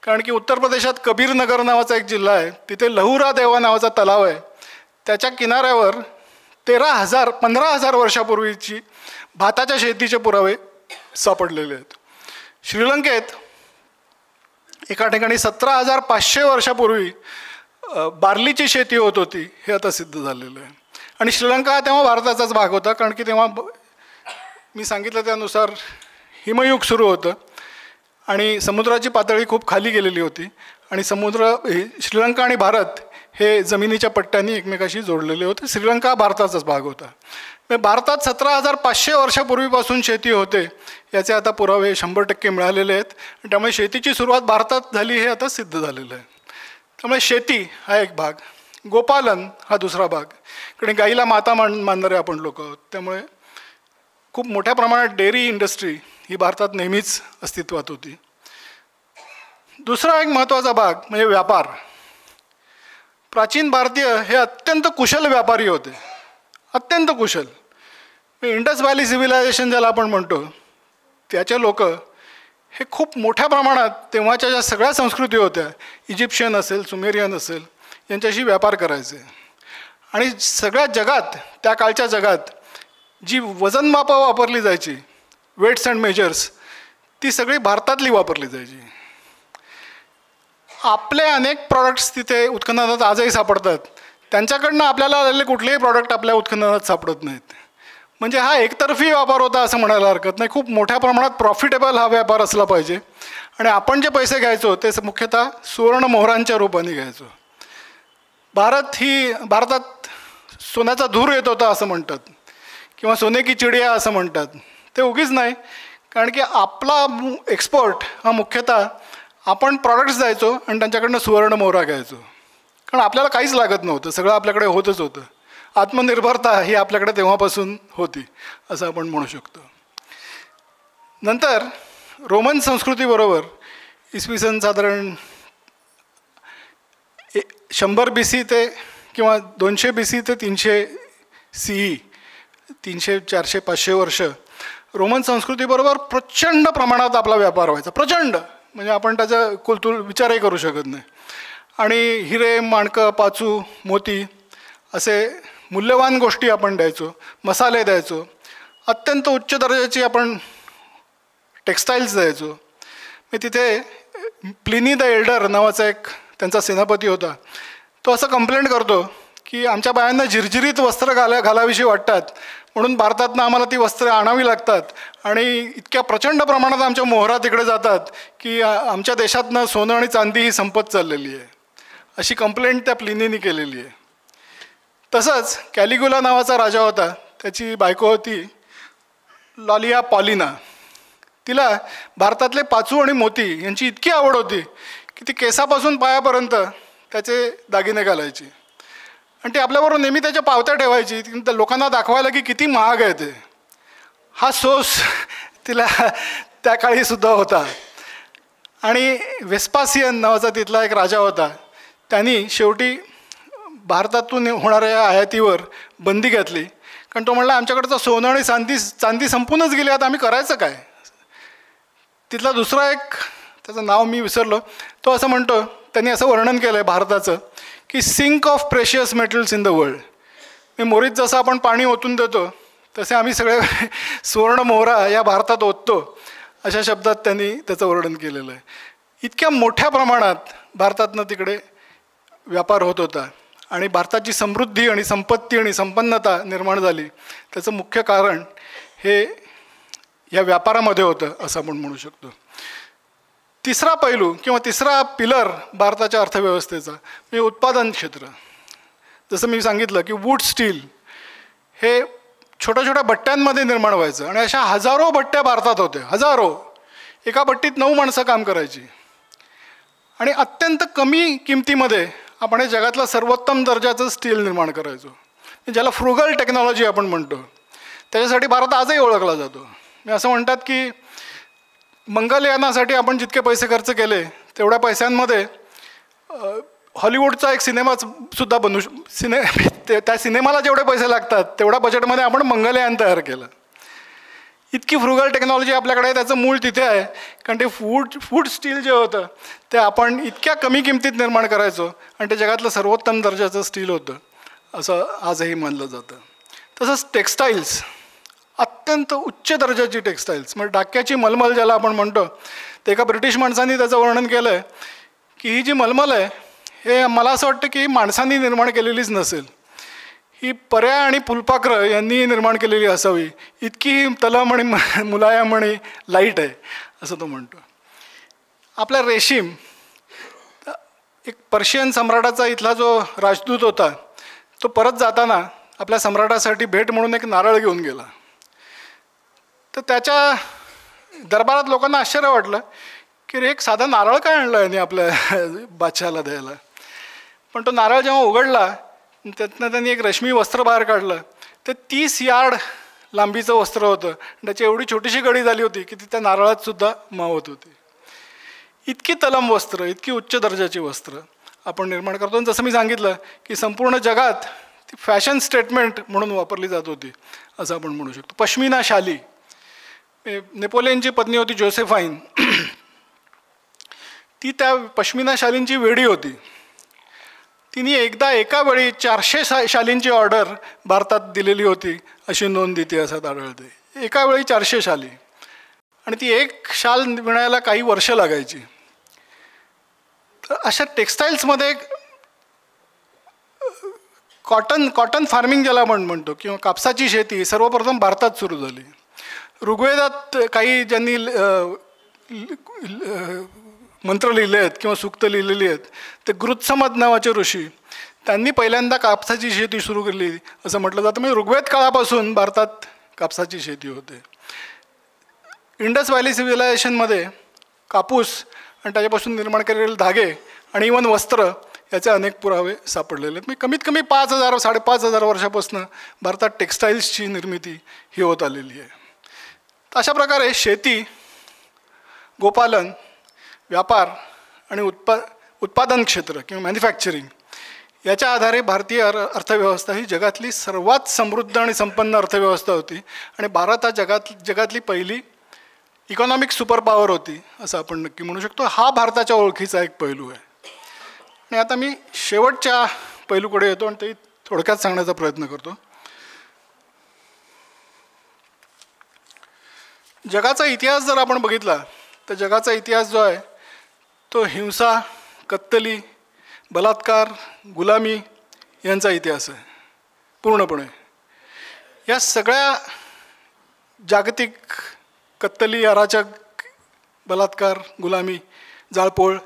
कारण की उत्तर प्रदेशात कबीरनगर नावाचा एक जिल्हा आहे, तिथे लहुरा देवा नावाचा तलाव आहे. त्याच्या किनाऱ्यावर 15,000 वर्षापूर्वीची भाताच्या शेतीचे पुरावे सापडलेले आहेत. श्रीलंकेत एका ठिकाणी 17,500 वर्षापूर्वी बार्लीची शेती होत होती, हे आता सिद्ध झालेलं आहे. आणि श्रीलंका तेव्हा भारताचाच भाग होता, कारण की तेव्हा मी सांगितलं त्यानुसार हिमयुग सुरू होतं आणि समुद्राची पातळी खूप खाली गेलेली होती आणि श्रीलंका आणि भारत हे जमिनीच्या पट्ट्यांनी एकमेकाशी जोडलेले होते. श्रीलंका भारताचाच भाग होता. भारतात 17,500 वर्षापूर्वीपासून शेती होते याचे आता पुरावे 100% मिळालेले आहेत. त्यामुळे शेतीची सुरुवात भारतात झाली हे आता सिद्ध झालेलं आहे. त्यामुळे शेती हा एक भाग, गोपालन हा दुसरा भाग. कारण गाईला माता मानणारे आपण लोक आहोत, त्यामुळे खूप मोठ्या प्रमाणात डेअरी इंडस्ट्री ही भारतात नेहमीच अस्तित्वात होती. दुसरा एक महत्त्वाचा भाग म्हणजे व्यापार. प्राचीन भारतीय हे अत्यंत कुशल व्यापारी होते. अत्यंत कुशल. इंडस व्हॅली सिव्हिलायझेशन ज्याला आपण म्हणतो त्याचे लोक हे खूप मोठ्या प्रमाणात तेव्हाच्या ज्या सगळ्या संस्कृती होत्या, इजिप्शियन असेल, सुमेरियन असेल, यांच्याशी व्यापार करायचे. आणि सगळ्या जगात, त्या काळच्या जगात जी वजनमापं वापरली जायची, वेट्स अँड मेजर्स, ती सगळी भारतातली वापरली जायची. आपले अनेक प्रॉडक्ट्स तिथे उत्खननात आजही सापडतात. त्यांच्याकडनं आपल्याला आलेले कुठलेही प्रॉडक्ट आपल्या उत्खननात सापडत नाहीत. म्हणजे हा एकतर्फी व्यापार होता असं म्हणायला हरकत नाही. खूप मोठ्या प्रमाणात प्रॉफिटेबल हा व्यापार असला पाहिजे. आणि आपण जे पैसे घ्यायचो ते मुख्यतः सुवर्ण मोहरांच्या रूपाने घ्यायचो. भारतात सोन्याचा धूर येत होता असं म्हणतात, किंवा सोने की चिडिया असं म्हणतात. ते उगीच नाही, कारण की आपला एक्सपोर्ट हा मुख्यतः आपण प्रॉडक्ट्स द्यायचो आणि त्यांच्याकडनं सुवर्ण मोहरा घ्यायचो. कारण आपल्याला काहीच लागत नव्हतं, सगळं आपल्याकडे होतच होतं. आत्मनिर्भरता ही आपल्याकडे तेव्हापासून होती असं आपण म्हणू शकतो. नंतर रोमन संस्कृतीबरोबर इसवी सन साधारण 100 BC ते किंवा 200 BC ते 300 CE, 300, 400, 500 वर्ष रोमन संस्कृतीबरोबर प्रचंड प्रमाणात आपला व्यापार व्हायचा. प्रचंड म्हणजे आपण त्याचा कुलतूल विचारही करू शकत नाही. आणि हिरे, माणकं, पाचू, मोती असे मूल्यवान गोष्टी आपण द्यायचो, मसाले द्यायचो, अत्यंत उच्च दर्जाची आपण टेक्स्टाईल्स द्यायचो. मी तिथे प्लिनी द एल्डर नावाचा एक त्यांचा सेनापती होता. तो असं कंप्लेंट करतो की आमच्या बायांना झिरझिरीत वस्त्र घालाविषयी वाटतात, म्हणून भारतातनं आम्हाला ती वस्त्रे आणावी लागतात. आणि इतक्या प्रचंड प्रमाणात आमच्या मोहरा तिकडे जातात की आमच्या देशातनं सोनं आणि चांदी ही संपत चाललेली आहे, अशी कंप्लेंट त्या प्लिनीने केलेली आहे. तसंच कॅलिग्युला नावाचा राजा होता, त्याची बायको होती लॉलिया पॉलिना. तिला भारतातले पाचू आणि मोती यांची इतकी आवड होती की ती केसापासून पायापर्यंत त्याचे दागिने घालायची. आणि ती आपल्याबरोबर नेहमी त्याच्या पावत्या ठेवायची, लोकांना दाखवायला की किती महाग आहे ते. हा सोस तिला त्या काळीसुद्धा होता. आणि वेस्पासियन नावाचा तिथला एक राजा होता, त्यांनी शेवटी भारतातून होणाऱ्या आयातीवर बंदी घातली. कारण तो म्हणला आमच्याकडचं सोनं आणि चांदी संपूनच गेली, आता आम्ही करायचं काय. तिथला दुसरा एक, त्याचं नाव मी विसरलो, तो असं म्हणतो, त्यांनी असं वर्णन केलं आहे भारताचं की sink of precious metals in the world. मी मोरीत जसं आपण पाणी ओतून देतो तसे आम्ही सगळे सुवर्ण मोहरा या भारतात ओततो, अशा शब्दात त्यांनी त्याचं वर्णन केलेलं आहे. इतक्या मोठ्या प्रमाणात भारतातनं तिकडे व्यापार होत होता आणि भारताची समृद्धी आणि संपत्ती आणि संपन्नता निर्माण झाली. त्याचं मुख्य कारण हे या व्यापारामध्ये होतं असं आपण म्हणू शकतो. तिसरा पैलू किंवा तिसरा पिलर भारताच्या अर्थव्यवस्थेचा म्हणजे उत्पादन क्षेत्र. जसं मी सांगितलं की वूड स्टील हे छोट्या छोट्या भट्ट्यांमध्ये निर्माण व्हायचं आणि अशा हजारो भट्ट्या भारतात होत्या, हजारो. एका भट्टीत 9 माणसं काम करायची. आणि अत्यंत कमी किमतीमध्ये आपण हे जगातलं सर्वोत्तम दर्जाचं स्टील निर्माण करायचो, ज्याला फ्रुगल टेक्नॉलॉजी आपण म्हणतो. त्याच्यासाठी भारत आजही ओळखला जातो. मी असं म्हणतात की मंगलयानासाठी आपण जितके पैसे खर्च केले तेवढ्या पैशांमध्ये हॉलिवूडचा एक सिनेमासुद्धा त्या सिनेमाला जेवढे पैसे लागतात तेवढ्या बजेटमध्ये आपण मंगलयान तयार केलं. इतकी फ्रुगल टेक्नॉलॉजी आपल्याकडे आहे. त्याचं मूळ तिथे आहे, कारण ते फूड स्टील जे होतं ते आपण इतक्या कमी किमतीत निर्माण करायचो आणि ते जगातलं सर्वोत्तम दर्जाचं स्टील होतं असं आजही मानलं जातं. तसंच टेक्स्टाईल्स, अत्यंत उच्च दर्जाची टेक्स्टाईल्स, म्हणजे डाक्याची मलमल ज्याला आपण म्हणतो, ते एका ब्रिटिश माणसांनी त्याचं वर्णन केलं आहे की ही जी मलमल आहे हे मला असं वाटतं की माणसांनी निर्माण केलेलीच नसेल, ही पर्या आणि फुलपाखरं यांनी निर्माण केलेली असावी, इतकी तलम आणि मुलायम आणि लाईट आहे असं तो म्हणतो. आपला रेशीम, एक पर्शियन सम्राटाचा इथला जो राजदूत होता तो परत जाताना आपल्या सम्राटासाठी भेट म्हणून एक नारळ घेऊन गेला. तर त्याच्या दरबारात लोकांना आश्चर्य वाटलं की रे एक साधा नारळ काय आणलं आहे आपल्या बादशहाला द्यायला. पण तो नारळ जेव्हा उघडला त्यातनं त्यांनी एक रेशमी वस्त्र बाहेर काढलं. ते 30 यार्ड लांबीचं वस्त्र होतं. त्याची एवढी छोटीशी गडी झाली होती की ती त्या नारळातसुद्धा मावत होती. इतकी तलम वस्त्र, इतकी उच्च दर्जाची वस्त्र आपण निर्माण करतो. आणि जसं मी सांगितलं की संपूर्ण जगात ती फॅशन स्टेटमेंट म्हणून वापरली जात होती असं आपण म्हणू शकतो. पश्मिना शाली, नेपोलियनची पत्नी होती जोसेफाईन, ती त्या पश्मिना शालींची वेडी होती. तिने एकदा एका वेळी 400 शालींची ऑर्डर भारतात दिलेली होती अशी नोंद देते असं आढळते. एका वेळी 400 शाली, आणि ती एक शाल विणायला काही वर्ष लागायची. तर अशा टेक्स्टाईल्समध्ये कॉटन फार्मिंग ज्याला आपण म्हणतो किंवा कापसाची शेती सर्वप्रथम भारतात सुरू झाली. ऋग्वेदात काही ज्यांनी मंत्र लिहिले आहेत किंवा सूक्त लिहिलेली आहेत ते गृत्समद नावाचे ऋषी, त्यांनी पहिल्यांदा कापसाची शेती सुरू केली असं म्हटलं जातं. म्हणजे ऋग्वेद काळापासून भारतात कापसाची शेती होते. इंडस व्हॅली सिव्हिलायझेशनमध्ये कापूस आणि त्याच्यापासून निर्माण केलेले धागे आणि इवन वस्त्र याचे अनेक पुरावे सापडलेले आहेत. कमीत कमी 5,000-5,500 वर्षापासून भारतात टेक्स्टाईल्सची निर्मिती ही होत आलेली आहे. अशा प्रकारे शेती, गोपालन, व्यापार आणि उत्पादन क्षेत्र किंवा मॅन्युफॅक्चरिंग याच्या आधारे भारतीय अर्थव्यवस्था ही जगातली सर्वात समृद्ध आणि संपन्न अर्थव्यवस्था होती. आणि भारत हा जगातली पहिली इकॉनॉमिक सुपर पॉवर होती असं आपण नक्की म्हणू शकतो. हा भारताच्या ओळखीचा एक पैलू आहे. आणि आता मी शेवटच्या पैलूकडे येतो आणि ते थोडक्यात सांगण्याचा प्रयत्न करतो. जगाचा इतिहास जर आपण बघितला तर जगाचा इतिहास जो आहे तो हिंसा, कत्तली, बलात्कार, गुलामी यांचा इतिहास आहे पूर्णपणे. या सगळ्या जागतिक कत्तली, अराचक, बलात्कार, गुलामी, जाळपोळ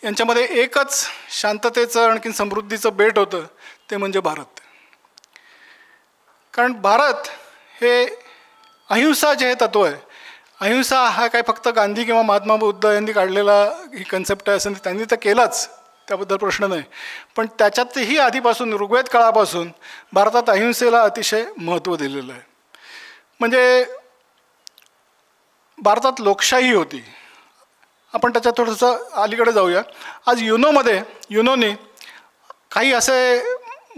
यांच्यामध्ये एकच शांततेचं आणखीन समृद्धीचं बेट होतं ते म्हणजे भारत. कारण भारत हे अहिंसा जे हे तत्व आहे, अहिंसा हा काय फक्त गांधी किंवा महात्मा बुद्ध यांनी काढलेला ही कन्सेप्ट आहे असं त्यांनी तर केलाच, त्याबद्दल प्रश्न नाही. पण त्याच्यातही आधीपासून ऋग्वेद काळापासून भारतात अहिंसेला अतिशय महत्त्व दिलेलं आहे. म्हणजे भारतात लोकशाही होती. आपण त्याच्यात थोडंसं अलीकडे जाऊया. आज युनोने काही असे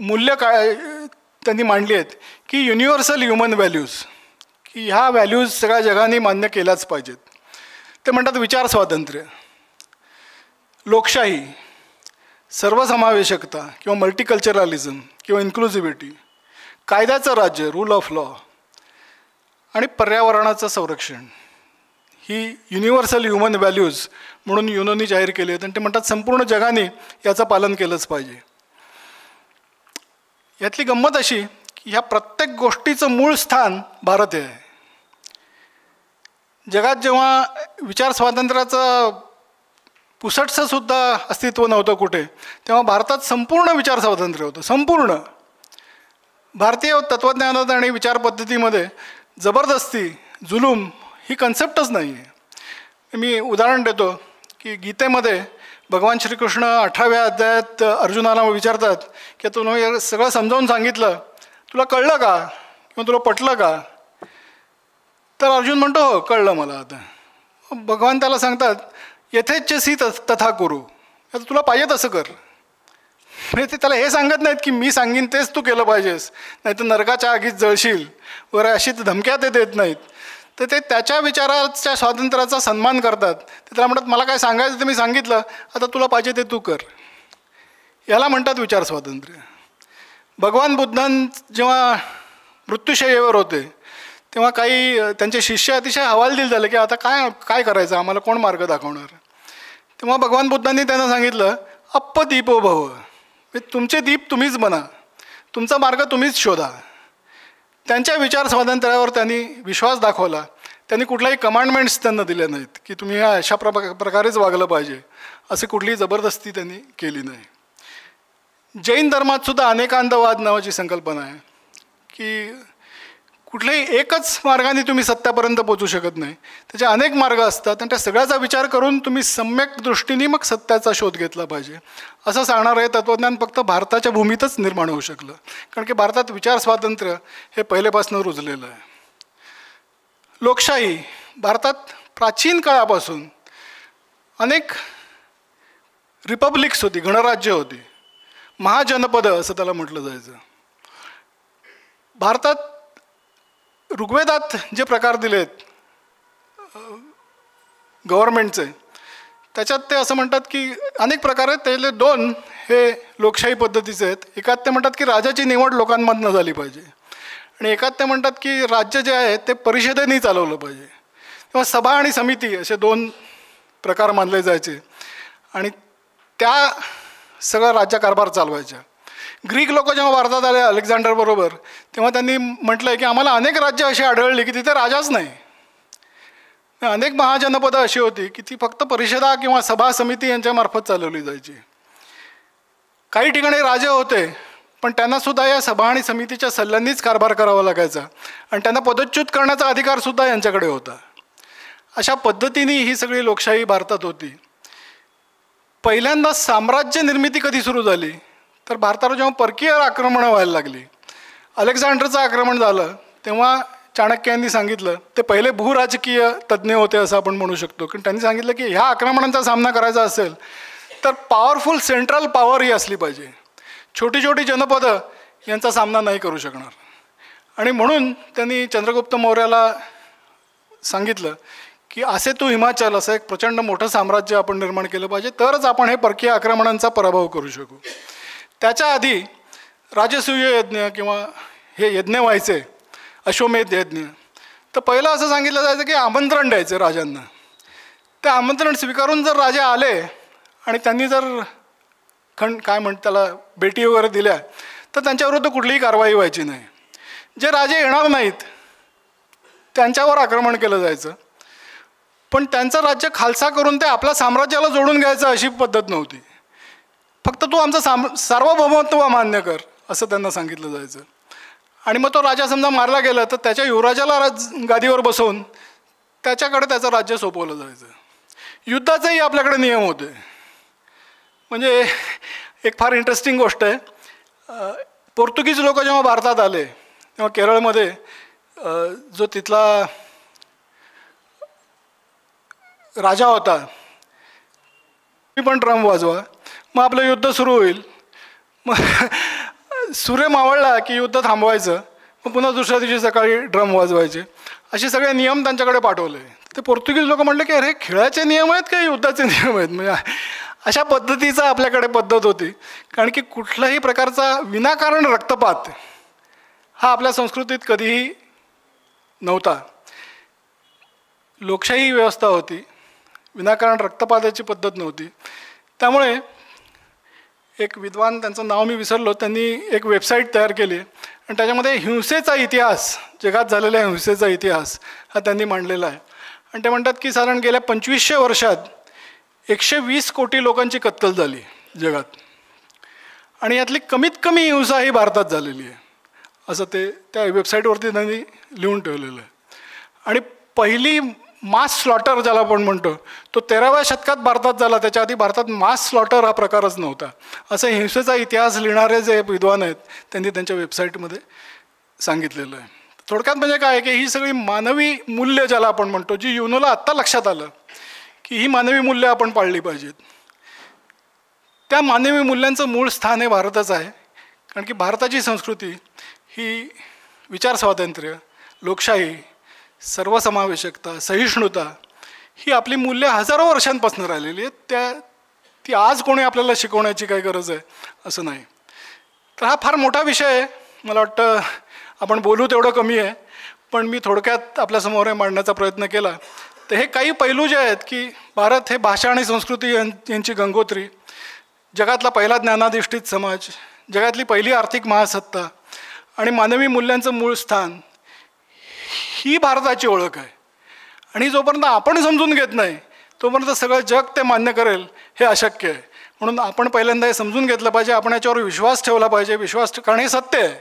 मूल्य त्यांनी मांडली आहेत की युनिव्हर्सल ह्युमन व्हॅल्यूज, की ह्या व्हॅल्यूज सगळ्या जगाने मान्य केल्याच पाहिजेत. ते म्हणतात विचार स्वातंत्र्य, लोकशाही, सर्वसमावेशकता किंवा मल्टीकल्चरलिझम किंवा इन्क्लुझिव्हिटी, कायद्याचं राज्य, रूल ऑफ लॉ, आणि पर्यावरणाचं संरक्षण ही युनिव्हर्सल ह्युमन व्हॅल्यूज म्हणून युनोनी जाहीर केली आहेत. आणि ते म्हणतात संपूर्ण जगाने याचं पालन केलंच पाहिजे. यातली गंमत अशी की ह्या प्रत्येक गोष्टीचं मूळ स्थान भारत आहे. जगात जेव्हा विचार स्वातंत्र्याचं पुसटचं सुद्धा अस्तित्व नव्हतं कुठे, तेव्हा भारतात संपूर्ण विचार स्वातंत्र्य होतं. संपूर्ण भारतीय तत्त्वज्ञानात आणि विचारपद्धतीमध्ये जबरदस्ती, जुलूम ही कन्सेप्टच नाही आहे. मी उदाहरण देतो की गीतेमध्ये भगवान श्रीकृष्ण 18व्या अध्यायात अर्जुनाला विचारतात की तुला सगळं समजावून सांगितलं, तुला कळलं का किंवा तुला पटलं का? तर अर्जुन म्हणतो हो कळलं मला. आता भगवान त्याला सांगतात यथेच्छसी तथा करू, आता तुला पाहिजे तसं कर. म्हणजे ते त्याला हे सांगत नाहीत की मी सांगीन तेच तू केलं पाहिजेस, नाही तर नरकाच्या आगीत जळशील वगैरे अशी धमक्या ते देत नाहीत. तर ते त्याच्या विचाराच्या स्वातंत्र्याचा सन्मान करतात. ते त्याला म्हणतात मला काय सांगायचं ते मी सांगितलं, आता तुला पाहिजे ते तू कर. याला म्हणतात विचार स्वातंत्र्य. भगवान बुद्धां जेव्हा मृत्यूशय्येवर होते तेव्हा काही त्यांचे शिष्य अतिशय हवालदिल झाले की आता काय करायचं, आम्हाला कोण मार्ग दाखवणार. तेव्हा भगवान बुद्धांनी त्यांना सांगितलं अप्पदीपो भव, तुमचे दीप तुम्हीच बना, तुमचा मार्ग तुम्हीच शोधा. त्यांच्या विचार स्वातंत्र्यावर त्यांनी विश्वास दाखवला. त्यांनी कुठलाही कमांडमेंट्स त्यांना दिले नाहीत की तुम्ही ह्या अशा प्रकारेच वागलं पाहिजे, अशी कुठलीही जबरदस्ती त्यांनी केली नाही. जैन धर्मात सुद्धा अनेकांतवाद नावाची संकल्पना आहे की कुठल्याही एकच मार्गाने तुम्ही सत्यापर्यंत पोचू शकत नाही, त्याचे अनेक मार्ग असतात आणि त्या सगळ्याचा विचार करून तुम्ही सम्यक दृष्टीने मग सत्याचा शोध घेतला पाहिजे असं सांगणारं हे तत्त्वज्ञान फक्त भारताच्या भूमीतच निर्माण होऊ शकलं. कारण की भारतात विचार स्वातंत्र्य हे पहिलेपासून रुजलेलं आहे. लोकशाही भारतात प्राचीन काळापासून अनेक रिपब्लिक्स होती, गणराज्य होती, महाजनपदं असं त्याला म्हटलं जायचं. भारतात ऋग्वेदात जे प्रकार दिलेत गव्हर्नमेंटचे, त्याच्यात ते असं म्हणतात की अनेक प्रकार आहेत, त्यातले 2 हे लोकशाही पद्धतीचे आहेत. एकात ते म्हणतात की राजाची निवड लोकांमधनं झाली पाहिजे, आणि एकात ते म्हणतात की राज्य जे आहे ते परिषदेने चालवलं पाहिजे. तेव्हा सभा आणि समिती असे 2 प्रकार मानले जायचे, आणि त्या सगळा राज्यकारभार चालवायच्या. ग्रीक लोक जेव्हा भारतात आले अलेक्झांडर बरोबर, तेव्हा त्यांनी म्हटलं की आम्हाला अनेक राज्य अशी आढळली की तिथे राजाच नाही. अनेक महाजनपदं अशी होती की ती फक्त परिषदा किंवा सभा समिती यांच्यामार्फत चालवली जायची. काही ठिकाणी राजे होते, पण त्यांनासुद्धा या सभा आणि समितीच्या सल्ल्यांनीच कारभार करावा लागायचा, आणि त्यांना पदच्युत करण्याचा अधिकारसुद्धा यांच्याकडे होता. अशा पद्धतीने ही सगळी लोकशाही भारतात होती. पहिल्यांदा साम्राज्य निर्मिती कधी सुरू झाली तर भारतावर जेव्हा परकीय आक्रमणं व्हायला लागली, अलेक्झांडरचं आक्रमण झालं, तेव्हा चाणक्य यांनी सांगितलं, ते पहिले भूराजकीय तज्ज्ञ होते असं आपण म्हणू शकतो, कारण त्यांनी सांगितलं की ह्या आक्रमणांचा सामना करायचा असेल तर पॉवरफुल सेंट्रल पॉवर ही असली पाहिजे. छोटी छोटी जनपदं यांचा सामना नाही करू शकणार. आणि म्हणून त्यांनी चंद्रगुप्त मौर्याला सांगितलं की असे तू हिमाचल असं एक प्रचंड मोठं साम्राज्य आपण निर्माण केलं पाहिजे, तरच आपण हे परकीय आक्रमणांचा पराभव करू शकू. त्याच्या आधी राजसूय यज्ञ किंवा हे यज्ञ व्हायचे, अश्वमेध यज्ञ, तर पहिलं असं सांगितलं जायचं की आमंत्रण द्यायचं राजांना. ते आमंत्रण स्वीकारून जर राजे आले आणि त्यांनी जर त्याला भेटी वगैरे दिल्या तर त्यांच्याविरुद्ध कुठलीही कारवाई व्हायची नाही. जे राजे येणार नाहीत त्यांच्यावर आक्रमण केलं जायचं, पण त्यांचं राज्य खालसा करून ते आपल्या साम्राज्याला जोडून घ्यायचं अशी पद्धत नव्हती. फक्त तू आमचं सार्वभौमत्व मान्य कर असं त्यांना सांगितलं जायचं. आणि मग तो राजा समजा मारला गेला तर त्याच्या युवराजाला गादीवर बसवून त्याच्याकडे त्याचं राज्य सोपवलं जायचं. युद्धाचेही आपल्याकडे नियम होते. म्हणजे एक फार इंटरेस्टिंग गोष्ट आहे, पोर्तुगीज लोक जेव्हा भारतात आले तेव्हा केरळमध्ये जो तिथला राजा होता, मी पण ड्रम वाजवा, मग आपलं युद्ध सुरू होईल. मग सूर्य मावळला की युद्ध थांबवायचं, मग पुन्हा दुसऱ्या दिवशी सकाळी ड्रम वाजवायचे, असे सगळे नियम त्यांच्याकडे पाठवले. ते पोर्तुगीज लोक म्हटले की अरे खेळाचे नियम आहेत का युद्धाचे नियम आहेत. म्हणजे अशा पद्धतीचा आपल्याकडे पद्धत होती, कारण की कुठल्याही प्रकारचा विनाकारण रक्तपात हा आपल्या संस्कृतीत कधीही नव्हता. लोकशाही व्यवस्था होती, विनाकारण रक्तपाताची पद्धत नव्हती. त्यामुळे एक विद्वान, त्यांचं नाव मी विसरलो, त्यांनी एक वेबसाईट तयार केली आणि त्याच्यामध्ये हिंसेचा इतिहास, जगात झालेल्या हिंसेचा इतिहास हा त्यांनी मांडलेला आहे. आणि ते म्हणतात की साधारण गेल्या 2500 वर्षात 120 कोटी लोकांची कत्तल झाली जगात, आणि यातली कमीत कमी हिंसा ही भारतात झालेली आहे असं ते त्या वेबसाईटवरती त्यांनी लिहून ठेवलेलं आहे. आणि पहिली मास स्लॉटर ज्याला आपण म्हणतो तो 13व्या शतकात भारतात झाला. त्याच्या आधी भारतात मास स्लॉटर हा प्रकारच नव्हता. असं हिंसेचा इतिहास लिहिणारे जे विद्वान आहेत त्यांनी त्यांच्या वेबसाईटमध्ये सांगितलेलं आहे. थोडक्यात म्हणजे काय आहे की ही सगळी मानवी मूल्य ज्याला आपण म्हणतो, जी युनोला आत्ता लक्षात आलं की ही मानवी मूल्य आपण पाळली पाहिजेत, त्या मानवी मूल्यांचं मूळ स्थान हे भारतच आहे. कारण की भारताची संस्कृती ही विचार स्वातंत्र्य, लोकशाही, सर्वसमावेशकता, सहिष्णुता ही आपली मूल्य हजारो वर्षांपासून राहिलेली आहेत. ती आज कोणी आपल्याला शिकवण्याची काही गरज आहे असं नाही. तर हा फार मोठा विषय आहे. मला वाटतं आपण बोलू तेवढं कमी आहे, पण मी थोडक्यात आपल्यासमोर हे मांडण्याचा प्रयत्न केला. तर हे काही पैलू जे आहेत की भारत हे भाषा आणि संस्कृती यांची गंगोत्री, जगातला पहिला ज्ञानाधिष्ठित समाज, जगातली पहिली आर्थिक महासत्ता आणि मानवी मूल्यांचं मूळ स्थान, ही भारताची ओळख आहे. आणि जोपर्यंत आपण समजून घेत नाही तोपर्यंत सगळं जग ते मान्य करेल हे अशक्य आहे. म्हणून आपण पहिल्यांदा हे समजून घेतलं पाहिजे, आपण याच्यावर विश्वास ठेवला पाहिजे. कारण हे सत्य आहे,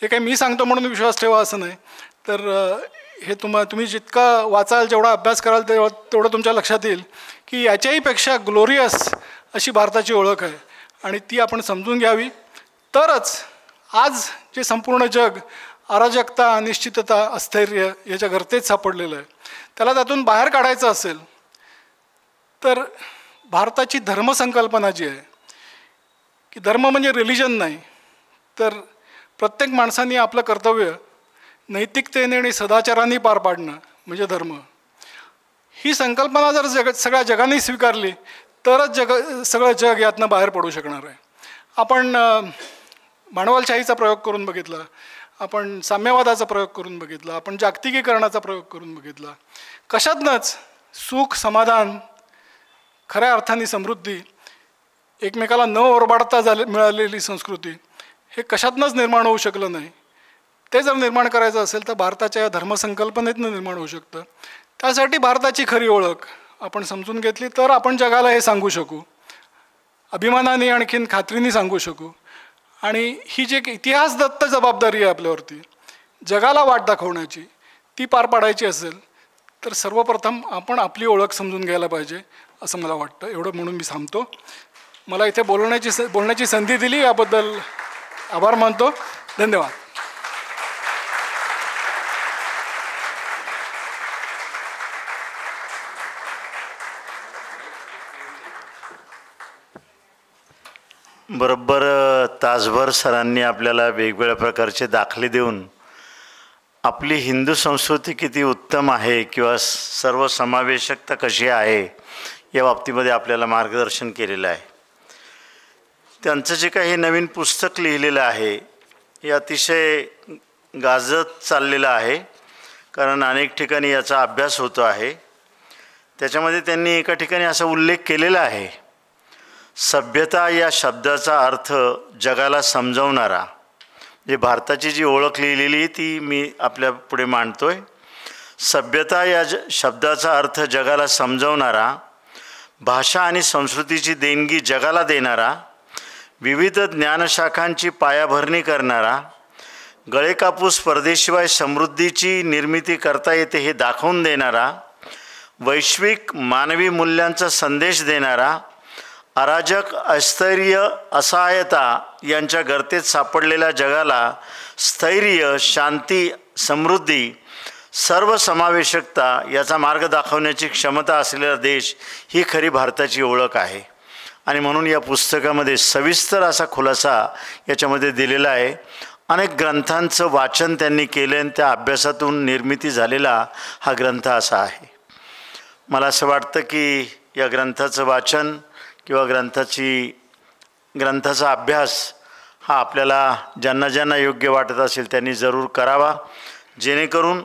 हे काही मी सांगतो म्हणून विश्वास ठेवा असं नाही. तर हे तुम्ही जितका वाचाल, जेवढा अभ्यास कराल तेवढं तुमच्या लक्षात येईल की याच्याहीपेक्षा ग्लोरियस अशी भारताची ओळख आहे, आणि ती आपण समजून घ्यावी. तरच आज जे संपूर्ण जग अराजकता, अनिश्चितता, अस्थैर्य याच्या गर्तेत सापडलेलं आहे, त्याला त्यातून बाहेर काढायचं असेल तर भारताची धर्मसंकल्पना जी आहे की धर्म म्हणजे रिलिजन नाही, तर प्रत्येक माणसाने आपलं कर्तव्य नैतिकतेने आणि सदाचाराने पार पाडणं म्हणजे धर्म, ही संकल्पना जर सगळ्या जगाने स्वीकारली तरच सगळं जग यातनं बाहेर पडू शकणार आहे. आपण भांडवलशाहीचा प्रयोग करून बघितला, आपण साम्यवादाचा प्रयोग करून बघितला, आपण जागतिकीकरणाचा प्रयोग करून बघितला. कशातनंच सुख, समाधान, खऱ्या अर्थाने समृद्धी, एकमेकाला न ओरबाडता मिळालेली संस्कृती हे कशातनंच निर्माण होऊ शकलं नाही. ते जर निर्माण करायचं असेल तर भारताच्या या धर्मसंकल्पनेतनं निर्माण होऊ शकतं. त्यासाठी भारताची खरी ओळख आपण समजून घेतली तर आपण जगाला हे सांगू शकू, अभिमानाने आणखीन खात्रीने सांगू शकू. आणि ही जी इतिहासदत्त जबाबदारी आहे आपल्यावरती जगाला वाट दाखवण्याची, ती पार पाडायची असेल तर सर्वप्रथम आपण आपली ओळख समजून घ्यायला पाहिजे असं मला वाटतं. एवढं म्हणून मी थांबतो. मला इथे बोलण्याची संधी दिली याबद्दल आभार मानतो. धन्यवाद. बरोबर तासभर सरांनी आपल्याला वेगवेगळ्या प्रकारचे दाखले देऊन आपली हिंदू संस्कृती किती उत्तम आहे किंवा सर्वसमावेशकता कशी आहे या बाबतीमध्ये आपल्याला मार्गदर्शन केलेलं आहे. त्यांचं जे काही नवीन पुस्तक लिहिलेलं आहे हे अतिशय गाजत चाललेलं आहे, कारण अनेक ठिकाणी याचा अभ्यास होतो आहे. त्याच्यामध्ये त्यांनी एका ठिकाणी असा उल्लेख केलेला आहे, सभ्यता या शब्दाचा अर्थ जगाला समजावणारा. जे भारताची जी ओळख लिहिलेली ती मी आपल्या पुढे मांडतोय. सभ्यता या शब्दाचा अर्थ जगाला समजावणारा, भाषा आणि संस्कृतीची देणगी जगाला देणारा, विविध ज्ञानशाखांची पायाभरणी करणारा, गळे कापूस स्पर्धेशिवाय समृद्धीची निर्मिती करता येते हे दाखवून देणारा, वैश्विक मानवी मूल्यांचा संदेश देणारा, अराजक, अस्थैर्य, असहायता यांच्या गर्तेत सापडलेल्या जगाला स्थैर्य, शांती, समृद्धी, सर्वसमावेशकता याचा मार्ग दाखवण्याची क्षमता असलेला देश ही खरी भारताची ओळख आहे. आणि म्हणून या पुस्तकामध्ये सविस्तर असा खुलासा याच्यामध्ये दिलेला आहे. अनेक ग्रंथांचं वाचन त्यांनी केलं आणि त्या अभ्यासातून निर्मिती झालेला हा ग्रंथ असा आहे. मला असं वाटतं की या ग्रंथाचं वाचन किंवा ग्रंथाचा अभ्यास हा आपल्याला ज्यांना योग्य वाटत असेल त्यांनी जरूर करावा, जेणेकरून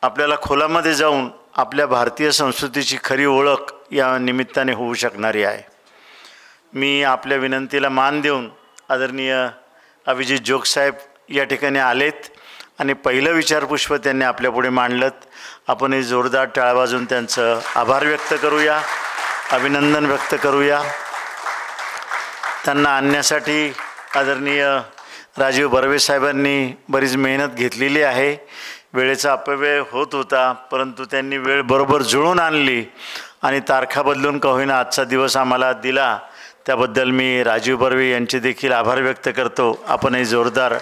आपल्याला खोलामध्ये जाऊन आपल्या भारतीय संस्कृतीची खरी ओळख या निमित्ताने होऊ शकणारी आहे. मी आपल्या विनंतीला मान देऊन आदरणीय अभिजित जोगसाहेब या ठिकाणी आलेत आणि पहिलं विचारपुष्प त्यांनी आपल्यापुढे मांडलं. आपणही जोरदार टाळ्या वाजवून त्यांचं आभार व्यक्त करूया, अभिनंदन व्यक्त करूया. त्यांना आणण्यासाठी आदरणीय राजीव बर्वे साहेबांनी बरीच मेहनत घेतलेली आहे. वेळेचा अपव्यय होत होता, परंतु त्यांनी वेळ बरोबर जुळून आणली आणि तारखा बदलून का होईना आजचा दिवस आम्हाला दिला. त्याबद्दल मी राजीव बर्वे यांचे देखील आभार व्यक्त करतो. आपणही जोरदार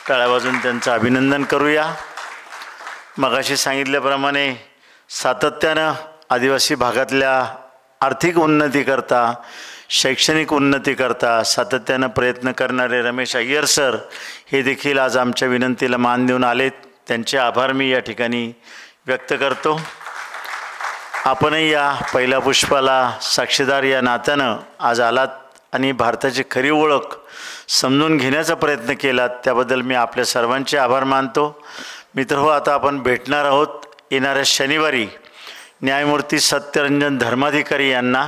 टाळ्या वाजवून त्यांचं अभिनंदन करूया. मगाशी सांगितल्याप्रमाणे सातत्यानं आदिवासी भागातल्या आर्थिक उन्नतीकरता, शैक्षणिक उन्नतीकरता सातत्यानं प्रयत्न करणारे रमेश अय्यर सर हे देखील आज आमच्या विनंतीला मान देऊन आलेत. त्यांचे आभार मी या ठिकाणी व्यक्त करतो. आपणही या पहिल्या पुष्पाला साक्षीदार या नात्यानं आज आलात आणि भारताची खरी ओळख समजून घेण्याचा प्रयत्न केलात, त्याबद्दल मी आपल्या सर्वांचे आभार मानतो. मित्रहो, आता आपण भेटणार आहोत येणाऱ्या शनिवारी न्यायमूर्ती सत्यरंजन धर्माधिकारी यांना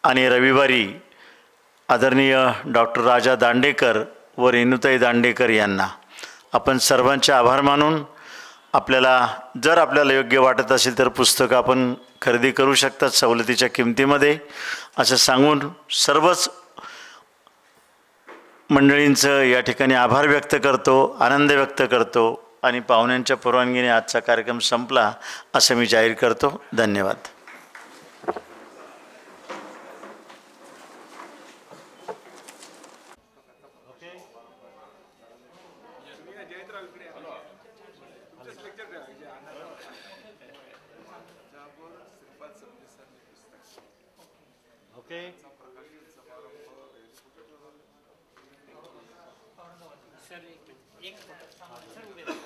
आणि रविवारी आदरणीय डॉक्टर राजा दांडेकर व रेणुताई दांडेकर यांना. आपण सर्वांचे आभार मानून आपल्याला योग्य वाटत असेल तर पुस्तकं आपण खरेदी करू शकतात सवलतीच्या किमतीमध्ये असं सांगून सर्वच मंडळींचं या ठिकाणी आभार व्यक्त करतो, आनंद व्यक्त करतो आणि पाहुण्यांच्या परवानगीने आजचा कार्यक्रम संपला असं मी जाहीर करतो. धन्यवाद. सर एक मिनिट एक फोटो सर उभे राहा.